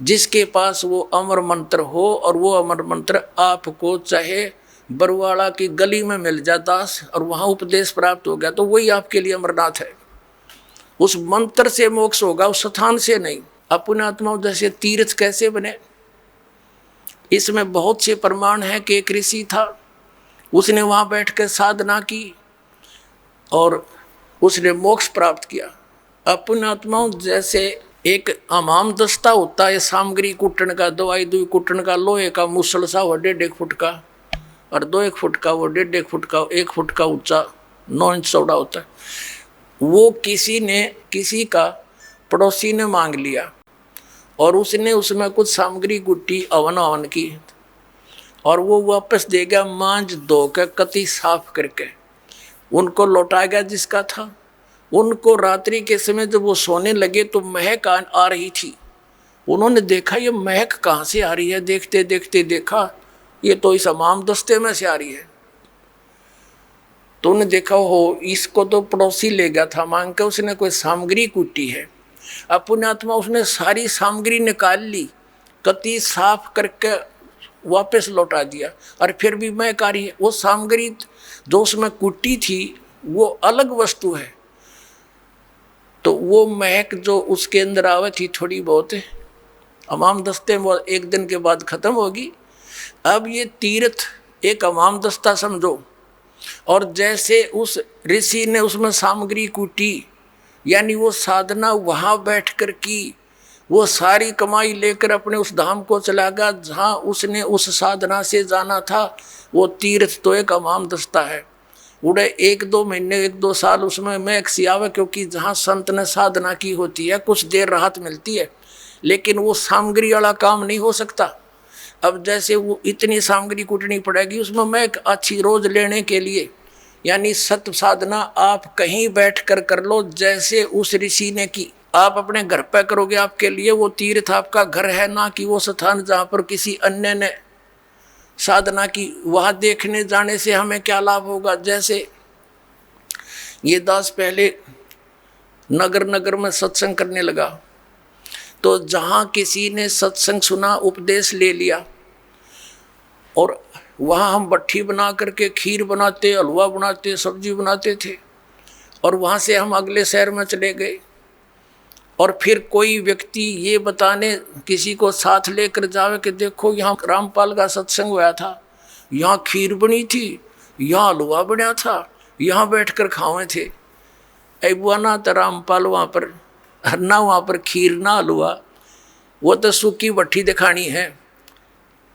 जिसके पास वो अमर मंत्र हो, और वो अमर मंत्र आपको चाहे बरवाड़ा की गली में मिल जाए दास, और वहाँ उपदेश प्राप्त हो गया, तो वही आपके लिए अमरनाथ है। उस मंत्र से मोक्ष होगा, उस स्थान से नहीं। अपने आत्माओं, जैसे तीर्थ कैसे बने, इसमें बहुत से प्रमाण हैं कि एक ऋषि था, उसने वहाँ बैठ कर साधना की और उसने मोक्ष प्राप्त किया। अपने आत्माओं, जैसे एक हमाम दस्ता होता है सामग्री कुटन का, दवाई दुई कुटन का, लोहे का मुसल सा वो 1.5 फुट का, और 2 फुट का, वो 1.5 फुट का, 1 फुट का ऊंचा, 9 इंच चौड़ा होता है। वो किसी का पड़ोसी ने मांग लिया, और उसने उसमें कुछ सामग्री गुट्टी अवन की, और वो वापस दे गया मांझ धो के कति साफ करके, उनको लौटा गया जिसका था। उनको रात्रि के समय जब वो सोने लगे तो महक आ रही थी। उन्होंने देखा ये महक कहाँ से आ रही है, देखते देखते देखा ये तो इस हमाम दस्ते में से आ रही है। तो उन्हें देखा हो इसको तो पड़ोसी ले गया था मांग के, उसने कोई सामग्री कूटी है। अब पुण्यात्मा उसने सारी सामग्री निकाल ली, कति साफ करके वापस लौटा दिया, और फिर भी महक आ रही है। वो सामग्री जो उसमें कूटी थी वो अलग वस्तु है, तो वो महक जो उसके अंदर आवे थी थोड़ी बहुत हमाम दस्ते में 1 दिन के बाद खत्म होगी। अब ये तीर्थ एक हमाम दस्ता समझो, और जैसे उस ऋषि ने उसमें सामग्री कूटी, यानी वो साधना वहाँ बैठकर की, वो सारी कमाई लेकर अपने उस धाम को चला गया जहाँ उसने उस साधना से जाना था। वो तीर्थ तो एक हमाम दस्ता है, उड़े 1-2 महीने 1-2 साल उसमें महक सी आवे, क्योंकि जहाँ संत ने साधना की होती है कुछ देर राहत मिलती है, लेकिन वो सामग्री वाला काम नहीं हो सकता। अब जैसे वो इतनी सामग्री कूटनी पड़ेगी उसमें महक अच्छी रोज लेने के लिए, यानी सत्य साधना आप कहीं बैठ कर लो, जैसे उस ऋषि ने की। आप अपने घर पे करोगे, आपके लिए वो तीर्थ आपका घर है, ना कि वो स्थान जहाँ पर किसी अन्य ने साधना की। वहाँ देखने जाने से हमें क्या लाभ होगा? जैसे ये दास पहले नगर नगर में सत्संग करने लगा, तो जहाँ किसी ने सत्संग सुना, उपदेश ले लिया, और वहाँ हम भट्ठी बना करके खीर बनाते, हलवा बनाते, सब्जी बनाते थे। और वहाँ से हम अगले शहर में चले गए और फिर कोई व्यक्ति ये बताने किसी को साथ लेकर जावे कि देखो यहाँ रामपाल का सत्संग हुआ था, यहाँ खीर बनी थी, यहाँ हलवा बना था, यहाँ बैठकर खावे थे। ऐ बुआ ना तो रामपाल वहाँ पर ना वहाँ पर खीर ना हलवा, वो तो सूखी भट्ठी दिखानी है।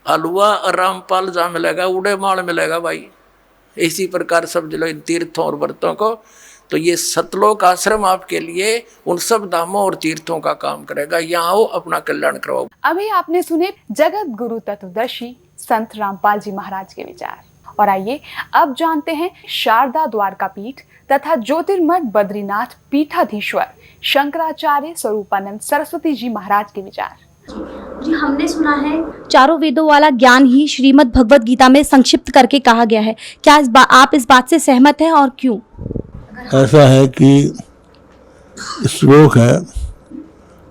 हलवा और रामपाल जहाँ मिलेगा उड़े माल मिलेगा भाई। इसी प्रकार समझ लो इन तीर्थों और व्रतों को। तो ये सतलोक आश्रम आपके लिए उन सब धामों और तीर्थों का काम करेगा। यहाँ आओ, अपना कल्याण करवाओ। अभी आपने सुने जगत गुरु तत्वदर्शी संत रामपाल जी महाराज के विचार। और आइए अब जानते हैं शारदा द्वारका पीठ तथा ज्योतिर्मठ बद्रीनाथ पीठाधीश्वर शंकराचार्य स्वरूपानंद सरस्वती जी महाराज के विचार। जी, हमने सुना है चारों वेदों वाला ज्ञान ही श्रीमद् भगवत गीता में संक्षिप्त करके कहा गया है। क्या आप इस बात से सहमत हैं और क्यों? ऐसा है कि श्लोक है,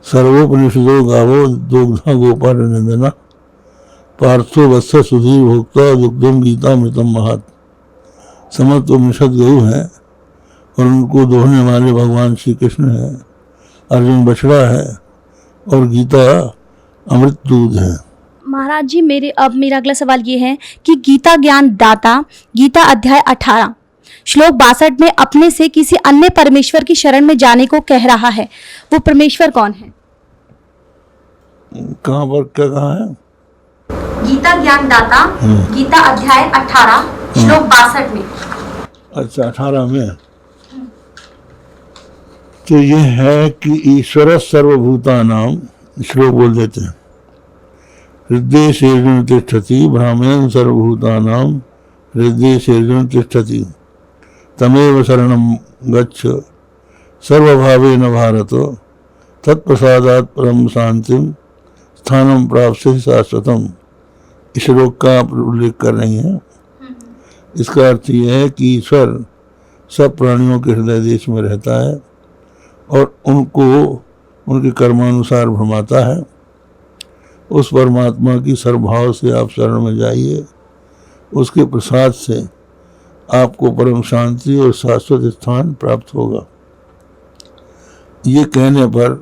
सर्वोपनिषदो गावो दुग्धा गोपाल नंदना पार्थो वत्स सुधीर भोक्ता दुग्धम गीता मृतम महत। समस्त उपनिषद गऊ है और उनको दोहने वाले भगवान श्री कृष्ण है, अर्जुन बछड़ा है और गीता अमृत दूध है। महाराज जी, मेरा अगला सवाल ये है कि गीता ज्ञान दाता गीता अध्याय 18 श्लोक 62 में अपने से किसी अन्य परमेश्वर की शरण में जाने को कह रहा है, वो परमेश्वर कौन है? कहाँ पर क्या कहा है? गीता ज्ञान दाता गीता अध्याय 18 श्लोक 62 में। अच्छा, 18 में तो ये है कि ईश्वर सर्वभूतानाम, श्लोक बोल देते हैं, हृदय सेर्जुन तिष्ठति ब्राह्मण सर्वभूतानाम हृदय सेर्जुन तिष्ठति तमेव शरणं गच्छ सर्वभावेन भारत तत्प्रसादात् परम शांतिम स्थानम प्राप्स्यसि शाश्वतम। इस श्लोक का आप उल्लेख कर रही हैं। इसका अर्थ यह है कि ईश्वर सब प्राणियों के हृदय देश में रहता है और उनको उनके कर्मानुसार भ्रमाता है। उस परमात्मा की सर्वभाव से आप शरण में जाइए, उसके प्रसाद से आपको परम शांति और शाश्वत स्थान प्राप्त होगा। ये कहने पर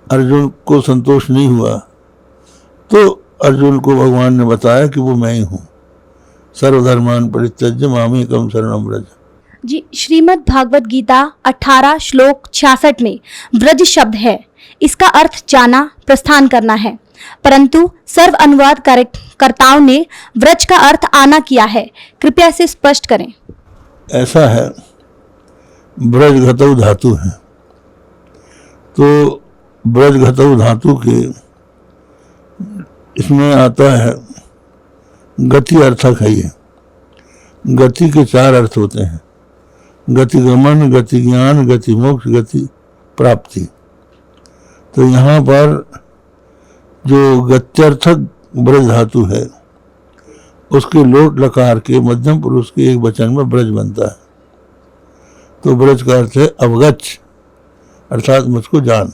अर्जुन को संतोष नहीं हुआ, तो अर्जुन को भगवान ने बताया कि वो मैं ही हूँ। सर्वधर्मान परित्यज्य मामेकं शरणं व्रज। जी, श्रीमद् भागवत गीता 18 श्लोक 66 में व्रज शब्द है। इसका अर्थ जाना, प्रस्थान करना है, परंतु सर्व अनुवाद कर्ताओं ने व्रज का अर्थ आना किया है। कृपया इसे स्पष्ट करें। ऐसा है, ब्रज घतौ धातु है, तो ब्रज घतौ धातु के इसमें आता है गति अर्थक है। ये गति के 4 अर्थ होते हैं, गति गमन, गति ज्ञान, गति मोक्ष, गति प्राप्ति। तो यहाँ पर जो गत्यर्थक ब्रज धातु है उसके लोट लकार के मध्यम पुरुष के एक वचन में ब्रज बनता है। तो ब्रज का अर्थ है अवगच्छ, अर्थात मुझको जान।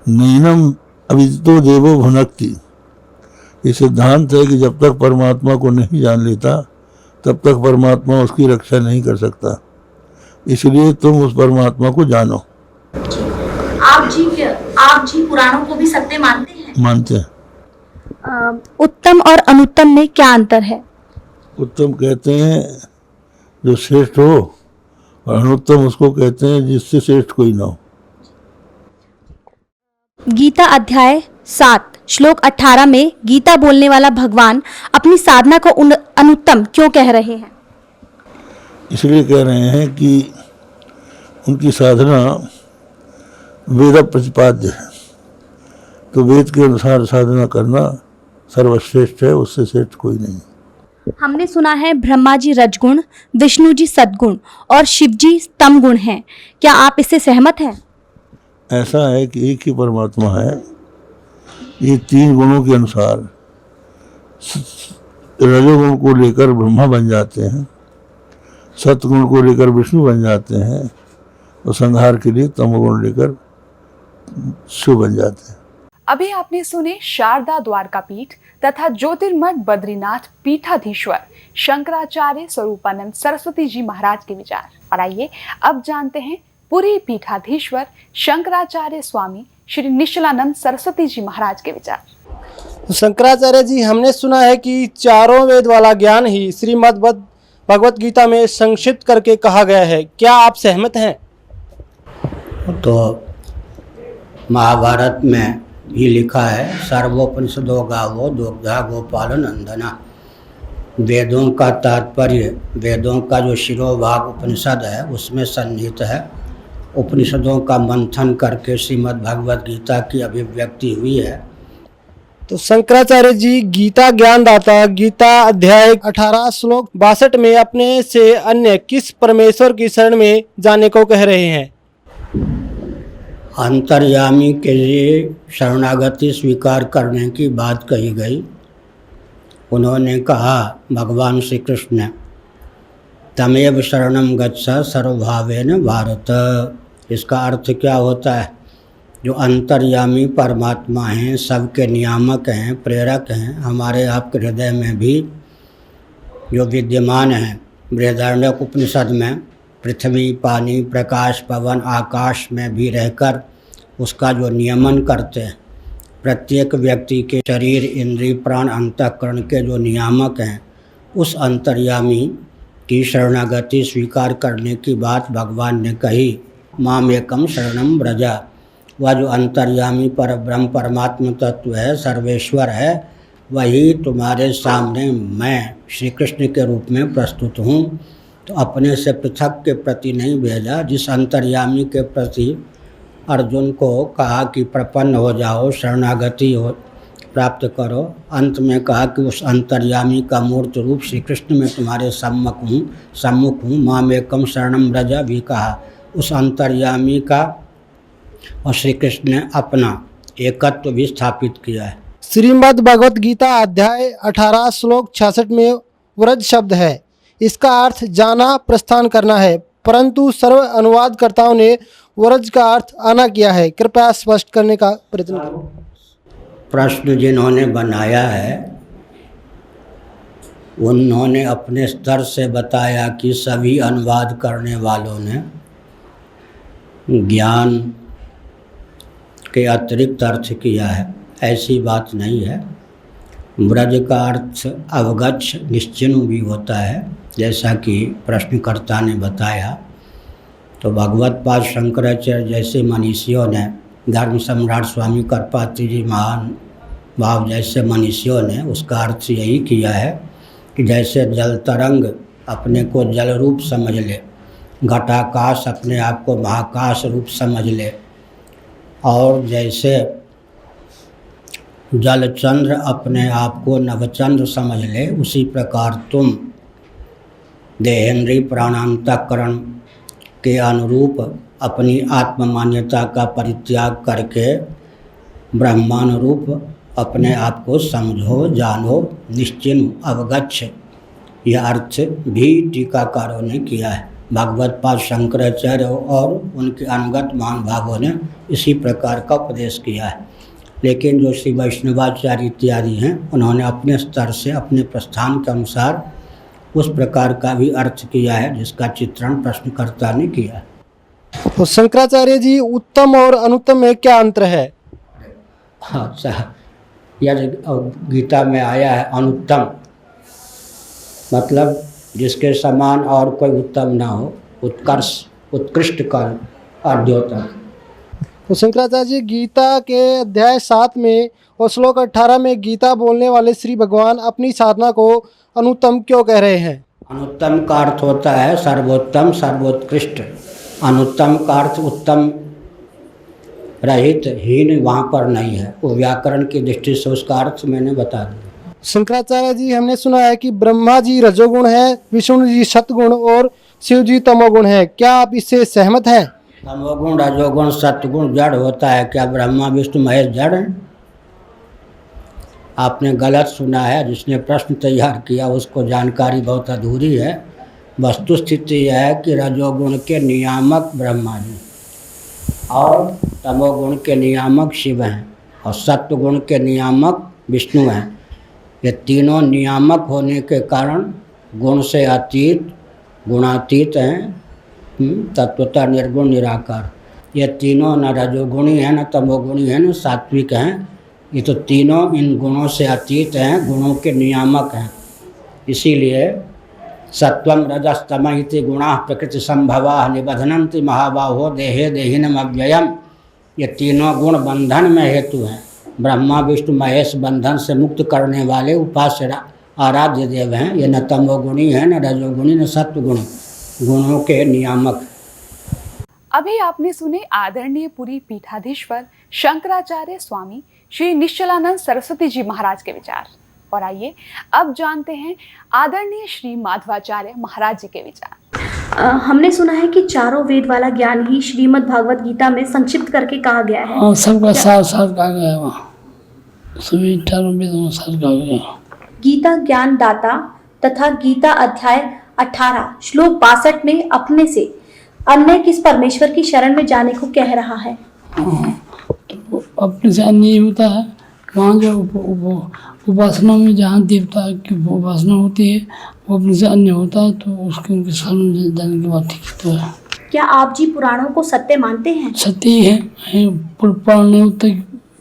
नैनम अविदितो देवो भुनक्ति। ये सिद्धांत है कि जब तक परमात्मा को नहीं जान लेता तब तक परमात्मा उसकी रक्षा नहीं कर सकता। इसलिए तुम उस परमात्मा को जानो। आप जी पुराणों को भी सत्य मानते हैं? मानते हैं। उत्तम और अनुत्तम में क्या अंतर है? उत्तम कहते हैं जो श्रेष्ठ हो और अनुत्तम उसको कहते हैं जिससे श्रेष्ठ कोई ना हो। गीता अध्याय 7 श्लोक 18 में गीता बोलने वाला भगवान अपनी साधना को अनुत्तम क्यों कह रहे हैं? इसलिए कह रहे हैं कि उनकी साधना वेद प्रतिपाद्य है, तो वेद के अनुसार साधना करना सर्वश्रेष्ठ है, उससे श्रेष्ठ कोई नहीं। हमने सुना है ब्रह्मा जी रजगुण, विष्णु जी सद्गुण और शिव जी तम गुण हैं। क्या आप इससे सहमत हैं? ऐसा है कि एक ही परमात्मा है। ये 3 गुणों के अनुसार रजोगुण को लेकर ब्रह्मा बन जाते हैं, सतगुण को लेकर विष्णु बन जाते हैं और संहार के लिए तमोगुण लेकर शिव बन जाते हैं। अभी आपने सुने शारदा द्वारकापीठ तथा ज्योतिर्मठ बद्रीनाथ पीठाधीश्वर शंकराचार्य स्वरूपानंद सरस्वती जी महाराज के विचार। और आइए अब जानते हैं पुरी पीठाधीश्वर शंकराचार्य स्वामी श्री निश्चलानंद सरस्वती जी महाराज के विचार। तो शंकराचार्य जी, हमने सुना है कि चारों वेद वाला ज्ञान ही श्रीमद् भगवत गीता में संक्षिप्त करके कहा गया है, क्या आप सहमत हैं? तो महाभारत में ही लिखा है, सर्वोपनिषदो गावो दुग्धा गोपाल नंदना। वेदों का तात्पर्य, वेदों का जो शिरोभाग उपनिषद है उसमें सन्निहित है। उपनिषदों का मंथन करके श्रीमद् भगवत गीता की अभिव्यक्ति हुई है। तो शंकराचार्य जी गीता ज्ञानदाता गीता अध्याय 18 श्लोक 62 में अपने से अन्य किस परमेश्वर की शरण में जाने को कह रहे हैं? अंतर्यामी के लिए शरणागति स्वीकार करने की बात कही गई। उन्होंने कहा, भगवान श्री कृष्ण ने, तमेव शरणम गच्छ सर्वभावेन भारत। इसका अर्थ क्या होता है? जो अंतर्यामी परमात्मा हैं, सबके नियामक हैं, प्रेरक हैं, हमारे आपके हृदय में भी जो विद्यमान हैं। बृहदारण्यक उपनिषद में पृथ्वी, पानी, प्रकाश, पवन, आकाश में भी रहकर उसका जो नियमन करते हैं, प्रत्येक व्यक्ति के शरीर, इंद्रिय, प्राण, अंतःकरण के जो नियामक हैं, उस अंतर्यामी की शरणागति स्वीकार करने की बात भगवान ने कही। माम एकम शरणम व्रजा। वह जो अंतर्यामी पर ब्रह्म परमात्मा तत्व है, सर्वेश्वर है, वही तुम्हारे सामने मैं श्री कृष्ण के रूप में प्रस्तुत हूँ। तो अपने से पृथक के प्रति नहीं भेजा, जिस अंतर्यामी के प्रति अर्जुन को कहा कि प्रपन्न हो जाओ, शरणागति हो प्राप्त करो। अंत में कहा कि उस अंतर्यामी का मूर्त रूप श्री कृष्ण में तुम्हारे सम्मुख हूँ। माम एकम शरणम व्रजा भी कहा। उस अंतर्यामी का और श्री कृष्ण ने अपना एकत्व भी स्थापित किया है। श्रीमद् भगवत गीता अध्याय 18 श्लोक 66 में व्रज शब्द है। इसका अर्थ जाना, प्रस्थान करना है, परंतु सर्व अनुवादकर्ताओं ने व्रज का अर्थ आना किया है। कृपया स्पष्ट करने का प्रयत्न करें। प्रश्न जिन्होंने बनाया है उन्होंने अपने स्तर से बताया कि सभी अनुवाद करने वालों ने ज्ञान के अतिरिक्त अर्थ किया है। ऐसी बात नहीं है। व्रज का अर्थ अवगच्छ, निश्चिन्ह भी होता है, जैसा कि प्रश्नकर्ता ने बताया। तो भगवत पाद शंकराचार्य जैसे मनीषियों ने, धर्म सम्राट स्वामी करपात्री जी महान भाव जैसे मनीषियों ने उसका अर्थ यही किया है कि जैसे जल तरंग अपने को जल रूप समझ ले, घटाकाश अपने आप को महाकाश रूप समझ ले, और जैसे जलचंद्र अपने आप को नवचंद्र समझ ले, उसी प्रकार तुम देहेंद्रीय प्राणांतकरण के अनुरूप अपनी आत्ममान्यता का परित्याग करके ब्रह्मानुरूप अपने आप को समझो, जानो, निश्चिन्ह, अवगच्छ। यह अर्थ भी टीकाकारों ने किया है। भगवत पाद शंकराचार्य और उनके अनुगत महानुभावों ने इसी प्रकार का उपदेश किया है। लेकिन जो श्री वैष्णवाचार्य इत्यादि हैं, उन्होंने अपने स्तर से, अपने प्रस्थान के अनुसार उस प्रकार का भी अर्थ किया है जिसका चित्रण प्रश्नकर्ता ने किया है। तो शंकराचार्य जी, उत्तम और अनुत्तम में क्या अंतर है? अच्छा, यह गीता में आया है अनुत्तम, मतलब जिसके समान और कोई उत्तम ना हो, उत्कर्ष, उत्कृष्ट का अर्ध्योतक। तो शंकराचार्य जी गीता के अध्याय 7 में और श्लोक 18 में गीता बोलने वाले श्री भगवान अपनी साधना को अनुत्तम क्यों कह रहे हैं? अनुत्तम का अर्थ होता है सर्वोत्तम, सर्वोत्कृष्ट। अनुत्तम का अर्थ उत्तम रहित, हीन वहाँ पर नहीं है। वो व्याकरण की दृष्टि से उसका अर्थ मैंने बता दिया। शंकराचार्य जी, हमने सुना है कि ब्रह्मा जी रजोगुण है, विष्णु जी सतगुण और शिव जी तमोगुण है। क्या आप इससे सहमत हैं? तमोगुण, रजोगुण, सतगुण जड़ होता है। क्या ब्रह्मा विष्णु महेश जड़ हैं? आपने गलत सुना है। जिसने प्रश्न तैयार किया उसको जानकारी बहुत अधूरी है। वस्तुस्थिति यह है कि रजोगुण के नियामक ब्रह्मा जी और तमोगुण के नियामक शिव हैं। और सत्व गुण के नियामक विष्णु हैं। ये तीनों नियामक होने के कारण गुण से अतीत गुणातीत हैं, तत्वतः निर्गुण निराकार। ये तीनों न रजोगुणी हैं, न तमोगुणी हैं, न सात्विक हैं। ये तो तीनों इन गुणों से अतीत हैं, गुणों के नियामक हैं। इसीलिए सत्वम रजस्तम इति गुणाः प्रकृति संभवा निबधनन्ति महाबाहो देहे देहिनम अव्ययम। ये तीनों गुण बंधन में हेतु हैं। ब्रह्मा विष्णु महेश बंधन से मुक्त करने वाले उपास्य आराध्य देव हैं। ये न तमोगुणी है, न रजोगुणी, न सत्वगुणी, गुणों के नियामक। अभी आपने सुने आदरणीय पुरी पीठाधीश्वर शंकराचार्य स्वामी श्री निश्चलानंद सरस्वती जी महाराज के विचार। और आइए अब जानते हैं आदरणीय श्री माधवाचार्य महाराज जी के विचार। हमने सुना है कि चारों वेद वाला ज्ञान ही श्रीमद् भागवत गीता में संक्षिप्त करके कहा गया है। हाँ, सबका साथ साथ कहा गया है वहाँ, सभी चारों वेदों में साथ कहा गया। गीता ज्ञान दाता तथा गीता अध्याय 18 श्लोक 62 में अपने से अन्य किस परमेश्वर की शरण में जाने को कह रहा है। तो अपने से अन्य ही होता है। वहाँ जो उपासना में जहाँ देवता की उपासना होती है वो अपने से अन्य होता है, तो उसके उनके शरण में जाने की बात ठीक तो है। क्या आप जी पुराणों को सत्य मानते हैं? सत्य ही है, पुराण नहीं होता,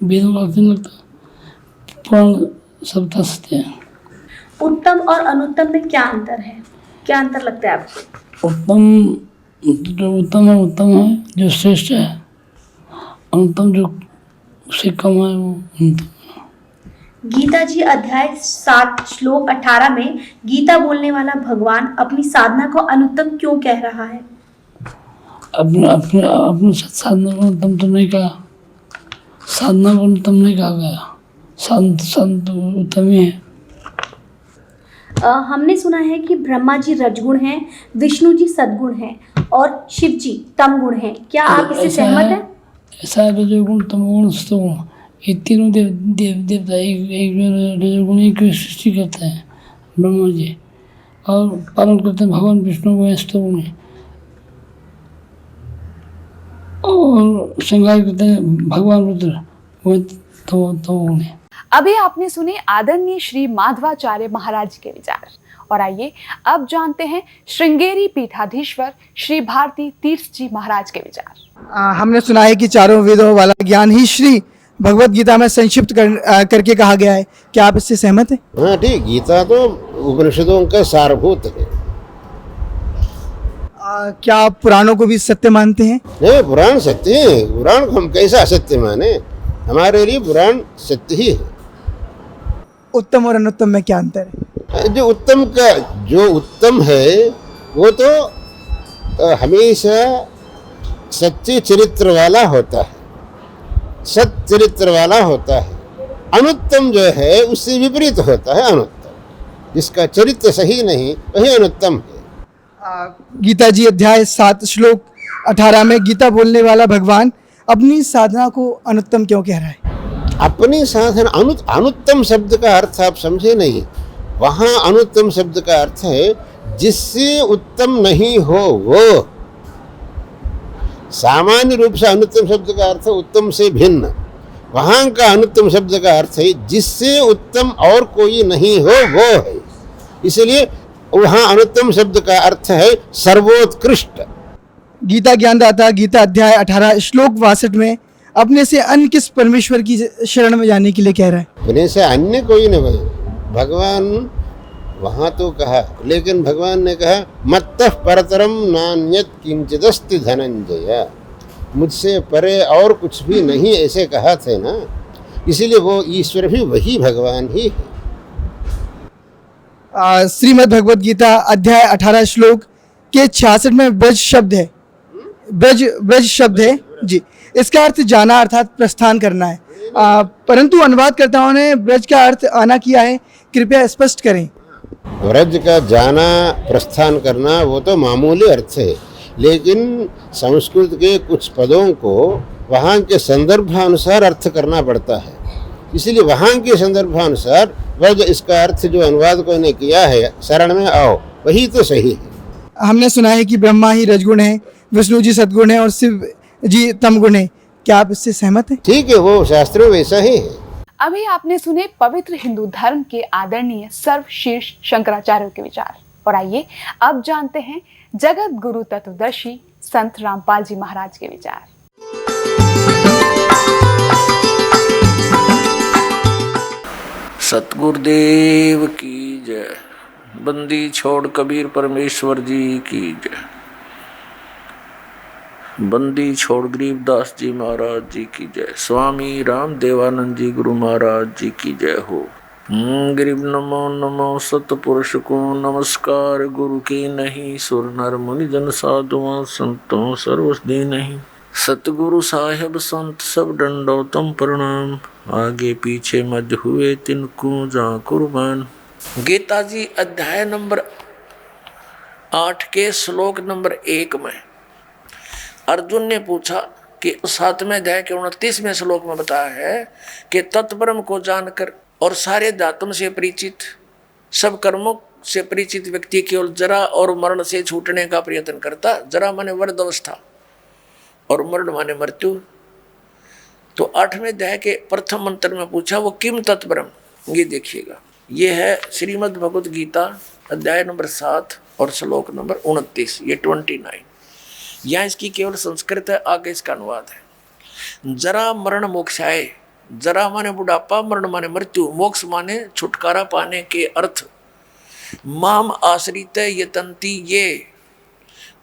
वेदों का अर्थ नहीं लगता, पुराण सबका सत्य है। उत्तम और अनुत्तम में क्या अंतर है, क्या अंतर लगता है आपको? उत्तम है जो श्रेष्ठ है, अनुत्तम जो उससे कम है वो अनुत्तम। गीता जी अध्याय 7 श्लोक 18 में गीता बोलने वाला भगवान अपनी साधना को अनुत्तम क्यों कह रहा है? अपने साधना को अनुत्तम तो नहीं कहा, साधना को अनुत्तम नहीं कहा गया, संत उत्तम ही है। हमने सुना है कि ब्रह्मा जी रजगुण हैं, विष्णु जी सद्गुण हैं और शिव जी तम गुण हैं। क्या आप इससे सहमत हैं? ऐसा है, रजोगुण तमोगुण सतोगुण ये तीनों देवता एक रजोगुण की सृष्टि करते हैं ब्रह्मा जी, और पालन करते हैं भगवान विष्णु को सतोगुण, और श्रृंगार करते हैं भगवान रुद्र वो तमोगुण। अभी आपने सुने आदरणीय श्री माधवाचार्य महाराज के विचार। और आइए अब जानते हैं श्रृंगेरी पीठाधीश्वर श्री भारती तीर्थ जी महाराज के विचार। हमने सुना है कि चारों वेदों वाला ज्ञान ही श्री भगवत गीता में संक्षिप्त करके कहा गया है। क्या आप इससे सहमत हैं? हाँ ठीक, गीता तो उपनिषदों का सारभूत है। क्या आप पुराणों को भी सत्य मानते हैं? नहीं, पुराण सत्य है। पुराण को हम कैसा असत्य माने? हमारे लिए पुराण सत्य ही है। उत्तम और अनुत्तम में क्या अंतर है? जो उत्तम है वो तो हमेशा सच्चे चरित्र वाला होता है, सत चरित्र वाला होता है। अनुत्तम जो है उससे विपरीत होता है अनुत्तम, जिसका चरित्र सही नहीं वही अनुत्तम है। गीता जी अध्याय 7 श्लोक 18 में गीता बोलने वाला भगवान अपनी साधना को अनुत्तम क्यों कह रहा है? अपनी साधना अनुत्तम शब्द का अर्थ आप समझे नहीं। वहाँ अनुत्तम शब्द का अर्थ है जिससे उत्तम नहीं हो वो। सामान्य रूप से अनुत्तम शब्द का अर्थ है उत्तम से भिन्न। वहाँ का अनुत्तम शब्द का अर्थ है जिससे उत्तम और कोई नहीं हो वो है। इसलिए वहाँ अनुत्तम शब्द का अर्थ है सर्वोत्कृष्ट। गीता ज्ञानदाता गीता अध्याय 18 श्लोक 62 में अपने से अन्य किस परमेश्वर की शरण में जाने के लिए कह रहा है? अपने से अन्य कोई नहीं, भगवान वहाँ तो कहा, लेकिन भगवान ने कहा मत्तः परतरम नान्यत् किंचिदस्ति धनंजय, मुझसे परे और कुछ भी नहीं, ऐसे कहा थे ना। इसीलिए वो ईश्वर भी वही भगवान ही है। श्रीमद् भगवत गीता अध्याय 18 श्लोक के 66 में ब्रज शब्द है, ब्रज शब्द है जी। इसका अर्थ जाना अर्थात प्रस्थान करना है, परंतु अनुवादकर्ताओं ने ब्रज का अर्थ आना किया है। कृपया स्पष्ट करें। ब्रज का जाना प्रस्थान करना वो तो मामूली अर्थ है, लेकिन संस्कृत के कुछ पदों को वहाँ के संदर्भानुसार अर्थ करना पड़ता है। इसलिए वहाँ के संदर्भानुसार ब्रज इसका अर्थ जो अनुवाद को ने किया है शरण में आओ, वही तो सही है। हमने सुना है कि ब्रह्मा ही रजगुण है, विष्णु जी सद्गुण है और शिव जी तमगुण है। क्या आप इससे सहमत हैं? ठीक है, वो शास्त्र में वैसा ही है। अभी आपने सुने पवित्र हिंदू धर्म के आदरणीय सर्वशीर्ष शंकराचार्य के विचार, और आइए अब जानते हैं जगत गुरु तत्वदर्शी संत रामपाल जी महाराज के विचार। सतगुरुदेव की जय। बंदी छोड़ कबीर परमेश्वर जी की जय। बंदी छोड़ गरीबदास जी महाराज जी की जय। स्वामी राम देवानंद जी गुरु महाराज जी की जय हो। गरीब नमो नमो सतपुरुष को नमस्कार, गुरु की नहीं सुर नर मुनि जन साधुओं संतों सर्वस्दी नहीं। सतगुरु साहेब संत सब दंडोतम प्रणाम, आगे पीछे मज हुए तिनको जा कुर्बान। गीता जी अध्याय नंबर 8 के श्लोक नंबर 1 में अर्जुन ने पूछा कि 7वें अध्याय के 29वें श्लोक में बताया है कि तत्परम को जानकर और सारे दातुम से परिचित, सब कर्मों से परिचित व्यक्ति केवल जरा और मरण से छूटने का प्रयत्न करता। जरा माने वृद्ध अवस्था और मरण माने मृत्यु। तो 8वें अध्याय के प्रथम मंत्र में पूछा वो किम तत्परम। ये देखिएगा, ये है श्रीमद् भगवद गीता अध्याय नंबर 7 और श्लोक नंबर 29, ये 29। यहाँ इसकी केवल संस्कृत है, आगे इसका अनुवाद है। जरा मरण मोक्षाय, जरा माने बुढ़ापा, मरण माने मृत्यु, मोक्ष माने छुटकारा पाने के अर्थ। माम आश्रित यतंती ये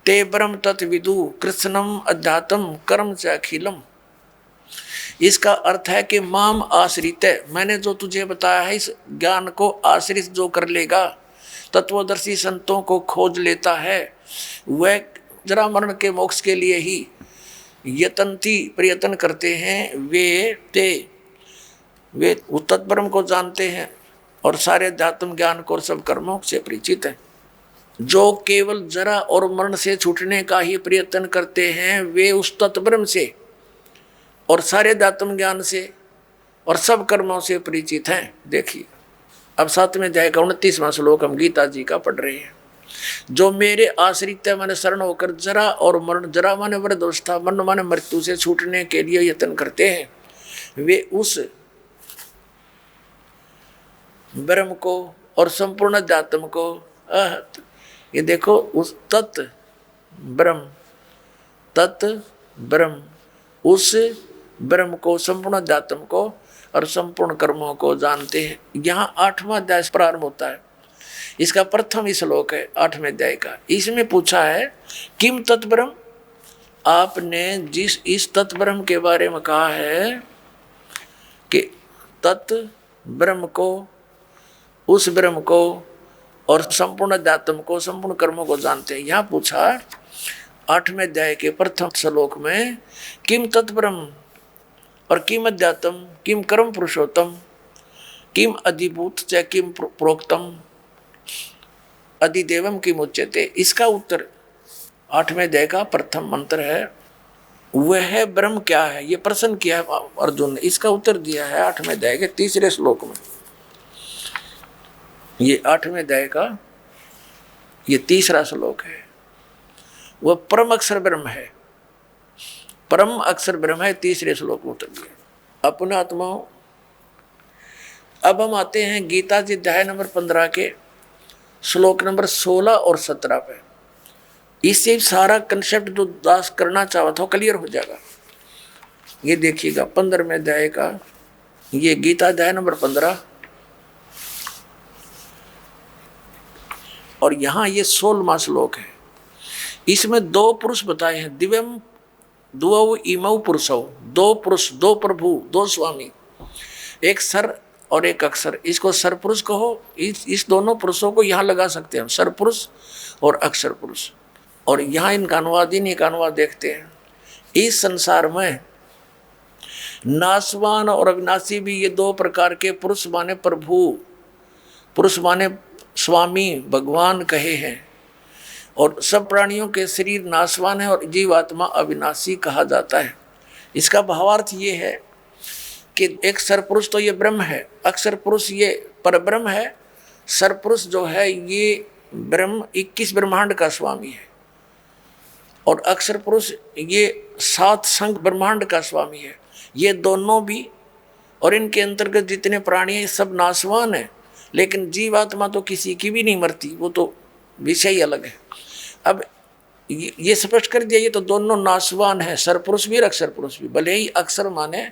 ते ब्रह्म तत्विदु कृष्णम अध्यात्म कर्म च अखिलम। इसका अर्थ है कि माम आश्रित, मैंने जो तुझे बताया है इस ज्ञान को आश्रित जो कर लेगा, तत्वदर्शी संतों को खोज लेता है, वह जरा मरण के मोक्ष के लिए ही यतंती प्रयत्न करते हैं। वे तत्परम को जानते हैं और सारे अध्यात्म ज्ञान को और सब कर्मों से परिचित हैं। जो केवल जरा और मरण से छूटने का ही प्रयत्न करते हैं, वे उस तत्परम से और सारे अध्यात्म ज्ञान से और सब कर्मों से परिचित हैं। देखिए अब 7वें अध्याय का 29वां श्लोक हम गीता जी का पढ़ रहे हैं। जो मेरे आश्रित माने शरण होकर जरा और मरण, जरा माने वृद्ध अवस्था, मरण माने मृत्यु से छूटने के लिए यत्न करते हैं, वे उस ब्रह्म को और संपूर्ण अध्यात्म को, ये देखो उस तत् ब्रह्म उस ब्रह्म को, संपूर्ण अध्यात्म को और संपूर्ण कर्मों को जानते हैं। यहाँ 8वां अध्याय प्रारंभ होता है। इसका प्रथम श्लोक है 8वें अध्याय का। इसमें पूछा है किम तत्ब्रह्म, आपने जिस इस तत्ब्रह्म के बारे में कहा है कि तत् ब्रह्म को, उस ब्रह्म को और संपूर्ण अध्यात्म को, संपूर्ण कर्मों को जानते हैं। यहाँ पूछा 8वें अध्याय के प्रथम श्लोक में किम तत्ब्रह्म और किम अध्यात्म, किम कर्म पुरुषोत्तम, किम अधिभूत च किम प्रोक्तम अधिदेवम किम उच्यते। इसका उत्तर 8वें अध्याय का प्रथम मंत्र है। वह ब्रह्म क्या है, ये प्रश्न किया है अर्जुन ने। इसका उत्तर दिया है 8वें अध्याय के 3रे श्लोक में। ये 8वें अध्याय का ये 3रा श्लोक है। वह परम अक्षर ब्रह्म है, परम अक्षर ब्रह्म है। 3रे श्लोक में उत्तर दिया। अपने आत्माओं, अब हम आते हैं गीता जी अध्याय नंबर 15 के श्लोक नंबर 16 और 17 पे। इससे सारा कंसेप्ट जो दास करना चाहा था क्लियर हो जाएगा। ये देखिएगा 15वें अध्याय का ये गीता अध्याय नंबर 15 और यहाँ ये 16वां श्लोक है। इसमें 2 पुरुष बताए हैं, दिव्यम द्वौ इमौ पुरुषौ, 2 पुरुष, 2 प्रभु, 2 स्वामी, एक सर और एक अक्षर। इसको सर पुरुष कहो। इस दोनों पुरुषों को यहाँ लगा सकते हैं, सर पुरुष और अक्षर पुरुष। और यहाँ इनका अनुवाद, इनका अनुवाद देखते हैं। इस संसार में नासवान और अविनाशी भी ये 2 प्रकार के पुरुष माने प्रभु, पुरुष माने स्वामी, भगवान कहे हैं। और सब प्राणियों के शरीर नासवान है और जीवात्मा अविनाशी कहा जाता है। इसका भावार्थ ये है कि एक सरपुरुष तो ये ब्रह्म है, अक्षर पुरुष ये परब्रह्म है, सरपुरुष जो है ये ब्रह्म 21 ब्रह्मांड का स्वामी है। और अक्षर पुरुष ये 7 संघ ब्रह्मांड का स्वामी है। ये दोनों भी और इनके अंतर्गत जितने प्राणी हैं सब नाशवान है, लेकिन जीवात्मा तो किसी की भी नहीं मरती, वो तो विषय ही अलग है। अब ये स्पष्ट कर दिया, ये तो दोनों नाशवान है, सरपुरुष भी और अक्षर पुरुष भी। भले ही अक्षर माने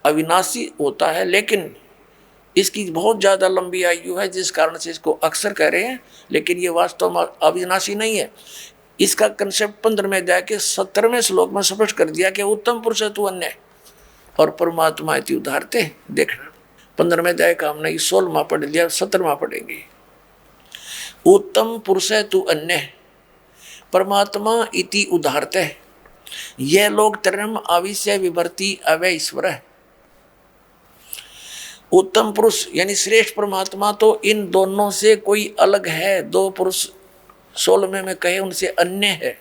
अविनाशी होता है, लेकिन इसकी बहुत ज़्यादा लंबी आयु है, जिस कारण से इसको अक्षर कह रहे हैं, लेकिन ये वास्तव में अविनाशी नहीं है। इसका कंसेप्ट 15वें अध्याय के 17वें श्लोक में स्पष्ट कर दिया कि उत्तम पुरुष तू अन्य और परमात्मा इति उदाहरते। देखना 15वें अध्याय का हमने 16वां पढ़ लिया, 17वां पढ़ेंगे। उत्तम पुरुष तू अन्य परमात्मा इति उदाहरते, यह लोग तरम आविष्य विभर्ति अवय ईश्वर है। उत्तम पुरुष यानी श्रेष्ठ परमात्मा तो इन दोनों से कोई अलग है। 2 पुरुष 16वें में कहे उनसे अन्य है,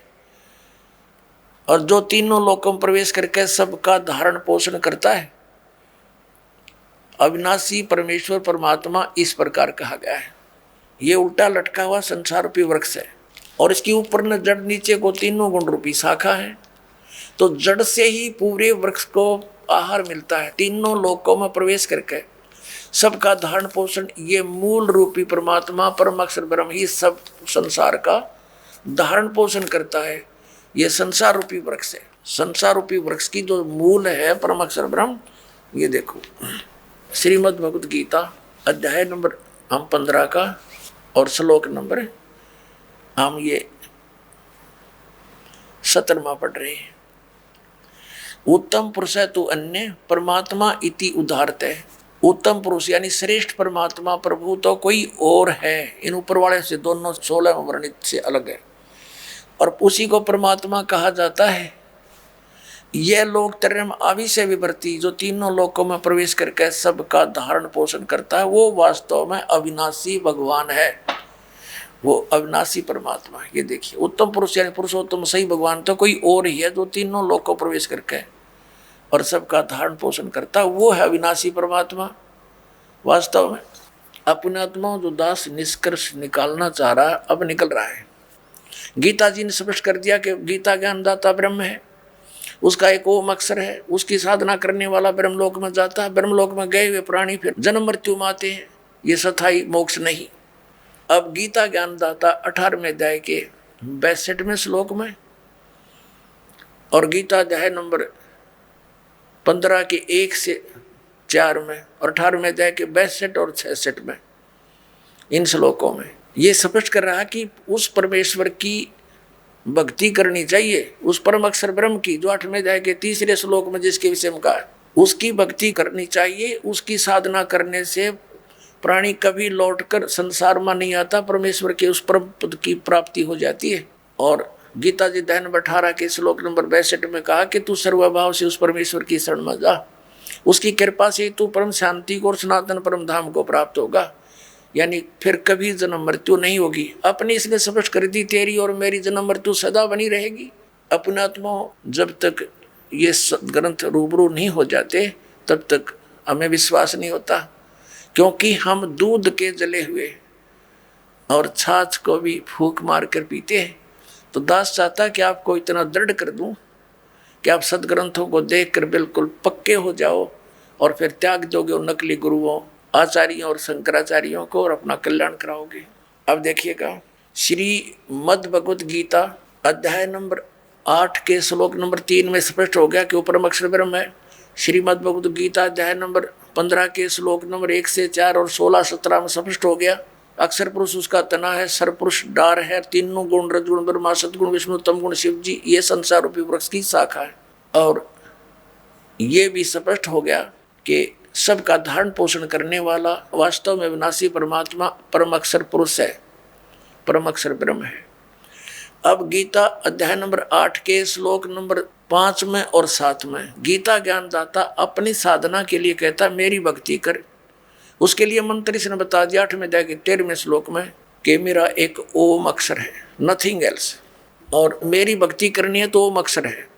और जो तीनों लोकों में प्रवेश करके सबका धारण पोषण करता है। अविनाशी परमेश्वर परमात्मा इस प्रकार कहा गया है। ये उल्टा लटका हुआ संसार रूपी वृक्ष है, और इसके ऊपर न जड़, नीचे को तीनों गुण रूपी शाखा है। तो जड़ से ही पूरे वृक्ष को आहार मिलता है। तीनों लोकों में प्रवेश करके सबका धारण पोषण ये मूल रूपी परमात्मा परम अक्षर ब्रह्म ही सब संसार का धारण पोषण करता है। ये संसार रूपी वृक्ष है। संसार रूपी वृक्ष की जो मूल है परम अक्षर ब्रह्म, ये देखो श्रीमद् भगवद गीता अध्याय नंबर हम 15 का और श्लोक नंबर हम ये 17वां पढ़ रहे हैं। उत्तम पुरुष तू अन्य परमात्मा इति उदाहरते। उत्तम पुरुष यानी श्रेष्ठ परमात्मा प्रभु तो कोई और है, इन ऊपर वाले से दोनों 16 वर्णित से अलग है, और उसी को परमात्मा कहा जाता है। यह लोग तरम आविष्य विभर्ति, जो तीनों लोकों में प्रवेश करके सबका धारण पोषण करता है, वो वास्तव में अविनाशी भगवान है, वो अविनाशी परमात्मा। ये देखिए उत्तम पुरुष यानी पुरुषोत्तम सही भगवान तो कोई और ही है, जो तीनों लोकों प्रवेश करके और सबका धारण पोषण करता, वो है अविनाशी परमात्मा। वास्तव में अपने आत्मा जो दास निष्कर्ष निकालना चाह रहा है, अब निकल रहा है। गीता जी ने स्पष्ट कर दिया कि गीता ज्ञानदाता ब्रह्म है, उसका एक ओम अक्षर है, उसकी साधना करने वाला ब्रह्मलोक में जाता है। ब्रह्मलोक में गए हुए प्राणी फिर जन्म मृत्यु में आते हैं, ये सथाई मोक्ष नहीं। अब गीता ज्ञानदाता 18वें अध्याय के 62वें श्लोक में और गीता अध्याय नंबर 15 के 1 से 4 में और 18वें अध्याय के 62 और 66 में, इन श्लोकों में ये स्पष्ट कर रहा कि उस परमेश्वर की भक्ति करनी चाहिए, उस परम अक्षर ब्रह्म की, जो 8वें अध्याय के 3रे श्लोक में जिसके विषय में कहा, उसकी भक्ति करनी चाहिए। उसकी साधना करने से प्राणी कभी लौटकर संसार में नहीं आता, परमेश्वर के उस परम पद की प्राप्ति हो जाती है। और गीता जी अध्याय नंबर 18 के श्लोक नंबर 62 में कहा कि तू सर्वभाव से उस परमेश्वर की शरण में जा, उसकी कृपा से तू परम शांति को और सनातन परम धाम को प्राप्त होगा, यानी फिर कभी जन्म मृत्यु नहीं होगी। अपनी इसने स्पष्ट कर दी, तेरी और मेरी जन्म मृत्यु सदा बनी रहेगी। अपने आत्मा जब तक ये ग्रंथ रूबरू नहीं हो जाते तब तक हमें विश्वास नहीं होता, क्योंकि हम दूध के जले हुए और छाछ को भी फूंक मार कर पीते हैं। तो दास चाहता कि आपको इतना दृढ़ कर दूं कि आप सदग्रंथों को देखकर बिल्कुल पक्के हो जाओ और फिर त्याग दोगे उन नकली गुरुओं, आचार्यों और शंकराचार्यों को, और अपना कल्याण कराओगे। अब देखिएगा श्रीमद् भगवद गीता अध्याय नंबर 8 के श्लोक नंबर 3 में स्पष्ट हो गया कि वो परम अक्षर ब्रह्म है। श्रीमद् भगवद गीता अध्याय नंबर 15 के श्लोक नंबर 1 से 4 और 16-17 में स्पष्ट हो गया। अक्षर पुरुष उसका तना है, सरपुरुष डार है, तीनों गुण रजगुण ब्रह्मा सतगुण विष्णु तम गुण शिव जी, ये संसार रूपी वृक्ष की शाखा है। और ये भी स्पष्ट हो गया कि सबका धारण पोषण करने वाला वास्तव में विनाशी परमात्मा परम अक्षर पुरुष है, परम अक्षर ब्रह्म है। अब गीता अध्याय नंबर 8 के श्लोक नंबर 5 में और 7 में गीता ज्ञानदाता अपनी साधना के लिए कहता है मेरी भक्ति कर। उसके लिए मंत्र इसने बता दिया 8वें अध्याय के 13वें श्लोक में कि मेरा एक ओम अक्षर है, नथिंग एल्स, और मेरी भक्ति करनी है तो ओम अक्षर है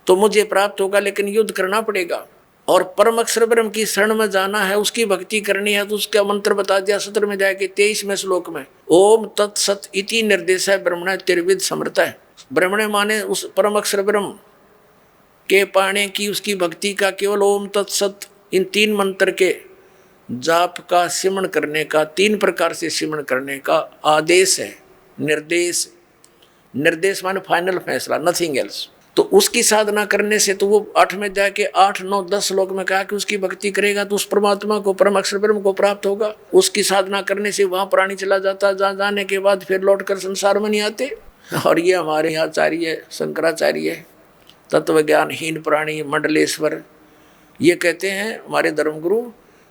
तो मुझे प्राप्त होगा, लेकिन युद्ध करना पड़ेगा। और परम अक्षर ब्रह्म की शरण में जाना है, उसकी भक्ति करनी है, तो उसका मंत्र बता दिया 17वें अध्याय के 23वें श्लोक में ओम तत्सत इति निर्देश है ब्रह्मण त्रिविध समर्थ है। ब्रह्मणे माने उस परम अक्षर ब्रह्म के पाने की उसकी भक्ति का केवल ओम तत्सत इन 3 मंत्र के जाप का सिमरण करने का 3 प्रकार से सिमरण करने का आदेश है, निर्देश। निर्देश माने फाइनल फैसला, नथिंग एल्स। तो उसकी साधना करने से तो वो 8 में जाके 8, 9, 10 श्लोक में कहा कि उसकी भक्ति करेगा तो उस परमात्मा को, परम अक्षर ब्रह्म को प्राप्त होगा। उसकी साधना करने से वहां प्राणी चला जाता, जहाँ जाने के बाद फिर लौटकर संसार में नहीं आते। और ये हमारे आचार्य शंकराचार्य तत्व ज्ञानहीन प्राणी मंडलेश्वर ये कहते हैं हमारे धर्मगुरु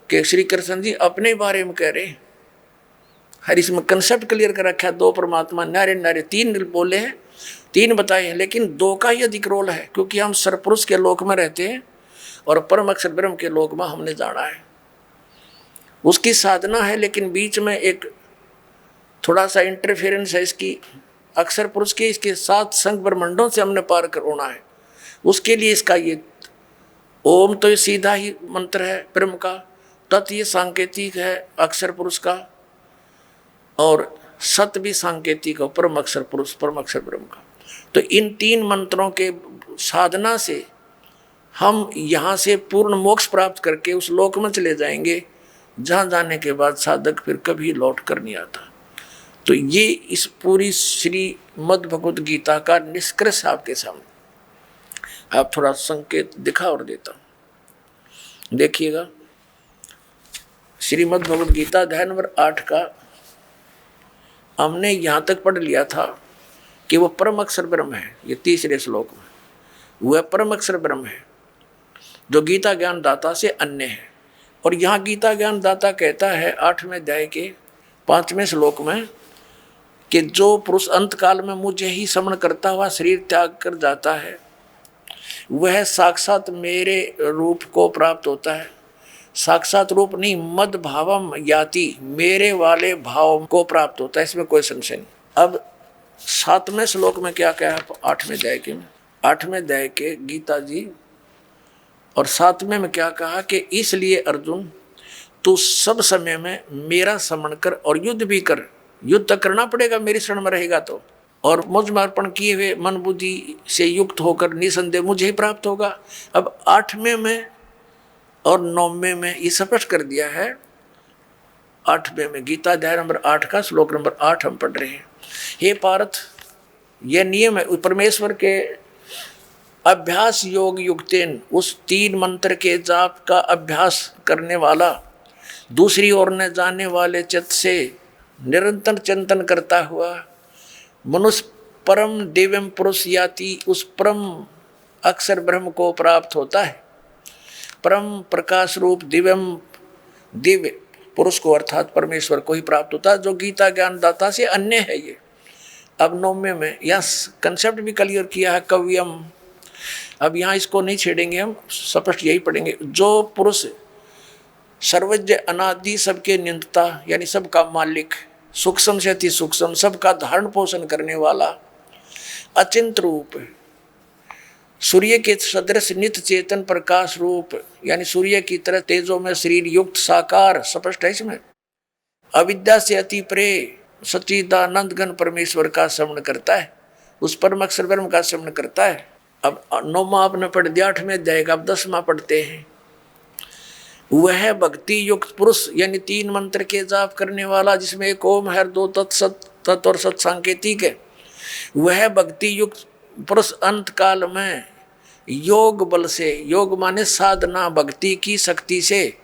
कि श्री कृष्ण जी अपने बारे में कह रहे। हर इसमें कंसेप्ट क्लियर कर रखा है, 2 परमात्मा नारे नारे 3 बोले हैं, 3 बताए हैं, लेकिन 2 का ही अधिक रोल है क्योंकि हम सरपुरुष के लोक में रहते हैं और परम अक्षर ब्रह्म के लोक में हमने जाना है। उसकी साधना है, लेकिन बीच में एक थोड़ा सा इंटरफेरेंस है इसकी अक्षर पुरुष के, इसके साथ संग ब्रह्मंडों से हमने पार कर होना है। उसके लिए इसका ये ओम तो ये सीधा ही मंत्र है ब्रह्म का, तत् ये सांकेतिक है अक्षर पुरुष का, और सत भी सांकेतिक है परम अक्षर पुरुष परम अक्षर ब्रह्म का। तो इन 3 मंत्रों के साधना से हम यहाँ से पूर्ण मोक्ष प्राप्त करके उस लोक में चले जाएंगे जहाँ जाने के बाद साधक फिर कभी लौट कर नहीं आता। तो ये इस पूरी श्रीमद् भगवद गीता का निष्कर्ष आपके सामने। आप थोड़ा संकेत दिखा और देता हूँ, देखिएगा। श्रीमद् भगवद गीता अध्याय नंबर 8 का हमने यहाँ तक पढ़ लिया था कि वो परम अक्षर ब्रह्म है। ये 3रे श्लोक में वह परम अक्षर ब्रह्म है जो गीता ज्ञान दाता से अन्य है। और यहाँ गीता ज्ञान दाता कहता है 8वें अध्याय के 5वें श्लोक में कि जो पुरुष अंत काल में मुझे ही स्मरण करता हुआ शरीर त्याग कर जाता है वह साक्षात मेरे रूप को प्राप्त होता है। साक्षात रूप नहीं, मद भावम याति, मेरे वाले भाव को प्राप्त होता है, इसमें कोई संशय नहीं। अब 7वें श्लोक में क्या कहा 8वें अध्याय के में, 8वें अध्याय के गीता जी और 7वें में क्या कहा कि इसलिए अर्जुन तू सब समय में मेरा स्मरण कर और युद्ध भी कर। युद्ध तक करना पड़ेगा मेरी शरण में रहेगा तो, और मुझ में अर्पण किए हुए मन बुद्धि से युक्त होकर निसंदेह मुझे ही प्राप्त होगा। अब 8वें में और 9वें में ये स्पष्ट कर दिया है। 8वें में गीता अध्याय नंबर 8 का श्लोक नंबर 8 हम पढ़ रहे हैं। हे पार्थ, यह नियम है परमेश्वर के अभ्यास योग युक्तेन, उस 3 मंत्र के जाप का अभ्यास करने वाला दूसरी ओर न जाने वाले चित्त से निरंतर चिंतन करता हुआ मनुष्य परम दिव्यम पुरुष याति, उस परम अक्षर ब्रह्म को प्राप्त होता है। परम प्रकाश रूप दिव्य पुरुष को अर्थात परमेश्वर को ही प्राप्त होता है जो गीता ज्ञान दाता से अन्य है। ये अब 9वें में यह कंसेप्ट भी क्लियर किया है कव्यम। अब यहाँ इसको नहीं छेड़ेंगे, हम स्पष्ट यही पढ़ेंगे। जो पुरुष सर्वज्ञ अनादि सबके नियंता यानी सबका मालिक, सूक्ष्म से अति सूक्ष्म सबका धारण पोषण करने वाला, अचिंत रूप, सूर्य के सदृश नित्य चेतन प्रकाश रूप यानी सूर्य की तरह तेजों में शरीर युक्त साकार, स्पष्ट है इसमें, अविद्या से अति परे सच्चिदानंद घन परमेश्वर का स्मरण करता है, उस परम अक्षर ब्रह्म का स्मरण करता है। अब 9वां आपने पढ़ दिया, 8वें अध्याय का अब 10वां पढ़ते हैं। वह भक्ति युक्त पुरुष यानी 3 मंत्र के जाप करने वाला, जिसमें एक ओम है, 2 तत् और सत सांकेतिक है। वह भक्ति युक्त पुरुष अंत काल में योग बल से, योग माने साधना भक्ति की शक्ति से,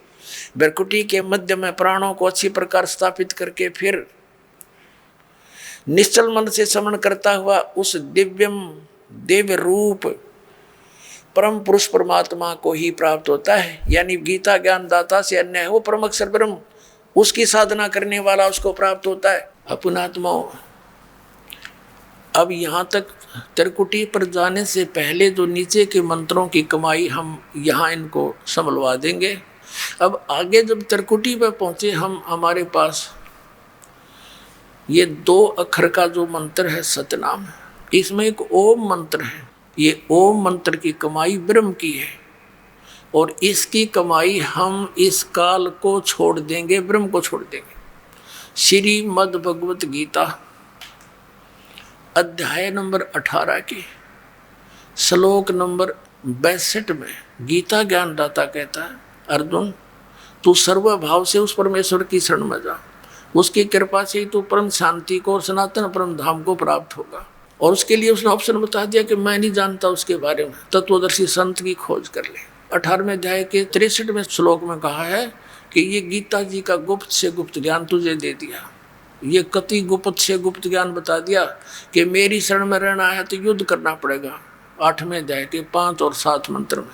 भ्रकुटी के मध्य में प्राणों को अच्छी प्रकार स्थापित करके फिर निश्चल मन से स्मरण करता हुआ उस दिव्य रूप परम पुरुष परमात्मा को ही प्राप्त होता है। यानी गीता ज्ञान दाता से अन्य है वो परम अक्षर ब्रह्म, उसकी साधना करने वाला उसको प्राप्त होता है। अपनात्माओं, अब यहाँ तक त्रिकुटी पर जाने से पहले जो नीचे के मंत्रों की कमाई हम यहाँ इनको संभलवा देंगे। अब आगे जब त्रिकुटी पर पहुँचे हम, हमारे पास ये 2 अक्षर का जो मंत्र है सतनाम, इसमें एक ओम मंत्र है। ये ओम मंत्र की कमाई ब्रह्म की है और इसकी कमाई हम इस काल को छोड़ देंगे, ब्रह्म को छोड़ देंगे। श्रीमद् भगवत गीता अध्याय नंबर 18 के श्लोक नंबर 62 में गीता ज्ञानदाता कहता है, अर्जुन तू सर्वभाव से उस परमेश्वर की शरण में जा, उसकी कृपा से ही तू परम शांति को और सनातन परम धाम को प्राप्त होगा। और उसके लिए उसने ऑप्शन बता दिया कि मैं नहीं जानता उसके बारे में, तत्वदर्शी संत की खोज कर ले। 18वें अध्याय के 63वें श्लोक में कहा है कि ये गीता जी का गुप्त से गुप्त ज्ञान तुझे दे दिया, ये कति गुप्त से गुप्त ज्ञान बता दिया कि मेरी शरण में रहना है तो युद्ध करना पड़ेगा 8वें अध्याय के 5 और 7 मंत्र में,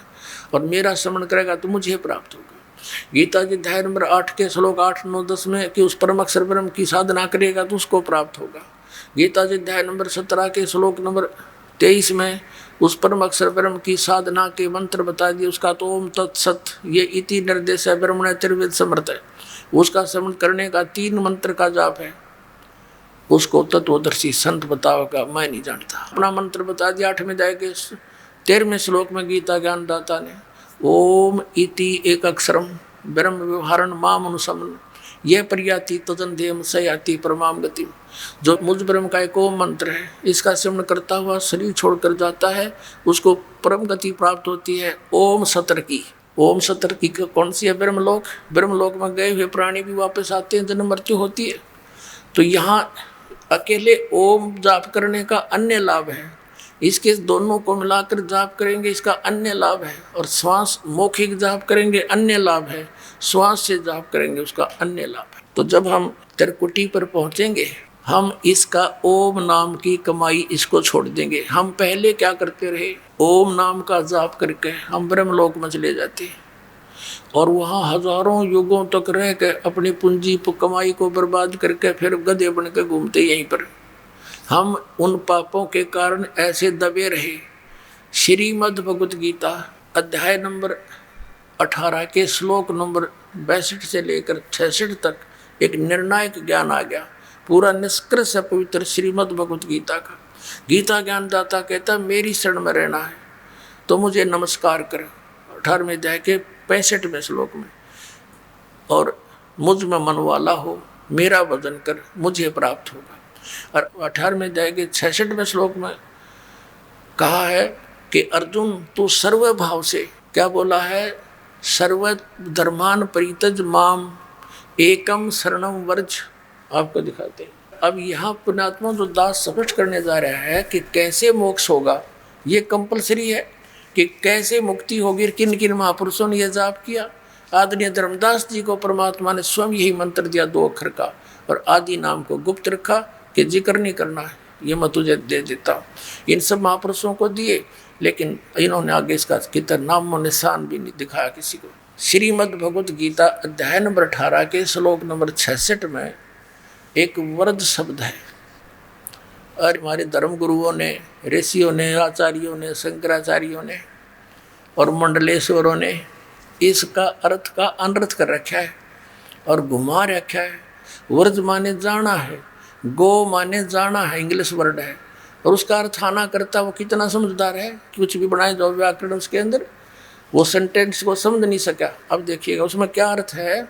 और मेरा श्रवण करेगा तो मुझे प्राप्त होगा। गीता जी अध्याय नंबर 8 के श्लोक 8, 9, 10 में कि उस परम अक्षर ब्रह्म की साधना करेगा तो उसको प्राप्त होगा। गीता जी अध्याय नंबर 17 के श्लोक नंबर 23 में उस परम अक्षर ब्रह्म की साधना के मंत्र बता दिए, उसका तो ओम तत्सत ये इति निर्देश है ब्रह्मण त्रिविध समर्थ है, उसका श्रवण करने का 3 मंत्र का जाप है, उसको तत्वदर्शी संत बताओगा, मैं नहीं जानता। अपना मंत्र बता दिया 8वें अध्याय के 13वें श्लोक में गीता ज्ञानदाता ने, ओम इति एक अक्षरम ब्रह्म व्यवहारण माम अनुसमन यह प्रयाति तदन देम सयाति परमाम गति। जो मुझ ब्रह्म का एक ओम मंत्र है, इसका श्रवण करता हुआ शरीर छोड़कर जाता है, उसको परम गति प्राप्त होती है। ओम सतर्की, ओम सतर्की कौन सी है? ब्रह्मलोक। ब्रह्मलोक में गए हुए प्राणी भी वापस आते हैं, जन्म मृत्यु होती है। तो यहाँ अकेले ओम जाप करने का अन्य लाभ है, इसके दोनों को मिलाकर जाप करेंगे इसका अन्य लाभ है, और श्वास मौखिक जाप करेंगे अन्य लाभ है, श्वास से जाप करेंगे उसका अन्य लाभ है। तो जब हम त्रिकुटी पर पहुंचेंगे हम इसका ओम नाम की कमाई इसको छोड़ देंगे। हम पहले क्या करते रहे, ओम नाम का जाप करके हम ब्रह्मलोक में चले जाते और वहाँ हजारों युगों तक रह के अपनी पूंजी कमाई को बर्बाद करके फिर गधे बन के घूमते यहीं पर। हम उन पापों के कारण ऐसे दबे रहे। श्रीमद् भगवत गीता अध्याय नंबर 18 के श्लोक नंबर 62 से लेकर 66 तक एक निर्णायक ज्ञान आ गया, पूरा निष्कर्ष है पवित्र श्रीमद् भगवत गीता का। गीता ज्ञानदाता कहता मेरी शरण में रहना है तो मुझे नमस्कार कर, 18वें अध्याय के 65वें श्लोक में, और मुझ में मन वाला हो मेरा भजन कर मुझे प्राप्त होगा। और 18वें अध्याय के 66वें श्लोक में कहा है कि अर्जुन तू सर्व भाव से, क्या बोला है, सर्व धर्मान परितज माम एकम शरणम वर्ज। आपको दिखाते हैं। अब यहाँ पुण्यात्मा जो दास स्पष्ट करने जा रहा है कि कैसे मोक्ष होगा, ये कंपलसरी है कि कैसे मुक्ति होगी। किन किन महापुरुषों ने यह जाप किया। आदरणीय धर्मदास जी को परमात्मा ने स्वयं यही मंत्र दिया 2 अक्षर का, और आदि नाम को गुप्त रखा कि जिक्र नहीं करना है, ये मैं तुझे दे देता हूँ। इन सब महापुरुषों को दिए, लेकिन इन्होंने आगे इसका कितना नाम और निशान भी नहीं दिखाया किसी को। श्रीमद् भगवत गीता अध्याय नंबर 18 के श्लोक नंबर 66 में एक वरद शब्द है, और हमारे धर्म गुरुओं ने, ऋषियों ने, आचार्यों ने, शंकराचार्यों ने और मंडलेश्वरों ने इसका अर्थ का अनर्थ कर रखा है और घुमा रखा है। वर्ज माने जाना है, गो माने जाना है, इंग्लिश वर्ड है, और उसका अर्थ आना करता। वो कितना समझदार है, कुछ भी बनाए जाओ व्याकरण उसके अंदर, वो सेंटेंस को समझ नहीं सका। अब देखिएगा उसमें क्या अर्थ है।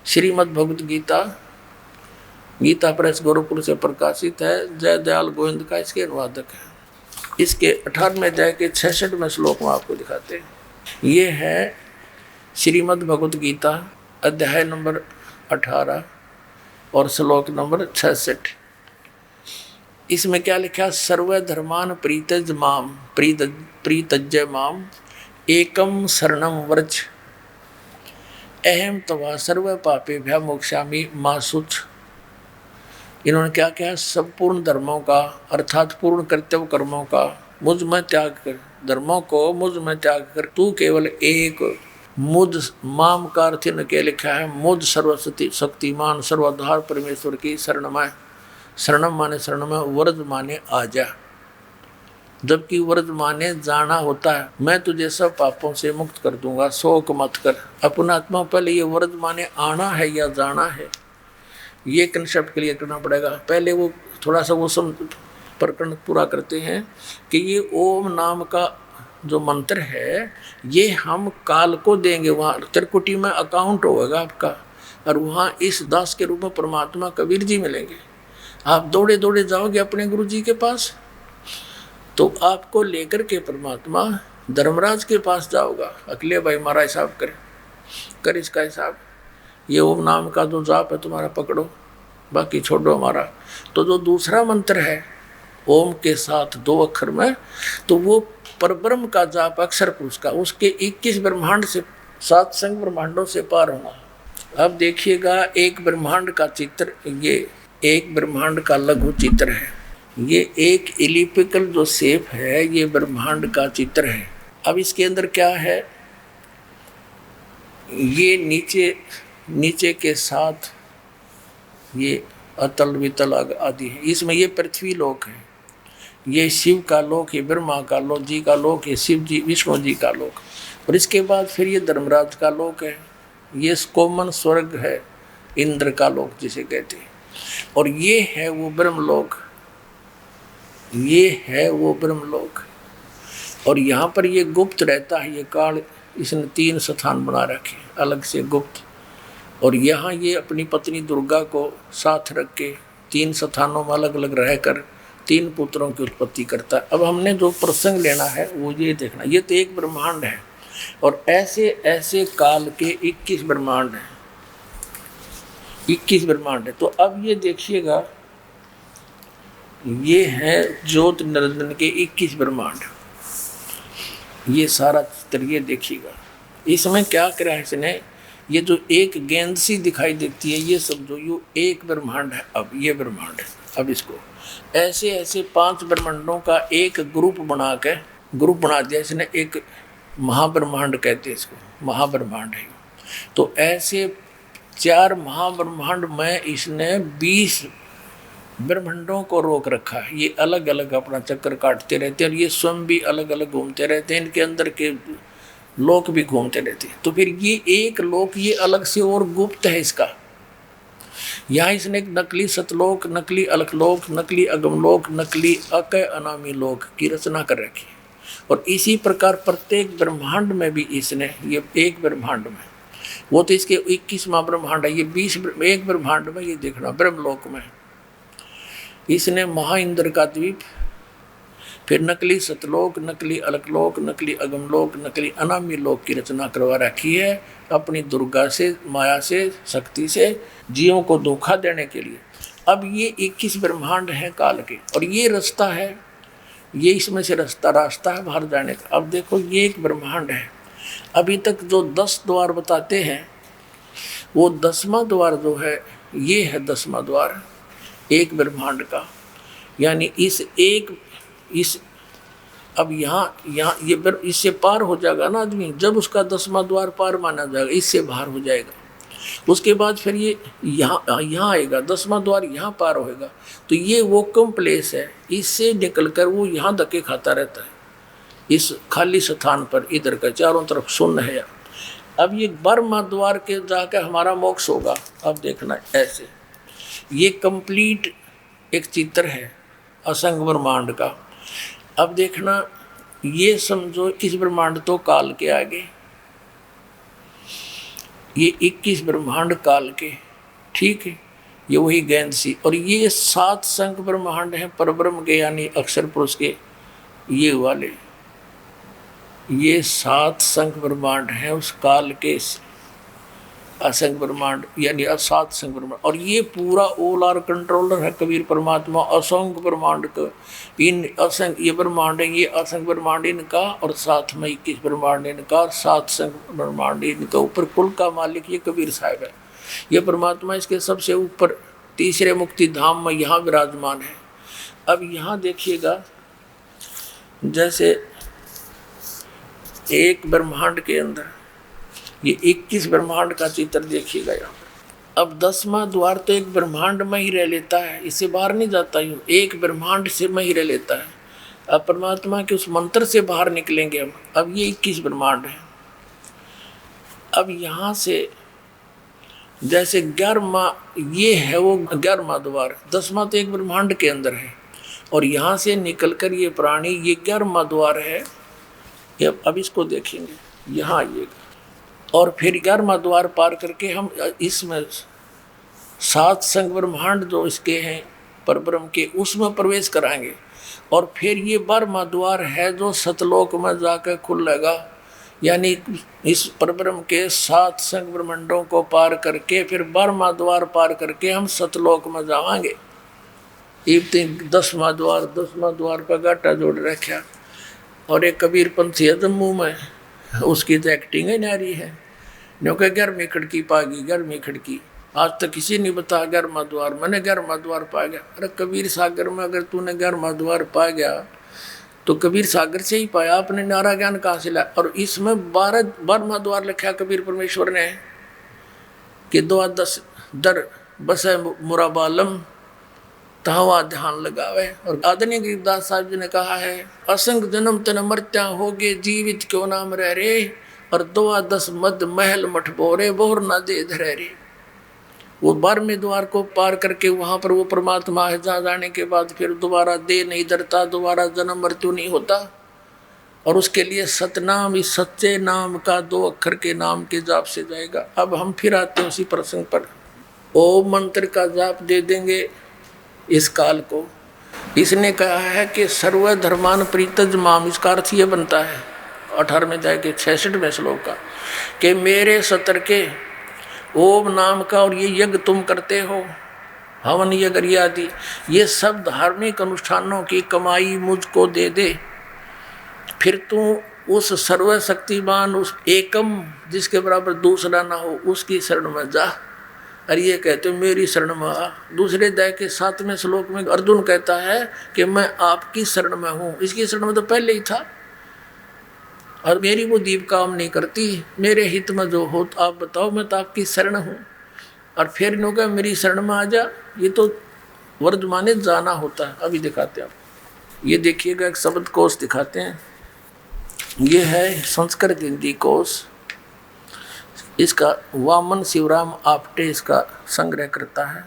श्रीमद् भगवत गीता, गीता प्रेस गोरखपुर से प्रकाशित है, जय दयाल गोविंद का इसके अनुवादक है। इसके 18वें अध्याय के 66वें श्लोक में आपको दिखाते हैं। ये है श्रीमद् भगवत गीता अध्याय नंबर 18 और श्लोक नंबर 66। इसमें क्या लिखा, सर्वधर्मान प्रीतज माम प्रीतज्य माम एकम शरणम व्रज अहम तवा सर्व पापे भ्या मोक्षामि मां शुच। इन्होंने क्या कहा, संपूर्ण धर्मों का अर्थात पूर्ण कर्तव्य कर्मों का मुझ में त्याग कर, धर्मों को मुझ में त्याग कर तू केवल एक मुझ माम का अर्थ के लिखा है मुझ सर्वशक्ति शक्तिमान सर्वाधार परमेश्वर की शरण में। शरणम माने शरण में, व्रज माने आजा, जबकि व्रज माने जाना होता है। मैं तुझे सब पापों से मुक्त कर दूंगा, शोक मत कर। अपना आत्मा पहले ये व्रज माने आना है या जाना है, ये कंसेप्ट क्लियर करना पड़ेगा। पहले वो थोड़ा सा वो प्रकरण पूरा करते हैं कि ये ओम नाम का जो मंत्र है ये हम काल को देंगे, वहाँ त्रिकुटी में अकाउंट होगा आपका, और वहाँ इस दास के रूप में परमात्मा कबीर जी मिलेंगे। आप दौड़े दौड़े जाओगे अपने गुरु जी के पास, तो आपको लेकर के परमात्मा धर्मराज के पास जाओगा। अकेले भाई हमारा हिसाब कर इसका हिसाब, ये ओम नाम का जो जाप है तुम्हारा पकड़ो, बाकी छोड़ो हमारा। तो जो दूसरा मंत्र है ओम के साथ 2 अक्षर में, तो वो परब्रह्म का जाप अक्षर पुरुष का, उसके 21 ब्रह्मांड से 7 संग ब्रह्मांडों से पार होना। अब देखिएगा एक ब्रह्मांड का चित्र, ये एक ब्रह्मांड का लघु चित्र है, ये एक एलिप्टिकल जो शेप है ये ब्रह्मांड का चित्र है। अब इसके अंदर क्या है, ये नीचे के साथ ये अतल वितल आदि है, इसमें ये पृथ्वी लोक है, ये शिव का लोक है, ब्रह्मा का लोक जी का लोक है, शिव जी विष्णु जी का लोक, और इसके बाद फिर ये धर्मराज का लोक है, ये कोमन स्वर्ग है, इंद्र का लोक जिसे कहते हैं, और ये है वो ब्रह्मलोक, ये है वो ब्रह्मलोक। और यहाँ पर ये गुप्त रहता है, ये काल, इसने 3 स्थान बना रखे अलग से गुप्त, और यहाँ ये अपनी पत्नी दुर्गा को साथ रख के 3 स्थानों में अलग अलग रहकर 3 पुत्रों की उत्पत्ति करता है। अब हमने जो प्रसंग लेना है वो ये देखना, ये तो एक ब्रह्मांड है और ऐसे ऐसे काल के 21 ब्रह्मांड हैं, 21 ब्रह्मांड है। तो अब ये देखिएगा, ये है ज्योत निरंजन के 21 ब्रह्मांड, ये सारा चित्र ये देखिएगा। इसमें क्या करा है इसने, ये जो एक गेंद सी दिखाई देती है ये समझो ये एक ब्रह्मांड है। अब ये ब्रह्मांड है, अब इसको ऐसे ऐसे 5 ब्रह्मांडों का एक ग्रुप बना दिया इसने, एक महाब्रह्मांड कहते हैं इसको, महाब्रह्मांड है। तो ऐसे 4 महाब्रह्मांड में इसने 20 ब्रह्मांडों को रोक रखा है, ये अलग अलग अपना चक्कर काटते रहते हैं और ये स्वयं भी अलग अलग घूमते रहते हैं, इनके अंदर के लोक भी घूमते रहते हैं। तो फिर ये एक लोक ये अलग से और गुप्त है इसका, यहाँ इसने एक नकली सतलोक, नकली अलकलोक, नकली अगमलोक, नकली अकय अनामी लोक की रचना कर रखी है। और इसी प्रकार प्रत्येक ब्रह्मांड में भी इसने, ये एक ब्रह्मांड में, वो तो इसके 21वां ब्रह्मांड है, ये 20 एक ब्रह्मांड में ये देखना ब्रह्मलोक में इसने महाइंद्र का द्वीप, फिर नकली सतलोक, नकली अलकलोक, नकली अगमलोक, नकली अनामी लोक की रचना करवा रखी है अपनी दुर्गा से, माया से, शक्ति से जीवों को धोखा देने के लिए। अब ये 21 ब्रह्मांड हैं काल के, और ये रास्ता है, ये इसमें से रास्ता है बाहर जाने का। अब देखो ये एक ब्रह्मांड है, अभी तक जो 10 द्वार बताते हैं वो 10वां द्वार जो है ये है 10वां द्वार एक ब्रह्मांड का, यानी इस अब यहाँ ये इससे पार हो जाएगा ना आदमी, जब उसका 10वां द्वार पार माना जाएगा, इससे बाहर हो जाएगा। उसके बाद फिर ये यहाँ आएगा, 10वां द्वार यहाँ पार होएगा, तो ये वो कम प्लेस है, इससे निकलकर वो यहाँ धक्के खाता रहता है इस खाली स्थान पर, इधर का चारों तरफ शून्य है। अब ये 12वां द्वार के जाकर हमारा मोक्ष होगा। अब देखना ऐसे, ये कंप्लीट एक चित्र है असंग ब्रह्मांड का। अब देखना ये समझो 21 ब्रह्मांड तो काल के आगे, ये 21 ब्रह्मांड काल के, ठीक है, ये वही गेंद सी, और ये 7 संख ब्रह्मांड हैं परब्रह्म के, यानी अक्षर पुरुष के, ये वाले ये 7 संख ब्रह्मांड हैं उस काल के असंग ब्रह्मांड, यानी 7 संख ब्रह्मांड। और ये पूरा ऑल आर कंट्रोलर है कबीर परमात्मा असंख्य ब्रह्मांड का, इन असंख्य ये ब्रह्मांड है, ये असंख्य ब्रह्मांड इनका, और साथ में 21 ब्रह्मांड इनका, 7 संख्य ब्रह्मांड इनका। ऊपर कुल का मालिक ये कबीर साहब है, ये परमात्मा इसके सबसे ऊपर तीसरे मुक्ति धाम में यहाँ विराजमान है। अब यहाँ देखिएगा, जैसे एक ब्रह्मांड के अंदर ये 21 ब्रह्मांड का चित्र देखिएगा यहाँ पर। अब 10वां द्वार तो एक ब्रह्मांड में ही रह लेता है, इससे बाहर नहीं जाता, यूँ एक ब्रह्मांड से में ही रह लेता है। अब परमात्मा के उस मंत्र से बाहर निकलेंगे हम। अब ये 21 ब्रह्मांड है। अब यहाँ से जैसे 11वां ये है वो 11वां द्वार, 10वां तो एक ब्रह्मांड के अंदर है, और यहाँ से निकलकर ये प्राणी ये 11वां द्वार है। अब इसको देखेंगे, यहाँ आइएगा, और फिर 11वां द्वार पार करके हम इसमें 7 संग ब्रह्मांड जो इसके हैं परब्रह्म के, उसमें प्रवेश कराएंगे। और फिर ये 12वां द्वार है जो सतलोक में जाकर खुलेगा, यानी इस परब्रह्म के 7 संग ब्रह्मांडों को पार करके फिर 12वां द्वार पार करके हम सतलोक में जावांगे। ये 10वां द्वार पर गाटा जोड़ रखा। और एक कबीर पंथी है जम्मू में, उसकी तो एक्टिंग ही नारी है, क्योंकि 11वीं खिड़की पागी, 11वीं खिड़की आज तक किसी नहीं बता 11वां द्वार, मैंने 11वां द्वार पा गया। अरे कबीर सागर में अगर तूने 11वां द्वार पा गया तो कबीर सागर से ही पाया, आपने नारा ज्ञान कहाँ से लाया। और इसमें 12वां द्वार लिखा कबीर परमेश्वर ने कि 2-10 दर बसे मुराबालम तहवा ध्यान लगावे। और आदरणीय गरीबदास साहब जी ने कहा है, असंग जन्म तन मरत्या होगे जीवित क्यों नाम रह रे, और 2-10 मद महल मठ बोरे बोर ना दे धरे रे। वो 12वें द्वार को पार करके वहाँ पर वो परमात्मा है, जहाँ जाने के बाद फिर दोबारा दे नहीं धरता, दोबारा जन्म मृत्यु नहीं होता। और उसके लिए सतनाम, इस सच्चे नाम का 2 अक्षर के नाम के जाप से जाएगा। अब हम फिर आते हैं उसी प्रसंग पर। ओम मंत्र का जाप दे देंगे इस काल को। इसने कहा है कि सर्व धर्मान प्रीतज माम, इसका अर्थ ये बनता है 18वें अध्याय के 66वें श्लोक का कि मेरे सतर के ओम नाम का और ये यज्ञ तुम करते हो, हवन यज्ञ आदि, ये सब धार्मिक अनुष्ठानों की कमाई मुझको दे दे। फिर तू उस सर्वशक्तिमान, उस एकम जिसके बराबर दूसरा ना हो, उसकी शरण में जा। और ये कहते मेरी शरण में आ। दूसरे अध्याय के 7वें श्लोक में अर्जुन कहता है कि मैं आपकी शरण में हूँ। इसकी शरण में तो पहले ही था, और मेरी वो दीप काम नहीं करती, मेरे हित में जो हो तो आप बताओ, मैं तो आपकी शरण हूँ। और फिर इन्हों का मेरी शरण में आ जा, ये तो वर्तमाने जाना होता है। अभी दिखाते हैं आप, ये देखिएगा एक शब्द कोश दिखाते हैं। ये है संस्कृत हिंदी कोश, इसका वामन शिवराम आपटे इसका संग्रह करता है।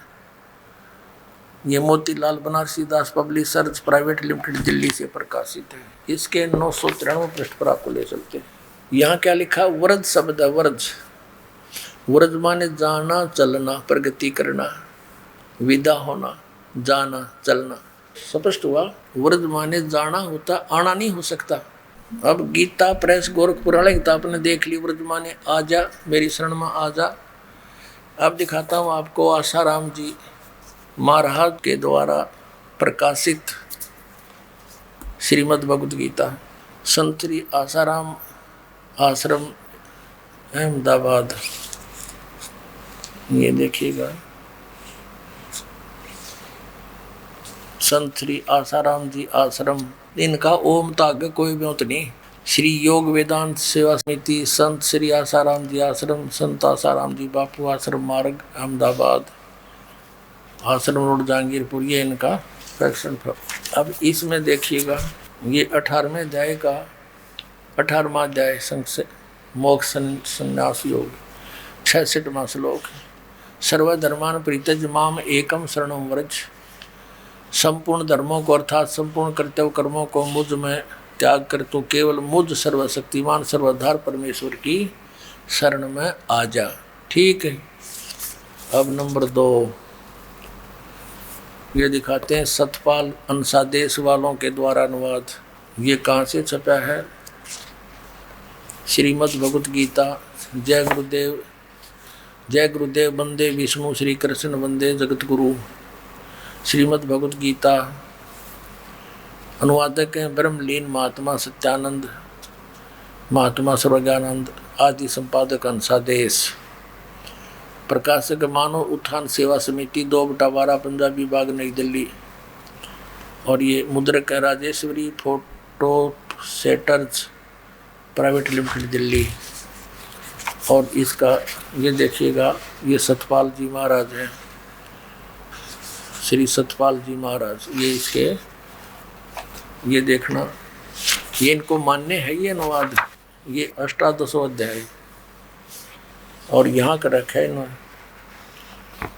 ये मोतीलाल बनारसी दास पब्लिशर्स प्राइवेट लिमिटेड दिल्ली से प्रकाशित है। इसके 993 पृष्ठ पर आपको ले चलते हैं। यहाँ क्या लिखा, व्रज शब्द है, व्रज। व्रज माने जाना चलना, प्रगति करना, विदा होना, जाना चलना। स्पष्ट हुआ, व्रज माने जाना होता, आना नहीं हो सकता। अब गीता प्रेस गोरखपुर वाले किताब ने देख ली, व्रज माने आ जा, मेरी शरण में आ जा। अब दिखाता हूँ आपको आसाराम जी महाराज के द्वारा प्रकाशित श्रीमद् भगवद गीता, संत श्री आसाराम आश्रम अहमदाबाद। ये देखिएगा, संत श्री आसाराम जी आश्रम, इनका ओम तो आगे कोई ब्योत नहीं। श्री योग वेदांत सेवा समिति, संत श्री आसाराम जी आश्रम, संत आसाराम जी बापू आश्रम मार्ग अहमदाबाद, आश्रम रोड जहांगीरपुर, ये इनका सेक्शन। अब इसमें देखिएगा, ये 18वें अध्याय का 18वां अध्याय संग मोक्ष संन्यास योग, 66वां श्लोक। सर्वधर्मान प्रीतज माम एकम शरणम व्रज। संपूर्ण धर्मों को अर्थात संपूर्ण कर्तव्य कर्मों को मुझ में त्याग कर तू केवल मुझ सर्वशक्तिमान सर्वाधार परमेश्वर की शरण में आ जा। ठीक है। अब नंबर 2 ये दिखाते हैं सतपाल अंशादेश वालों के द्वारा अनुवाद। ये कहाँ से छपा है, श्रीमद् भगवद गीता। जय गुरुदेव, जय गुरुदेव, वंदे विष्णु श्री कृष्ण वंदे जगत गुरु। श्रीमद् भगवद गीता, अनुवादक हैं ब्रह्मलीन महात्मा सत्यानंद, महात्मा सर्वज्ञानंद, आदि संपादक अंशादेश, प्रकाशक मानव उत्थान सेवा समिति 2/12 पंजाबी बाग नई दिल्ली। और ये मुद्रक है Rajeshwari photo setters private limited Delhi. और इसका ये देखिएगा, ये सतपाल जी महाराज हैं, श्री सतपाल जी महाराज। ये इसके ये देखना, ये इनको मान्य है ये अनुवाद, ये 18 अध्याय। और यहाँ का रखा है इन्होंने,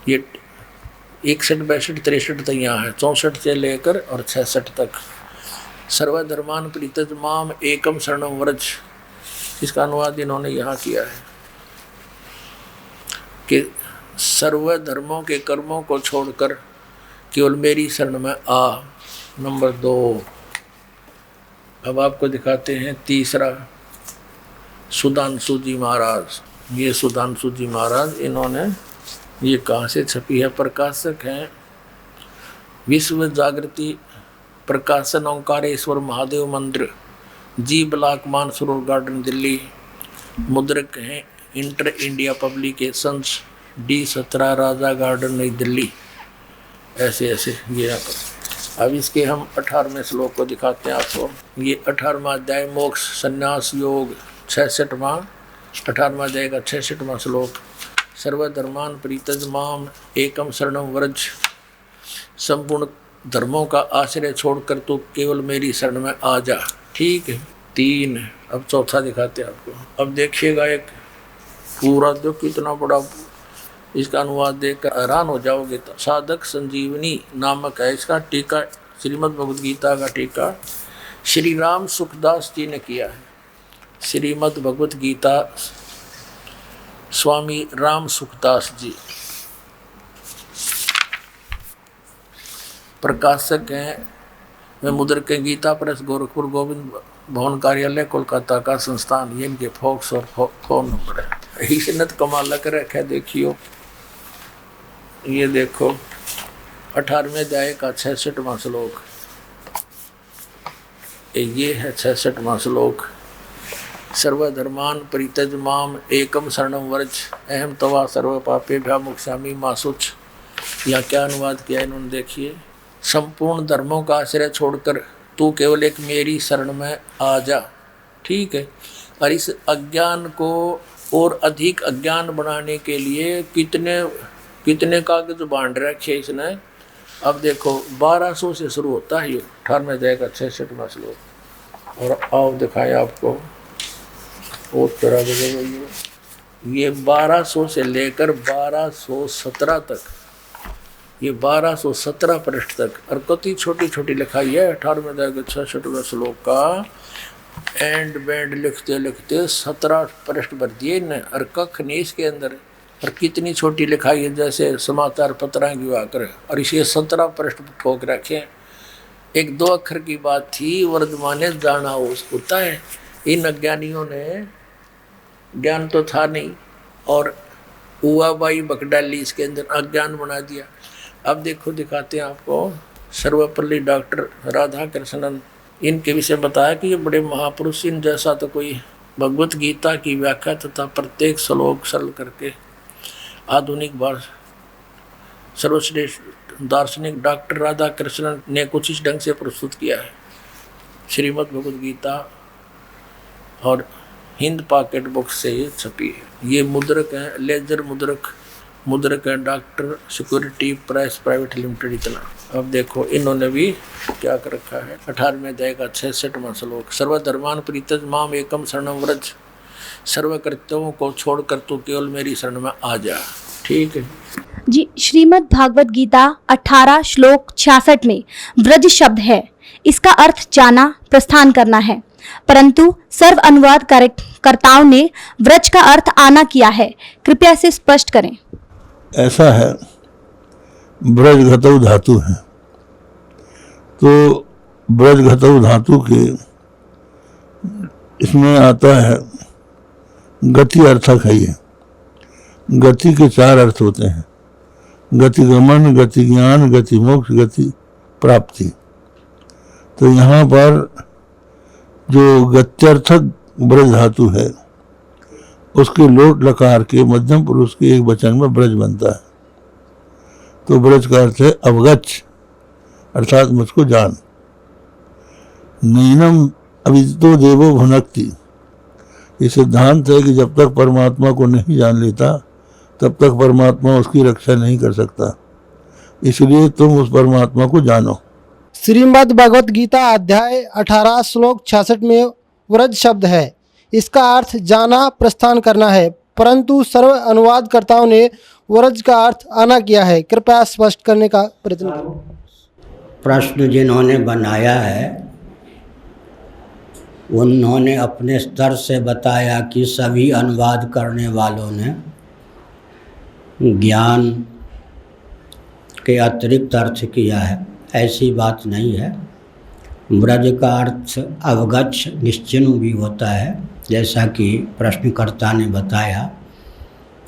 ये 61, 62, 63 तक यहाँ है, 64 से लेकर और 66 तक। सर्वधर्मान प्रीतज माम एकम शरणम व्रज, इसका अनुवाद इन्होंने यहाँ किया है कि सर्व धर्मों के कर्मों को छोड़कर केवल मेरी शरण में आ। नंबर 2। अब आपको दिखाते हैं तीसरा, सुधांशु जी महाराज। ये सुधांशु जी महाराज, इन्होंने ये कहाँ से छपी है? प्रकाशक हैं विश्व जागृति प्रकाशन ओंकारेश्वर महादेव मंदिर, जी ब्लॉक, मानसरोवर गार्डन, दिल्ली। मुद्रक हैं इंटर इंडिया पब्लिकेशंस, D17 राजा गार्डन, नई दिल्ली। ऐसे ऐसे ये यहाँ पर। अब इसके हम 18वें श्लोक को दिखाते हैं आपको। ये 18वां अध्याय मोक्ष संन्यास योग, 66वां 18वां अध्याय का 66वां श्लोक। सर्वधर्मान परित्यज माम एकम शरणम व्रज, संपूर्ण धर्मों का आश्रय छोड़कर तू केवल मेरी शरण में आ जा। ठीक है। 3। अब चौथा दिखाते हैं आपको। अब देखिएगा एक पूरा जो कितना बड़ा, इसका अनुवाद देखकर हैरान हो जाओगे। तो साधक संजीवनी नामक है इसका टीका, श्रीमद् भगवद गीता का टीका श्री राम सुखदास जी ने किया है। श्रीमद् भगवद गीता स्वामी राम सुखदास जी प्रकाशक हैं। वे मुद्रक के गीता प्रेस, गोरखपुर, गोविंद भवन कार्यालय, कोलकाता का संस्थान। ये इनके फॉक्स और फोन नंबर है। इसने तो कमाल कर रखा है। देखियो, ये देखो 18वें अध्याय का 66वां श्लोक। ये है 66वां श्लोक। सर्वधर्मान परित्यज माम एकम शरणम व्रज, अहम तवा सर्व पापेभ्यः मोक्षामि मा शुच। यहाँ क्या अनुवाद किया इन्होंने, देखिए। संपूर्ण धर्मों का आश्रय छोड़कर तू केवल एक मेरी शरण में आ जा। ठीक है। और इस अज्ञान को और अधिक अज्ञान बनाने के लिए कितने कागज बांध रखे इसने। अब देखो 1200 से शुरू होता है ये 18वें अध्याय का 66वां श्लोक। और आओ दिखाएं आपको और तरह ये 1200 से लेकर 1217 तक, ये 1217 पृष्ठ तक। और कति छोटी छोटी लिखाई है 18वें अध्याय के 66वें श्लोक का। एंड बैंड लिखते लिखते 17 पृष्ठ भर दिए न, और कख नहीं इसके अंदर। और कितनी छोटी लिखाई है, जैसे समाचार पत्रां की वाकर। और इसे 17 पृष्ठ ठोक रखे। एक 2 अक्षर की बात थी, वर्धमाने जाना होता है। इन अज्ञानियों ने, ज्ञान तो था नहीं, और उवाबाई बक डाली इसके अंदर, अज्ञान बना दिया। अब देखो दिखाते हैं आपको। सर्वपल्ली डॉक्टर राधा कृष्णन, इनके विषय बताया कि ये बड़े महापुरुष, इन जैसा तो कोई भगवत गीता की व्याख्या तथा प्रत्येक श्लोक सरल करके आधुनिक भाषा सर्वश्रेष्ठ दार्शनिक डॉक्टर राधा कृष्णन ने कुछ इस ढंग से प्रस्तुत किया है। श्रीमद् भगवद गीता और हिंद पॉकेट बुक से ये छपी है। ये मुद्रक है, लेजर मुद्रक है doctor security press private limited, इतना। अब देखो इन्होंने भी क्या कर रखा है। 18वें अध्याय का 66वां श्लोक। सर्वधर्मान परित्यज माम एकम शरणम व्रज, सर्व कर्तव्यों को छोड़कर तू केवल मेरी शरण में आ जा। ठीक है जी। श्रीमद् भागवत गीता 18 श्लोक 66 में व्रज शब्द है। इसका अर्थ जाना, प्रस्थान करना है, परंतु सर्व अनुवाद कर्ताओं ने व्रज का अर्थ आना किया है। कृपया इसे स्पष्ट करें। ऐसा है, ब्रज घतौ धातु है, तो ब्रज घतौ धातु के इसमें आता है गति अर्थक है। ये गति के 4 अर्थ होते हैं, गति गमन, गति ज्ञान, गति मोक्ष, गति प्राप्ति। तो यहाँ पर जो गत्यर्थक ब्रज धातु है, उसके लोट लकार के मध्यम पुरुष के एक वचन में ब्रज बनता है। तो ब्रज का अर्थ है अवगच्छ, अर्थात मुझको जान। नैनम अविदितो देवो भुनक्ति, ये सिद्धांत है कि जब तक परमात्मा को नहीं जान लेता तब तक परमात्मा उसकी रक्षा नहीं कर सकता। इसलिए तुम उस परमात्मा को जानो। श्रीमद् भगवत गीता अध्याय 18 श्लोक 66 में व्रज शब्द है। इसका अर्थ जाना, प्रस्थान करना है, परंतु सर्व अनुवादकर्ताओं ने व्रज का अर्थ आना किया है। कृपया स्पष्ट करने का प्रयत्न करें। प्रश्न जिन्होंने बनाया है उन्होंने अपने स्तर से बताया कि सभी अनुवाद करने वालों ने ज्ञान के अतिरिक्त अर्थ किया है, ऐसी बात नहीं है। ब्रज का अर्थ अवगच्छ निश्चिन्ह भी होता है, जैसा कि प्रश्नकर्ता ने बताया।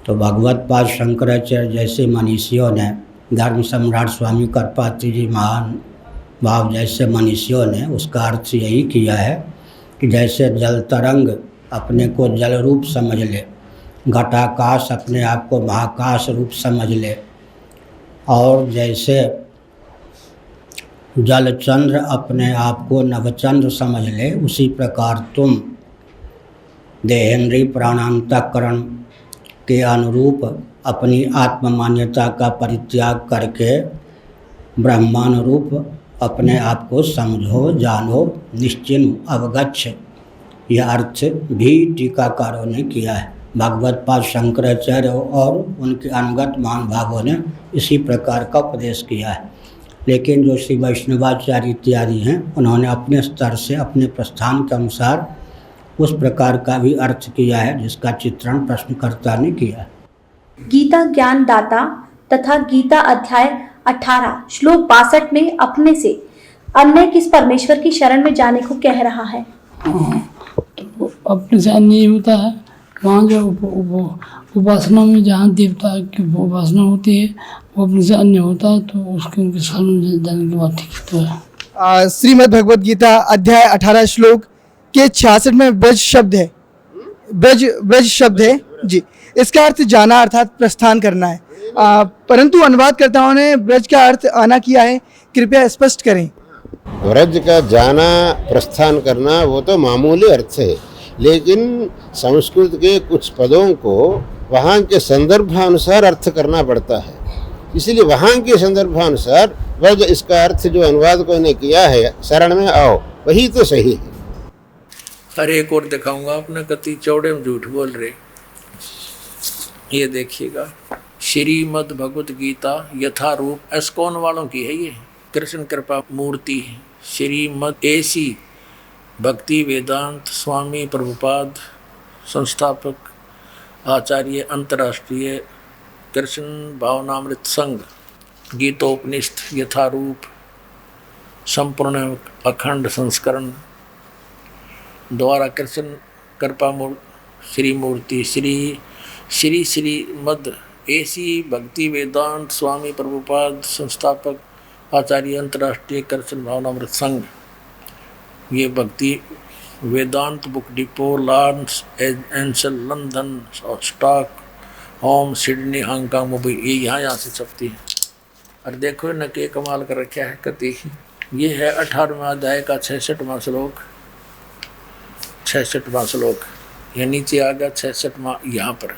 तो भगवत पाद शंकराचार्य जैसे मनीषियों ने, धर्म सम्राट स्वामी करपात्री जी महान भाव जैसे मनीषियों ने उसका अर्थ यही किया है कि जैसे जल तरंग अपने को जल रूप समझ ले, घटाकाश अपने आप को महाकाश रूप समझ ले, और जैसे जलचंद्र अपने आप को नवचंद्र समझ ले, उसी प्रकार तुम देहेंद्रीय प्राणांतकरण के अनुरूप अपनी आत्ममान्यता का परित्याग करके ब्रह्मानुरूप अपने आप को समझो, जानो, निश्चिन्ह, अवगच्छ। यह अर्थ भी टीकाकारों ने किया है। भगवत पाद शंकराचार्य और उनके अनुगत महान भावों ने इसी प्रकार का उपदेश किया है। लेकिन जो श्री वैष्णवाचार्य इत्यादि हैं, उन्होंने अपने स्तर से अपने प्रस्थान के अनुसार उस प्रकार का भी अर्थ किया है जिसका चित्रण प्रश्नकर्ता ने किया है। गीता ज्ञान दाता तथा गीता अध्याय 18 श्लोक 62 में अपने से अन्य किस परमेश्वर की शरण में जाने को कह रहा है? तो अपने से अन्य ही होता है। वहाँ जो उपासना में जहाँ देवता की उपासना होती है वो अपने से अन्य होता है, तो उनके शरण में जाने की बात ठीक तो है। श्रीमद् भगवद गीता अध्याय 18 श्लोक के 66 में ब्रज शब्द है, ब्रज शब्द है जी। इसका अर्थ जाना अर्थात प्रस्थान करना है, परंतु अनुवादकर्ताओं ने ब्रज का अर्थ आना किया है, कृपया स्पष्ट करें। व्रज का जाना, प्रस्थान करना वो तो मामूली अर्थ है, लेकिन संस्कृत के कुछ पदों को वहाँ के संदर्भानुसार अर्थ करना पड़ता है। इसलिए वहाँ के संदर्भानुसार व्रज इसका अर्थ जो अनुवादकों ने किया है, शरण में आओ, वही तो सही है। हर एक और दिखाऊंगा, अपने कति चौड़े में झूठ बोल रहे। ये देखिएगा, श्रीमद् भगवत गीता यथारूप एस्कॉन वालों की है, ये कृष्ण कृपा मूर्ति है। श्रीमद् एसी भक्ति वेदांत स्वामी प्रभुपाद संस्थापक आचार्य अंतर्राष्ट्रीय कृष्ण भावनामृत संघ गीतोपनिषद यथारूप संपूर्ण अखंड संस्करण द्वारा कृष्ण कृपा श्री मूर्ति श्री श्रीमद् एसी भक्ति वेदांत स्वामी प्रभुपाद संस्थापक आचार्य अंतर्राष्ट्रीय कृष्ण भावनामृत संघ। ये Bhakti Vedanta book depot, Los Angeles, London, Stockholm, Sydney, Hong Kong, Mumbai, ये यहाँ से छपती है। और देखो न के कमाल कर रखा है कति। ये है 18वां अध्याय का 66वां श्लोक, 66वां श्लोक। यह नीचे आ गया 66वां यहाँ पर।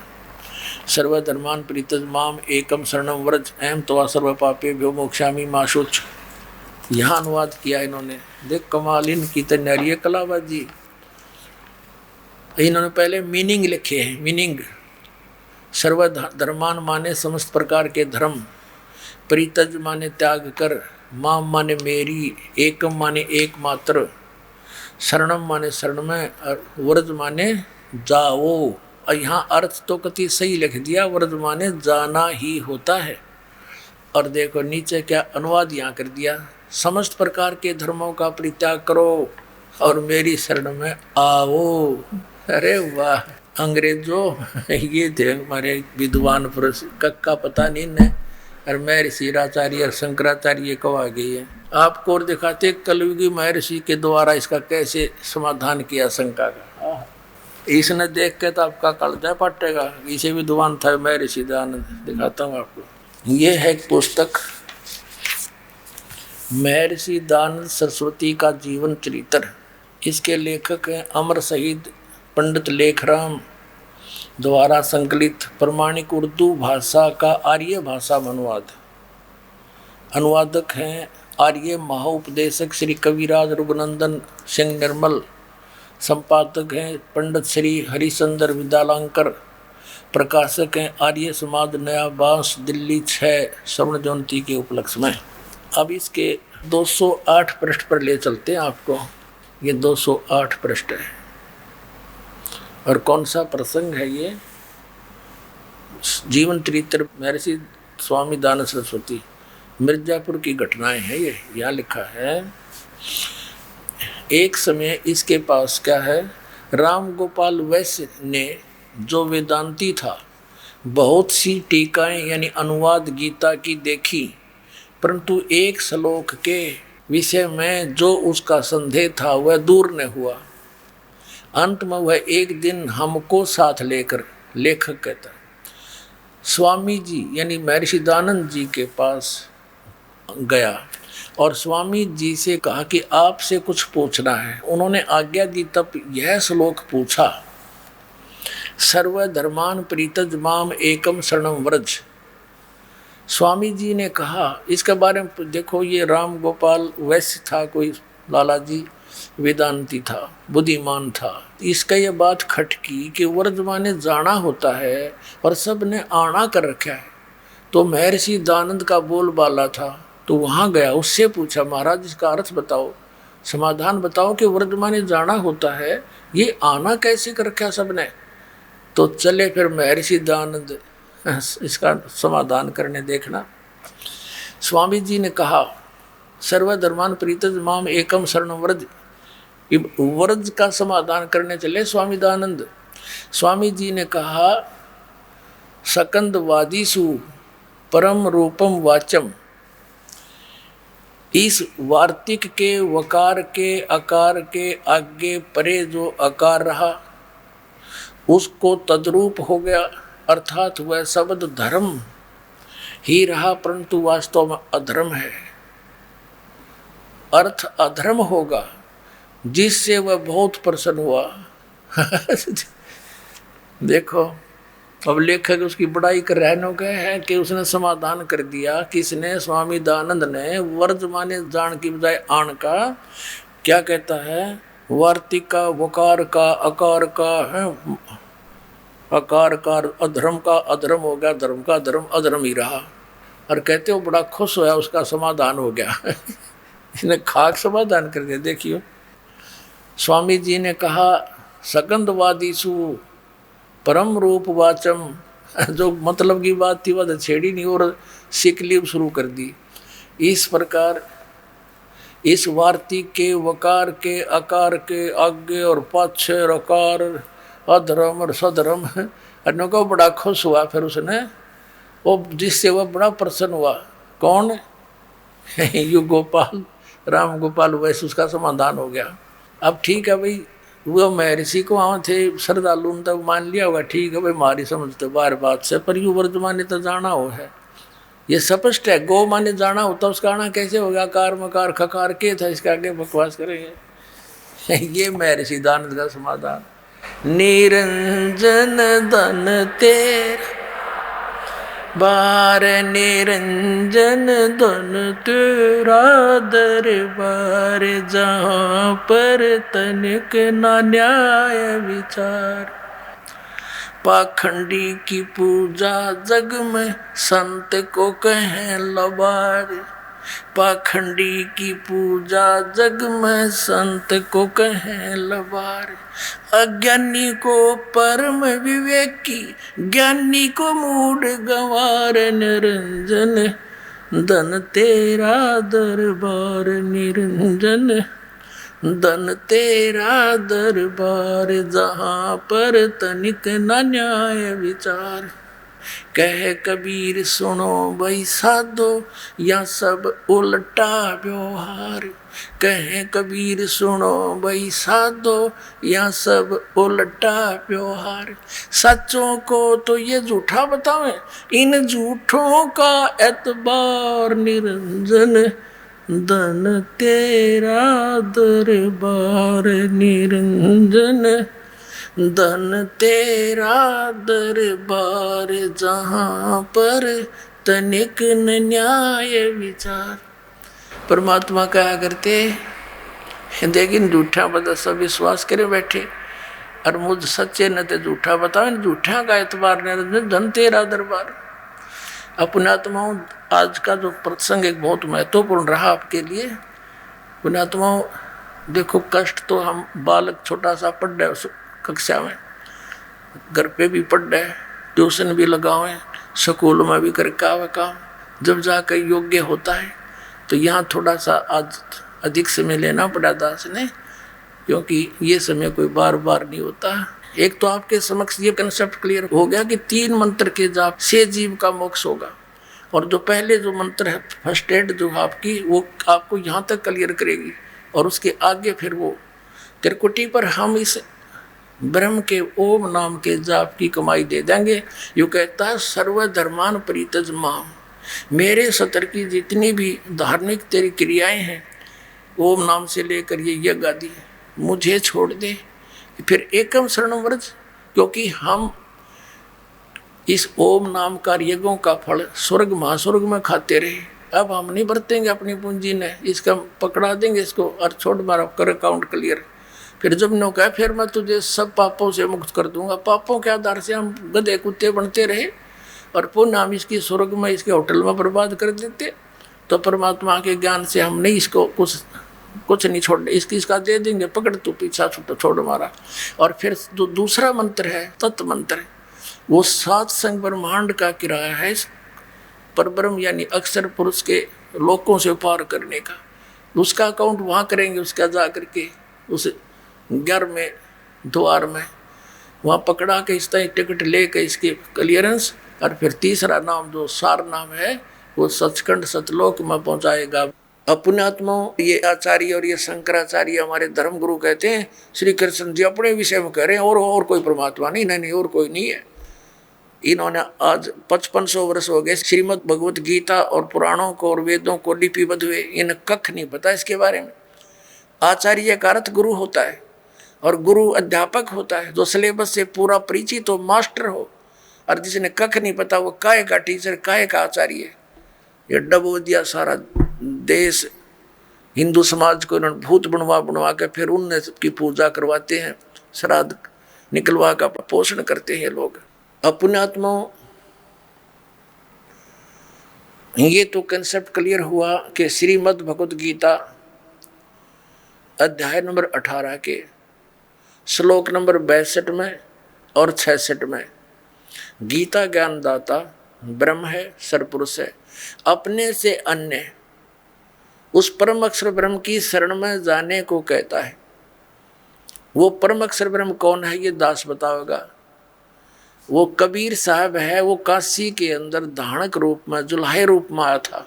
सर्वधर्मान परित्यज माम एकम शरणम व्रज अहम त्वा सर्व पापेभ्यो मोक्षामि मा शुच। यहाँ अनुवाद किया इन्होंने। देख कमाल इनकी तैयारी है कलाबाजी। इन्होंने पहले मीनिंग लिखे हैं। मीनिंग सर्वधर्मान माने समस्त प्रकार के धर्म, परित्यज माने त्याग कर, माम माने मेरी, एकम माने एकमात्र, शरणम माने शरण में, और व्रज माने जाओ। और यहाँ अर्थ तो कति सही लिख दिया, व्रज माने जाना ही होता है। और देखो नीचे क्या अनुवाद यहाँ कर दिया, समस्त प्रकार के धर्मों का परित्याग करो और मेरी शरण में आओ। अरे वाह, अंग्रेजों ये थे हमारे विद्वान पुरुष, कक्का पता नहीं ने। और महर्षि आचार्य और शंकराचार्य कब आ गई है आपको और दिखाते कलयुगी महर्षि के द्वारा इसका कैसे समाधान किया शंका का। इसने देख के तो आपका कलजा पटेगा। इसे विद्वान था महर्षि दयानंद, दिखाता हूँ आपको। ये है एक पुस्तक महर्षि दयानंद सरस्वती का जीवन चरित्र। इसके लेखक हैं अमर शहीद पंडित लेखराम द्वारा संकलित प्रमाणिक उर्दू भाषा का आर्य भाषा में अनुवाद। अनुवादक हैं आर्य महाउपदेशक श्री कविराज रघुनंदन सिंह निर्मल। संपादक हैं पंडित श्री हरिचंद्र विद्यालंकर। प्रकाशक हैं आर्य समाज नया बांस, दिल्ली 6 स्वर्ण जयंती के उपलक्ष्य में। अब इसके 208 पृष्ठ पर ले चलते हैं आपको। ये 208 पृष्ठ है। और कौन सा प्रसंग है ये? जीवन चरित्र महर्षि स्वामी दयानंद सरस्वती। मिर्जापुर की घटनाएं हैं ये, यहाँ लिखा है। एक समय इसके पास क्या है, राम गोपाल वैश्य ने, जो वेदांती था, बहुत सी टीकाएं यानी अनुवाद गीता की देखी, परंतु एक श्लोक के विषय में जो उसका संदेह था वह दूर न हुआ। अंत में वह एक दिन हमको साथ लेकर, लेखक कहता, स्वामी जी यानी महर्षि दयानंद जी के पास गया और स्वामी जी से कहा कि आपसे कुछ पूछना है। उन्होंने आज्ञा दी, तब यह श्लोक पूछा, सर्वधर्मान परित्यज माम एकम शरणम व्रज। स्वामी जी ने कहा, इसके बारे में देखो, ये राम गोपाल वैश्य था, कोई लाला जी वेदांती था, बुद्धिमान था। इसका ये बात खटकी कि व्रज माने जाना होता है और सब ने आना कर रखा है। तो महर्षि दयानंद का बोलबाला था, तो वहाँ गया, उससे पूछा, महाराज इसका अर्थ बताओ, समाधान बताओ कि व्रज माने जाना होता है, ये आना कैसे कर रखा सबने। तो चले फिर महर्षि दयानंद इसका समाधान करने। देखना, स्वामी जी ने कहा, सर्वधर्मान परित्यज माम एकम शरणम व्रज। व्रज का समाधान करने चले स्वामी दयानंद। स्वामी जी ने कहा, सकंद वादीसु परम रूपम वाचम। इस वार्तिक के वकार के अकार के आगे परे जो अकार रहा उसको तद्रूप हो गया, अर्थात वह शब्द धर्म ही रहा, परंतु वास्तव में अधर्म है। अर्थ अधर्म होगा, जिससे वह बहुत प्रसन्न हुआ। देखो, अब लेखक उसकी बड़ाई कर रहे गए हैं कि उसने समाधान कर दिया। किसने? स्वामी दयानंद ने। वर्ज माने जान की बजाय आण का क्या कहता है, वार्तिक का, वकार का, अकार का है, अकार का अधर्म का अधर्म हो गया, धर्म का धर्म अधर्म ही रहा। और कहते हो बड़ा खुश होया, उसका समाधान हो गया। इसने खाक समाधान कर दिया। देखियो, स्वामी जी ने कहा, सकंदवादीसु परम रूप वाचम। जो मतलब की बात थी वह छेड़ी नहीं और सिकलीब शुरू कर दी। इस प्रकार इस वार्तिक के, वकार के, अकार के आगे और पाछे अकार, अधर्म और सधर्म, अन्यों को बड़ा खुश हुआ। फिर उसने वो, जिससे वह बड़ा प्रसन्न हुआ। कौन? यू गोपाल, राम गोपाल वैश्य, उसका समाधान हो गया। अब ठीक है भाई, वो महर्षि को वहाँ थे श्रद्धालु, तब मान लिया होगा, ठीक है भाई, हमारी समझते बार बात से, पर यू वर्ज माने तो जाना हो है, ये स्पष्ट है। गो माने जाना होता, उसका आना कैसे होगा? कार मकार खकार के था, इसके आगे बकवास करेंगे। ये महर्षि दयानंद का समाधान। निरंजन धन तेरा बार, निरंजन धन तेरा दरबार, जहाँ पर तनिक ना न्याय विचार। पाखंडी की पूजा जग में संत को कहें लबार। पाखंडी की पूजा जग में संत को कहें लबार। अज्ञानी को परम विवेकी, ज्ञानी को मूढ़ गंवार। निरंजन धन तेरा दरबार, निरंजन धन तेरा दरबार, जहाँ पर तनिक न न्याय विचार। कह कबीर सुनो भाई साधो, या सब उल्टा व्यवहार। कह कबीर सुनो भाई साधो, या सब उल्टा व्यवहार। सच्चों को तो ये झूठा बतावे, इन झूठों का एतबार। निरंजन धन तेरा दरबार, निरंजन धन तेरा दरबार, जहाँ पर तनिक न न्याय विचार। परमात्मा कहा करते, लेकिन झूठा बता सब विश्वास करे बैठे, और मुझ सच्चे न ते झूठा बताओ, झूठा का एतबार। निरंजन धन तेरा दरबार। पुण्यात्माओं, आज का जो प्रसंग एक बहुत महत्वपूर्ण रहा आपके लिए। पुण्यात्माओं, देखो, कष्ट तो हम बालक छोटा सा पढ़ रहे कक्षा में, घर पे भी पढ़ रहे, ट्यूशन भी लगाओ, स्कूल में भी करके आवे काम, जब जाकर योग्य होता है। तो यहाँ थोड़ा सा आज अधिक समय लेना पड़ा दास ने, क्योंकि ये समय कोई बार बार नहीं होता। एक तो आपके समक्ष ये कंसेप्ट क्लियर हो गया कि 3 मंत्र के जाप से जीव का मोक्ष होगा, और जो पहले जो मंत्र है फर्स्ट एड जो आपकी, वो आपको यहाँ तक क्लियर करेगी, और उसके आगे फिर वो त्रिकुटी पर हम इस ब्रह्म के ओम नाम के जाप की कमाई दे देंगे। यो कहता है सर्वधर्मान परित्यज माम, मेरे सतर की जितनी भी धार्मिक तेरी क्रियाएं हैं ओम नाम से लेकर ये यज्ञ आदि मुझे छोड़ दे, फिर एकम शरणम व्रज। क्योंकि हम इस ओम नाम का यज्ञों का फल स्वर्ग महास्वर्ग में खाते रहे, अब हम नहीं बरतेंगे अपनी पूंजी ने, इसका पकड़ा देंगे इसको और छोड़ मारा कर अकाउंट क्लियर। फिर जब ने कहा फिर मैं तुझे सब पापों से मुक्त कर दूंगा, पापों के आधार से हम गधे कुत्ते बनते रहे और पुण्य हम इसकी स्वर्ग में इसके होटल में बर्बाद कर देते। तो परमात्मा के ज्ञान से हम नहीं इसको कुछ नहीं छोड़, इसका दे देंगे, पकड़ तू पीछा छोड़ मारा। और फिर जो दूसरा मंत्र है तत्व मंत्र, वो 7 संग ब्रह्मांड का किराया है परब्रह्म यानी अक्षर पुरुष के लोकों से पार करने का। उसका अकाउंट वहाँ करेंगे, उसका जा करके उस 11वें द्वार में वहाँ पकड़ा के इस तरह टिकट ले के इसकी क्लियरेंस। और फिर तीसरा नाम जो सार नाम है वो सचखंड सतलोक में पहुँचाएगा। अपने आत्माओं ये आचार्य और ये शंकराचार्य हमारे धर्म गुरु कहते हैं, श्री कृष्ण जी अपने विषय में कह रहे हैं और कोई परमात्मा नहीं और कोई नहीं है। इन्होंने आज 5500 वर्ष हो गए श्रीमद् भगवत गीता और पुराणों को और वेदों को लिपिबद्ध हुए, इन्हें कख नहीं पता इसके बारे में। आचार्य का अर्थ गुरु होता है और गुरु अध्यापक होता है, जो सिलेबस से पूरा परिचित हो, मास्टर हो। और जिसने कख नहीं पता वो काहे का टीचर, काहे का आचार्य। ये डबो दिया सारा देश, हिंदू समाज को इन्होंने भूत बनवा के फिर उनने सबकी पूजा करवाते हैं, श्राद्ध निकलवा का पोषण करते हैं लोग। अपने आत्माओं ये तो कंसेप्ट क्लियर हुआ कि श्रीमद् भगवत गीता अध्याय नंबर 18 के श्लोक नंबर 62 में और 66 में गीता ज्ञानदाता ब्रह्म है, सरपुरुष है, अपने से अन्य उस परम अक्षर ब्रह्म की शरण में जाने को कहता है। वो परम अक्षर ब्रह्म कौन है ये दास बताओगा। वो कबीर साहब है, वो काशी के अंदर धाणक रूप में, जुल्हे रूप में आया था,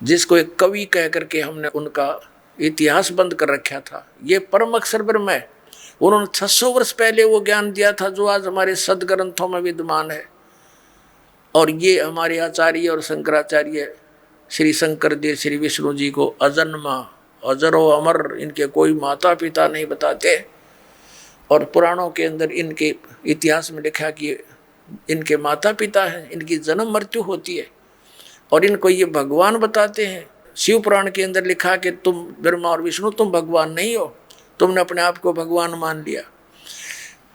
जिसको एक कवि कह करके हमने उनका इतिहास बंद कर रखा था। ये परम अक्षर ब्रह्म है। उन्होंने 600 वर्ष पहले वो ज्ञान दिया था जो आज हमारे सदग्रंथों में विद्यमान है। और ये हमारे आचार्य और शंकराचार्य श्री शंकर देव श्री विष्णु जी को अजन्मा अजरो अमर, इनके कोई माता पिता नहीं बताते। और पुराणों के अंदर इनके इतिहास में लिखा कि इनके माता पिता हैं, इनकी जन्म मृत्यु होती है और इनको ये भगवान बताते हैं। शिव पुराण के अंदर लिखा कि तुम ब्रह्मा और विष्णु तुम भगवान नहीं हो, तुमने अपने आप को भगवान मान लिया।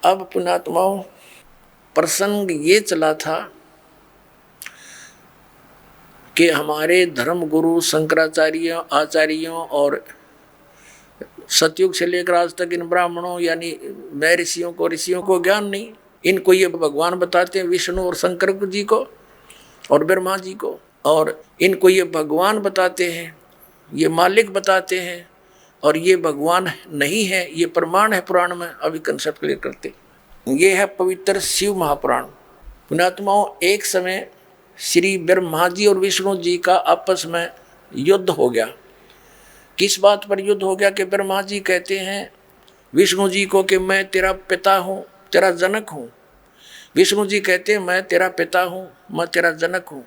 अब पुण्यात्माओं प्रसंग ये चला था कि हमारे धर्म गुरु शंकराचार्यों आचार्यों और सतयुग से लेकर आज तक इन ब्राह्मणों यानी मैं ऋषियों को ज्ञान नहीं। इनको ये भगवान बताते हैं, विष्णु और शंकर जी को और ब्रह्मा जी को, और इनको ये भगवान बताते हैं, ये मालिक बताते हैं, और ये भगवान नहीं है, ये प्रमाण है पुराण में। अभी कंसेप्ट क्लियर करते, ये है पवित्र शिव महापुराण। पुण्यात्माओं एक समय श्री ब्रह्मा जी और विष्णु जी का आपस में युद्ध हो गया। किस बात पर युद्ध हो गया कि ब्रह्मा जी कहते हैं विष्णु जी को कि मैं तेरा पिता हूँ, तेरा जनक हूँ। विष्णु जी कहते हैं मैं तेरा पिता हूँ, मैं तेरा जनक हूँ।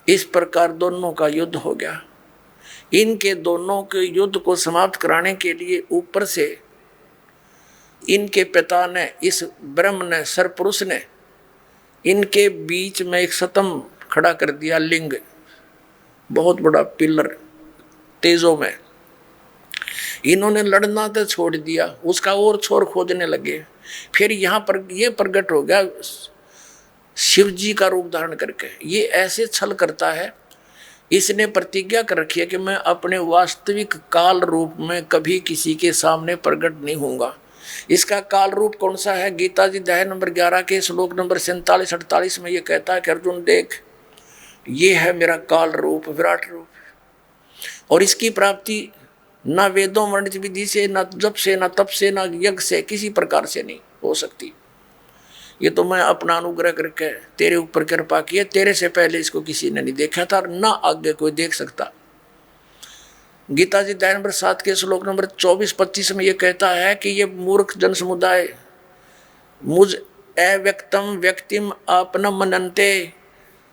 इस प्रकार दोनों का युद्ध हो गया। इनके दोनों के युद्ध को समाप्त कराने के लिए ऊपर से इनके पिता ने, इस ब्रह्म ने, सरपुरुष ने इनके बीच में एक स्तंभ खड़ा कर दिया, लिंग, बहुत बड़ा पिलर तेजों में। इन्होंने लड़ना तो छोड़ दिया, उसका और छोर खोदने लगे। फिर यहाँ पर ये प्रकट हो गया शिव जी का रूप धारण करके। ये ऐसे छल करता है, इसने प्रतिज्ञा कर रखी है कि मैं अपने वास्तविक काल रूप में कभी किसी के सामने प्रकट नहीं होऊंगा। इसका काल रूप कौन सा है? गीता जी अध्याय नंबर 11 के श्लोक नंबर 47-48 में ये कहता है कि अर्जुन देख, ये है मेरा काल रूप, विराट रूप, और इसकी प्राप्ति ना वेदों वर्णित विधि से, ना जप से, ना तप से, ना यज्ञ से, किसी प्रकार से नहीं हो सकती। ये तो मैं अपना अनुग्रह करके तेरे ऊपर कृपा की है, तेरे से पहले इसको किसी ने नहीं देखा था और ना आगे कोई देख सकता। गीता जी अध्याय नंबर 7 के श्लोक नंबर 24-25 में ये कहता है कि ये मूर्ख जन समुदाय मुझ अव्यक्तम व्यक्तिम आपनम मनन्ते,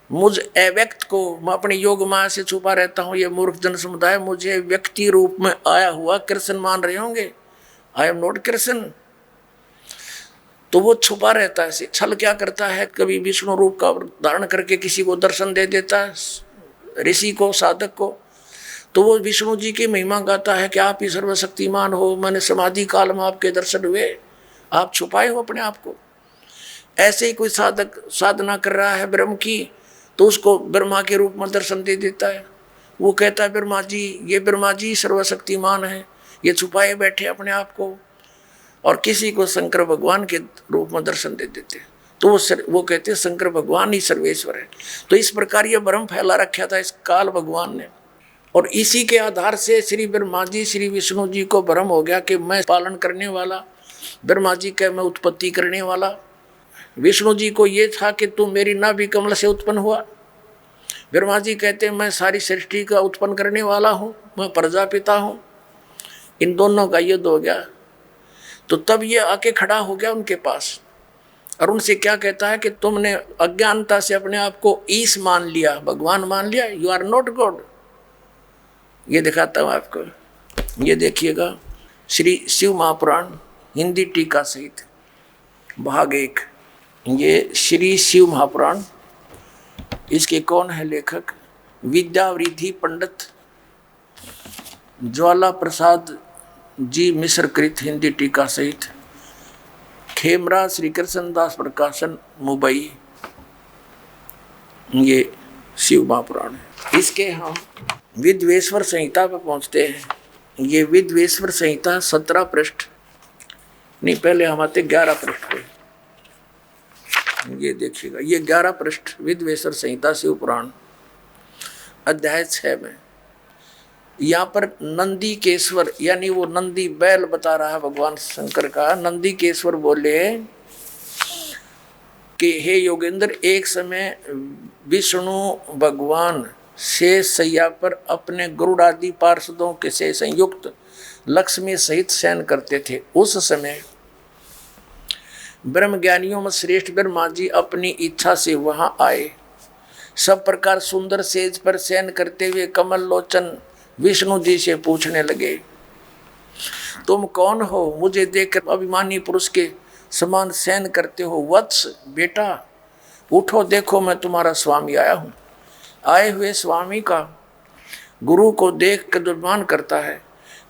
मुझ अव्यक्त को मैं अपने योग माया से छुपा रहता हूँ। ये मूर्ख जन समुदाय मुझे व्यक्ति रूप में आया हुआ कृष्ण मान रहे होंगे। आई एम नॉट कृष्ण। तो वो छुपा रहता है। छल क्या करता है, कभी विष्णु रूप का धारण करके किसी को दर्शन दे देता है, ऋषि को, साधक को, तो वो विष्णु जी की महिमा गाता है कि आप ही सर्वशक्तिमान हो, मैंने समाधि काल में आपके दर्शन हुए, आप छुपाए हो अपने आप को। ऐसे ही कोई साधक साधना कर रहा है ब्रह्म की, तो उसको ब्रह्मा के रूप में दर्शन दे देता है। वो कहता है ब्रह्मा जी, ये ब्रह्मा जी सर्वशक्तिमान है, ये छुपाए बैठे अपने आप को, और किसी को शंकर भगवान के रूप में दर्शन दे देते, तो वो कहते हैं शंकर भगवान ही सर्वेश्वर है। तो इस प्रकार ये भ्रम फैला रखा था इस काल भगवान ने, और इसी के आधार से श्री ब्रह्मा जी, श्री विष्णु जी को भ्रम हो गया कि मैं पालन करने वाला, ब्रह्मा जी का मैं उत्पत्ति करने वाला। विष्णु जी को ये था कि तू मेरी नाभि कमल से उत्पन्न हुआ। ब्रह्मा जी कहते हैं मैं सारी सृष्टि का उत्पन्न करने वाला हूँ, मैं प्रजापिता हूँ। इन दोनों का युद्ध हो गया, तो तब ये आके खड़ा हो गया उनके पास और उनसे क्या कहता है कि तुमने अज्ञानता से अपने आप को ईश मान लिया, भगवान मान लिया, यू आर नॉट गॉड। ये दिखाता हूँ आपको, ये देखिएगा श्री शिव महापुराण हिंदी टीका सहित भाग 1, ये श्री शिव महापुराण। इसके कौन है लेखक? विद्यावृद्धि पंडित ज्वाला प्रसाद जी मिश्र कृत हिंदी टीका सहित, खेमरा श्री कृष्ण दास प्रकाशन मुंबई। ये शिव महापुराण है। इसके हम विद्वेश्वर संहिता पर पहुंचते हैं। ये विद्वेश्वर संहिता 17 पृष्ठ नहीं, पहले हम आते 11 पृष्ठ पे। ये देखिएगा, ये 11 पृष्ठ विद्वेश्वर संहिता शिव पुराण अध्याय 6 में। यहाँ पर नंदी केश्वर यानी वो नंदी बैल बता रहा है भगवान शंकर का। नंदी केश्वर बोले कि हे योगेंद्र, एक समय विष्णु भगवान शेष सैया पर अपने गरुड़ आदि पार्षदों के से संयुक्त लक्ष्मी सहित शयन करते थे। उस समय ब्रह्म ज्ञानियों में श्रेष्ठ ब्रह्मा जी अपनी इच्छा से वहां आए। सब प्रकार सुंदर सेज पर शयन करते हुए कमल लोचन विष्णु जी से पूछने लगे, तुम कौन हो? मुझे देखकर अभिमानी पुरुष के समान शयन करते हो। वत्स बेटा उठो, देखो मैं तुम्हारा स्वामी आया हूँ। आए हुए स्वामी का गुरु को देख कर दुर्मान करता है,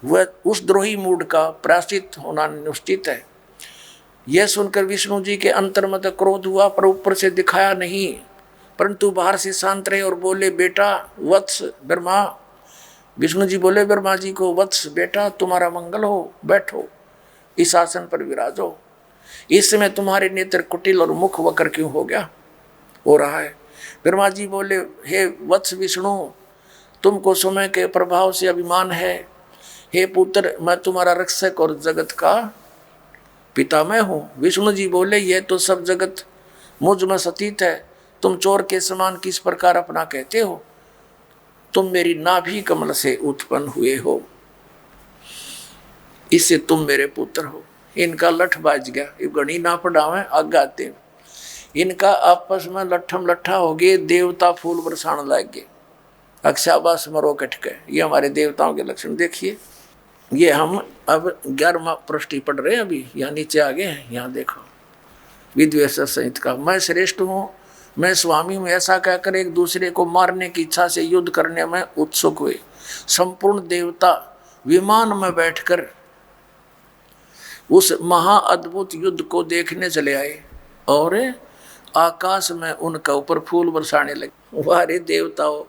वह उस द्रोही मूड का प्रायश्चित होना निश्चित है। यह सुनकर विष्णु जी के अंतर में क्रोध हुआ, पर ऊपर से दिखाया नहीं, परंतु बाहर से शांत रहे और बोले, बेटा वत्स ब्रह्मा। विष्णु जी बोले ब्रह्मा जी को, वत्स बेटा तुम्हारा मंगल हो, बैठो इस आसन पर विराजो। इस समय तुम्हारे नेत्र कुटिल और मुख वक्र क्यों हो रहा है? ब्रह्मा जी बोले, हे वत्स विष्णु, तुमको समय के प्रभाव से अभिमान है। हे पुत्र, मैं तुम्हारा रक्षक और जगत का पिता मैं हूँ। विष्णु जी बोले, यह तो सब जगत मुझ में सतीत है, तुम चोर के समान किस प्रकार अपना कहते हो? तुम मेरी नाभि कमल से उत्पन्न हुए हो, इससे तुम मेरे पुत्र हो। इनका लठ बाज गया, ये गणी ना पढ़ावे आगाते। इनका आपस में लट्ठम लट्ठा हो गए, देवता फूल बरसाने लग गए, अक्षाबास मरो कट गए। ये हमारे देवताओं के लक्षण देखिए। ये हम अब 11वां पृष्ठ पढ़ रहे हैं, अभी यहाँ नीचे आ गए हैं। यहाँ देखो विद्वेश्वर सहित का, मैं श्रेष्ठ हूँ, मैं स्वामी हूँ, ऐसा कहकर एक दूसरे को मारने की इच्छा से युद्ध करने में उत्सुक हुए। संपूर्ण देवता विमान में बैठकर उस महाअद्भुत युद्ध को देखने चले आए और आकाश में उनका ऊपर फूल बरसाने लगे। वारे देवताओं,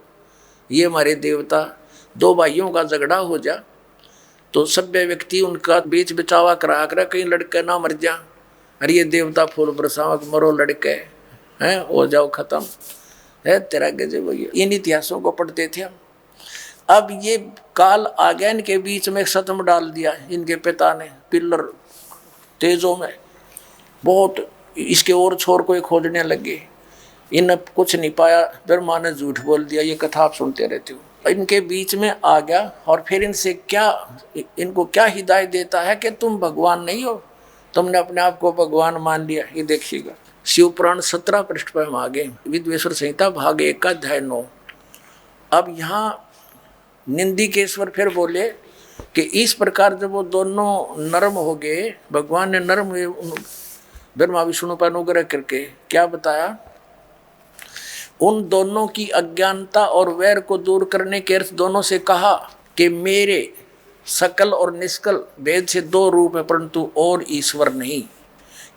ये हमारे देवता, दो भाइयों का झगड़ा हो जा तो सभ्य व्यक्ति उनका बीच बचावा करा कर कहीं लड़के ना मर जा, अरे ये देवता फूल बरसावक मरो लड़के हैं हो जाओ खत्म है तेरा गजब भैया। इन इतिहासों को पढ़ते थे हम। अब ये काल आ गया, इनके बीच में सतम डाल दिया इनके पिता ने पिल्लर तेजों में बहुत, इसके और छोर कोई खोजने लगे, इन कुछ नहीं पाया, ब्रह्मा ने झूठ बोल दिया। ये कथा आप सुनते रहते हो। इनके बीच में आ गया और फिर इनसे क्या, इनको क्या हिदायत देता है कि तुम भगवान नहीं हो, तुमने अपने आप को भगवान मान लिया। ये देखिएगा शिव पुराण 17 पृष्ठ पर हम आगे, विद्वेश्वर संहिता भाग 1 का अध्याय 9। अब यहाँ निंदिकेश्वर फिर बोले कि इस प्रकार जब वो दोनों नरम हो गए, भगवान ने नरम हुए ब्रह्मा विष्णु पर अनुग्रह करके, क्या बताया, उन दोनों की अज्ञानता और वैर को दूर करने के अर्थ दोनों से कहा कि मेरे सकल और निष्कल भेद से 2 रूप है परंतु और ईश्वर नहीं।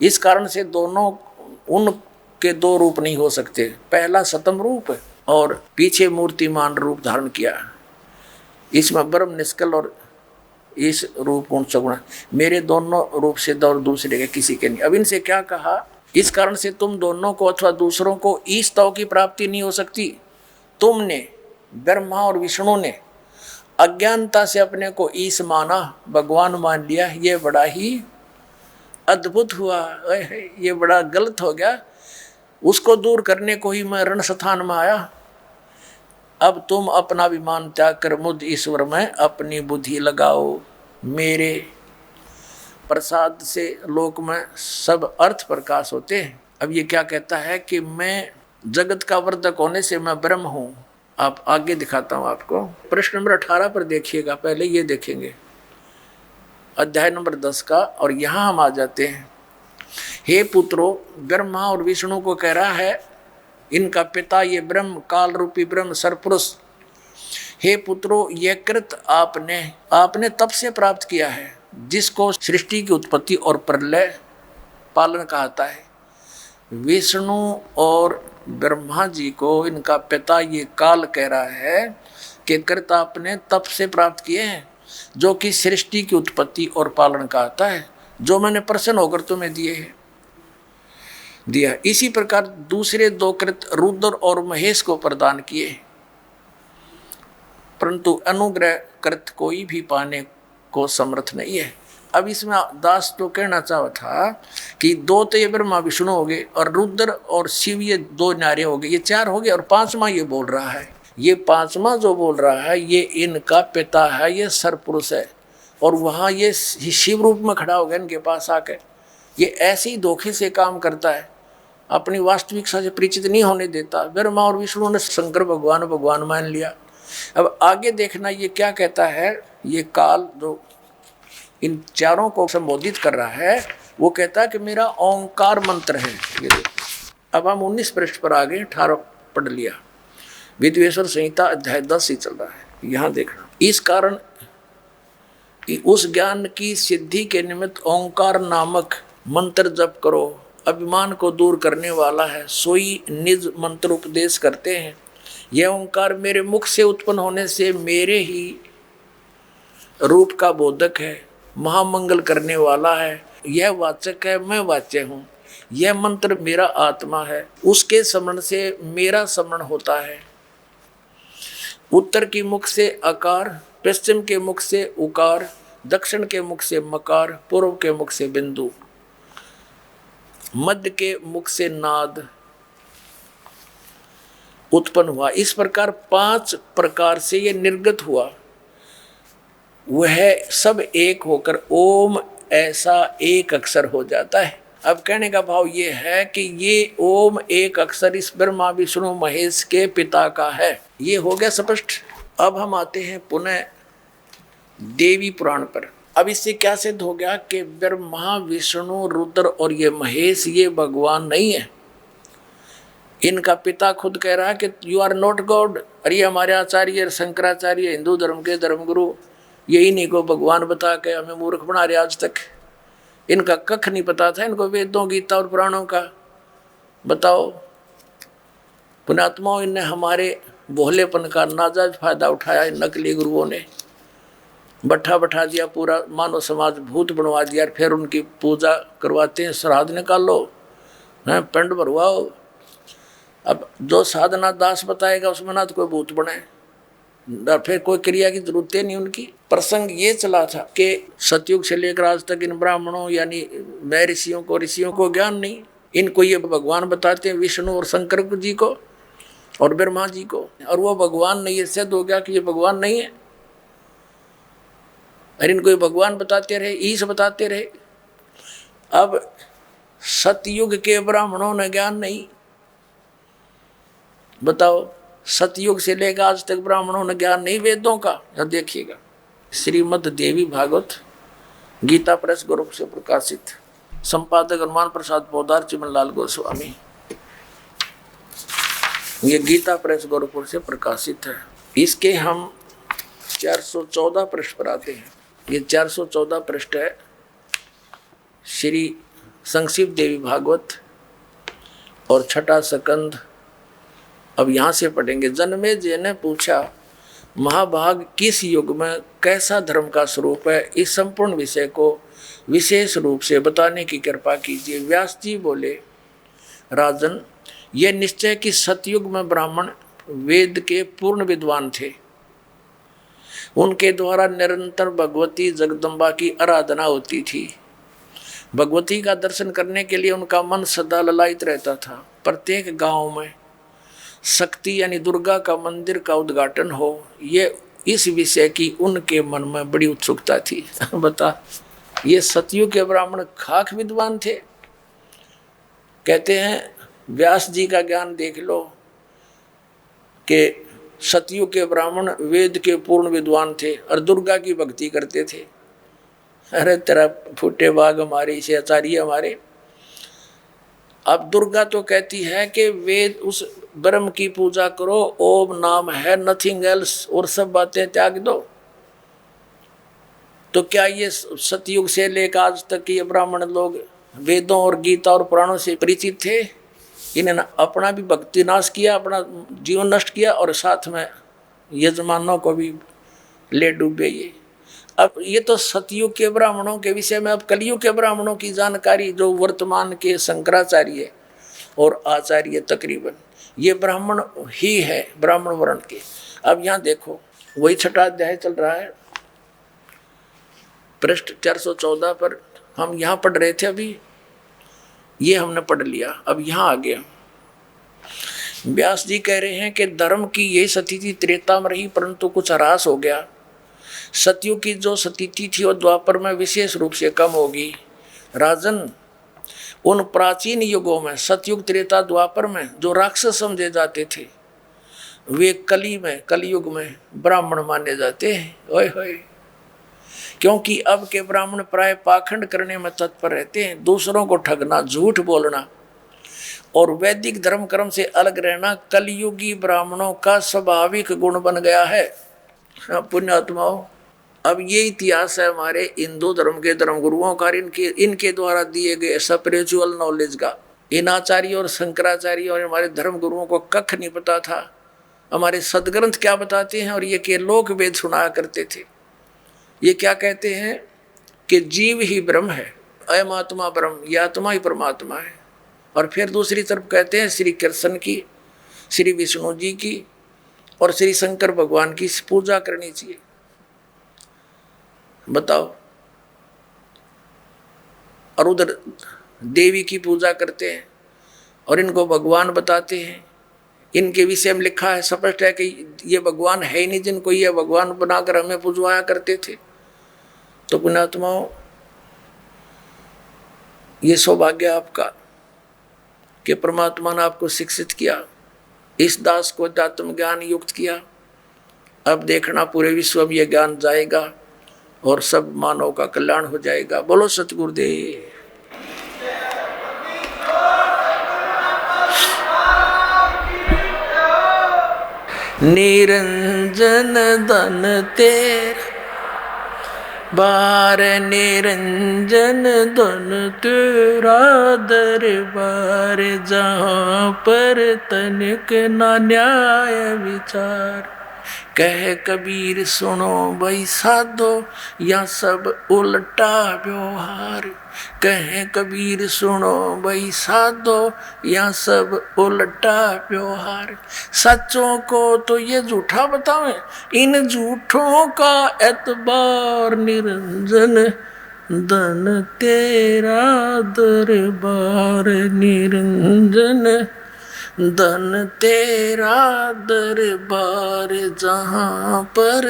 इस कारण से दोनों उनके 2 रूप नहीं हो सकते। पहला सतम रूप और पीछे मूर्तिमान रूप धारण किया, इसमें ब्रह्म निष्कल और इस रूप गुण सगुण, मेरे दोनों रूप से और दूसरे के किसी के नहीं। अब इनसे क्या कहा, इस कारण से तुम दोनों को अथवा दूसरों को ईश तव की प्राप्ति नहीं हो सकती। तुमने ब्रह्मा और विष्णु ने अज्ञानता से अपने को ईश माना, भगवान मान लिया, ये बड़ा ही अद्भुत हुआ, ये बड़ा गलत हो गया। उसको दूर करने को ही मैं रण स्थान में आया। अब तुम अपना अभिमान त्याग कर मुझ ईश्वर में अपनी बुद्धि लगाओ, मेरे प्रसाद से लोक में सब अर्थ प्रकाश होते हैं। अब ये क्या कहता है कि मैं जगत का वर्धक होने से मैं ब्रह्म हूँ। आप आगे दिखाता हूँ आपको, प्रश्न नंबर 18 पर देखिएगा, पहले ये देखेंगे अध्याय नंबर 10 का, और यहाँ हम आ जाते हैं। हे पुत्रो, ब्रह्मा और विष्णु को कह रहा है इनका पिता ये ब्रह्म, काल रूपी ब्रह्म सरपुरुष, हे पुत्रो, ये कृत आपने तब से प्राप्त किया है जिसको सृष्टि की उत्पत्ति और प्रलय पालन कहता है। विष्णु और ब्रह्मा जी को इनका पिता ये काल कह रहा है कि कृत आपने तप से प्राप्त किए हैं जो कि सृष्टि की उत्पत्ति और पालन कहता है, जो मैंने प्रसन्न होकर तुम्हें दिया। इसी प्रकार दूसरे 2 कृत रुद्र और महेश को प्रदान किए, परंतु अनुग्रह कृत कोई भी पाने को समर्थ नहीं है। अब इसमें दास तो कहना चाहा था कि 2 तो ये ब्रह्मा विष्णु हो गए और रुद्र और शिव ये 2 नारे हो गए, ये 4 हो गए, और 5वां ये बोल रहा है। ये 5वां जो बोल रहा है ये इनका पिता है, ये सरपुरुष है, और वहाँ ये शिव रूप में खड़ा हो गया इनके पास आकर। ये ऐसे ही धोखे से काम करता है, अपनी वास्तविकता से परिचित नहीं होने देता। ब्रह्मा और विष्णु ने शंकर भगवान मान लिया। अब आगे देखना ये क्या कहता है, ये काल जो इन चारों को संबोधित कर रहा है वो कहता है कि मेरा ओंकार मंत्र है। ये अब हम 19 पृष्ठ पर आगे 18 पढ़ लिया, विद्वेश्वर संहिता अध्याय 10 ही चल रहा है। यहाँ देखना, इस कारण उस ज्ञान की सिद्धि के निमित्त ओंकार नामक मंत्र जप करो, अभिमान को दूर करने वाला है, सोई निज मंत्र उपदेश करते हैं। यह ओंकार मेरे मुख से उत्पन्न होने से मेरे ही रूप का बोधक है, महामंगल करने वाला है, यह वाचक है, मैं वाच्य हूँ। यह मंत्र मेरा आत्मा है, उसके स्मरण से मेरा स्मरण होता है। उत्तर के मुख से अकार, पश्चिम के मुख से उकार, दक्षिण के मुख से मकार, पूर्व के मुख से बिंदु, मध्य के मुख से नाद उत्पन्न हुआ। इस प्रकार 5 प्रकार से ये निर्गत हुआ, वह सब एक होकर ओम ऐसा एक अक्षर हो जाता है। अब कहने का भाव ये है कि ये ओम एक अक्षर इस ब्रह्मा विष्णु महेश के पिता का है। ये हो गया स्पष्ट। अब हम आते हैं पुनः देवी पुराण पर। अब इससे क्या सिद्ध हो गया कि ब्रह्मा विष्णु रुद्र और ये महेश ये भगवान नहीं है। इनका पिता खुद कह रहा है कि यू आर नॉट गॉड। अरे हमारे आचार्य शंकराचार्य हिंदू धर्म के धर्मगुरु यही नहीं को भगवान बता के हमें मूर्ख बना रहे। आज तक इनका कख नहीं पता था, इनको वेदों गीता और पुराणों का। बताओ पुण्यात्माओं, इनने हमारे भोलेपन का नाजायज फायदा उठाया, नकली गुरुओं ने। बैठा बैठा दिया, पूरा मानव समाज भूत बनवा दिया, फिर उनकी पूजा करवाते हैं, श्राद्ध निकालो, हैं, पिंड भरवाओ। अब जो साधना दास बताएगा उसमें ना तो कोई भूत बने, फिर कोई क्रिया की जरूरत नहीं उनकी। प्रसंग ये चला था कि सतयुग से लेकर आज तक इन ब्राह्मणों यानी मैं ऋषियों को ज्ञान नहीं। इनको ये भगवान बताते हैं, विष्णु और शंकर जी को और ब्रह्मा जी को, और वो भगवान नहीं, ये सिद्ध हो गया कि ये भगवान नहीं है। और इनको ये भगवान बताते रहे, ईश बताते रहे। अब सतयुग के ब्राह्मणों ने ज्ञान नहीं, बताओ, सतयुग से लेकर आज तक ब्राह्मणों ने ज्ञान नहीं वेदों का। अब देखिएगा, श्रीमद् देवी भागवत गीता प्रेस ग्रुप से प्रकाशित, संपादक हनुमान प्रसाद पोदार, चिमनलाल गोस्वामी। ये गीता प्रेस गोरखपुर से प्रकाशित है। इसके हम 414 पृष्ठ पर आते हैं। ये 414 पृष्ठ है श्री संक्षिप्त देवी भागवत और छठा स्कंद। अब यहाँ से पढ़ेंगे। जन्मेजय ने पूछा, महाभाग किस युग में कैसा धर्म का स्वरूप है, इस संपूर्ण विषय को विशेष रूप से बताने की कृपा कीजिए। व्यास जी बोले, राजन, ये निश्चय कि सतयुग में ब्राह्मण वेद के पूर्ण विद्वान थे। उनके द्वारा निरंतर भगवती जगदम्बा की आराधना होती थी। भगवती का दर्शन करने के लिए उनका मन सदा ललायित रहता था। प्रत्येक गांव में शक्ति यानी दुर्गा का मंदिर का उद्घाटन हो, ये इस विषय की उनके मन में बड़ी उत्सुकता थी। बता, ये सतयुग के ब्राह्मण खाक विद्वान थे। कहते हैं व्यास जी का ज्ञान देख लो कि सतयुग के ब्राह्मण वेद के पूर्ण विद्वान थे और दुर्गा की भक्ति करते थे। अरे तेरा फूटे बाग हमारे, इसे आचार्य हमारे। अब दुर्गा तो कहती है कि वेद उस ब्रह्म की पूजा करो, ओम नाम है, नथिंग एल्स, और सब बातें त्याग दो। तो क्या ये सतयुग से लेकर आज तक ये ब्राह्मण लोग वेदों और गीता और पुराणों से परिचित थे? इन्होंने अपना भी भक्ति नाश किया, अपना जीवन नष्ट किया, और साथ में यजमानों को भी ले डूबे ये। अब ये तो सतयुग के ब्राह्मणों के विषय में। अब कलयुग के ब्राह्मणों की जानकारी जो वर्तमान के शंकराचार्य और आचार्य तकरीबन ये ब्राह्मण ही है, ब्राह्मण वर्ण के। अब यहाँ देखो, वही छठा अध्याय चल रहा है, पृष्ठ 414 पर हम यहाँ पढ़ रहे थे। अभी ये हमने पढ़ लिया, अब यहाँ आ गया। व्यास जी कह रहे हैं कि धर्म की ये स्थिति त्रेता में रही, परंतु कुछ ह्रास हो गया। सतयुग की जो स्थिति थी वो द्वापर में विशेष रूप से कम होगी। राजन, उन प्राचीन युगों में, सतयुग, त्रेता, द्वापर में जो राक्षस समझे जाते थे, वे कलयुग में ब्राह्मण माने जाते हैं। ओए होए, क्योंकि अब के ब्राह्मण प्राय पाखंड करने में तत्पर रहते हैं। दूसरों को ठगना, झूठ बोलना और वैदिक धर्म कर्म से अलग रहना कलयुगी ब्राह्मणों का स्वाभाविक गुण बन गया है। पुण्यात्माओं, अब ये इतिहास है हमारे हिंदू धर्म के धर्मगुरुओं का, इनके द्वारा दिए गए स्पिरिचुअल नॉलेज का। इन आचार्य और शंकराचार्य और हमारे धर्म गुरुओं को कख नहीं पता था हमारे सदग्रंथ क्या बताते हैं, और ये के लोक वेद सुनाया करते थे। ये क्या कहते हैं कि जीव ही ब्रह्म है, अयम आत्मा ब्रह्म, ये आत्मा ही परमात्मा है। और फिर दूसरी तरफ कहते हैं श्री कृष्ण की, श्री विष्णु जी की और श्री शंकर भगवान की पूजा करनी चाहिए। बताओ, और उधर देवी की पूजा करते हैं और इनको भगवान बताते हैं। इनके विषय में लिखा है, स्पष्ट है कि ये भगवान है ही नहीं, जिनको ये भगवान बनाकर हमें पूजवाया करते थे। तो पुण्यात्माओं, ये सौभाग्य आपका कि परमात्मा ने आपको शिक्षित किया, इस दास को अध्यात्म ज्ञान युक्त किया। अब देखना पूरे विश्व में यह ज्ञान जाएगा और सब मानव का कल्याण हो जाएगा। बोलो सतगुरुदेव। निरंजन धन तेरा बार, निरंजन धन तेरा दरबार, जहाँ पर तनिक ना न्याय विचार। कहे कबीर सुनो भाई साधो या सब उल्टा व्यवहार। कहे कबीर सुनो भाई साधो या सब उल्टा व्यवहार। सच्चों को तो ये झूठा बतावे, इन झूठों का एतबार निरंजन। धन तेरा दरबार निरंजन, धन तेरा दरबार जहाँ पर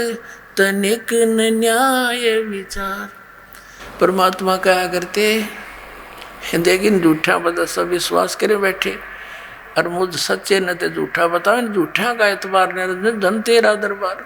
तनिक न न्याय विचार। परमात्मा कहा करते लेकिन झूठा बता सब विश्वास करे बैठे, और मुझ सच्चे न ते झूठा बताओ, झूठा का एतबार निरंजन, धन तेरा दरबार।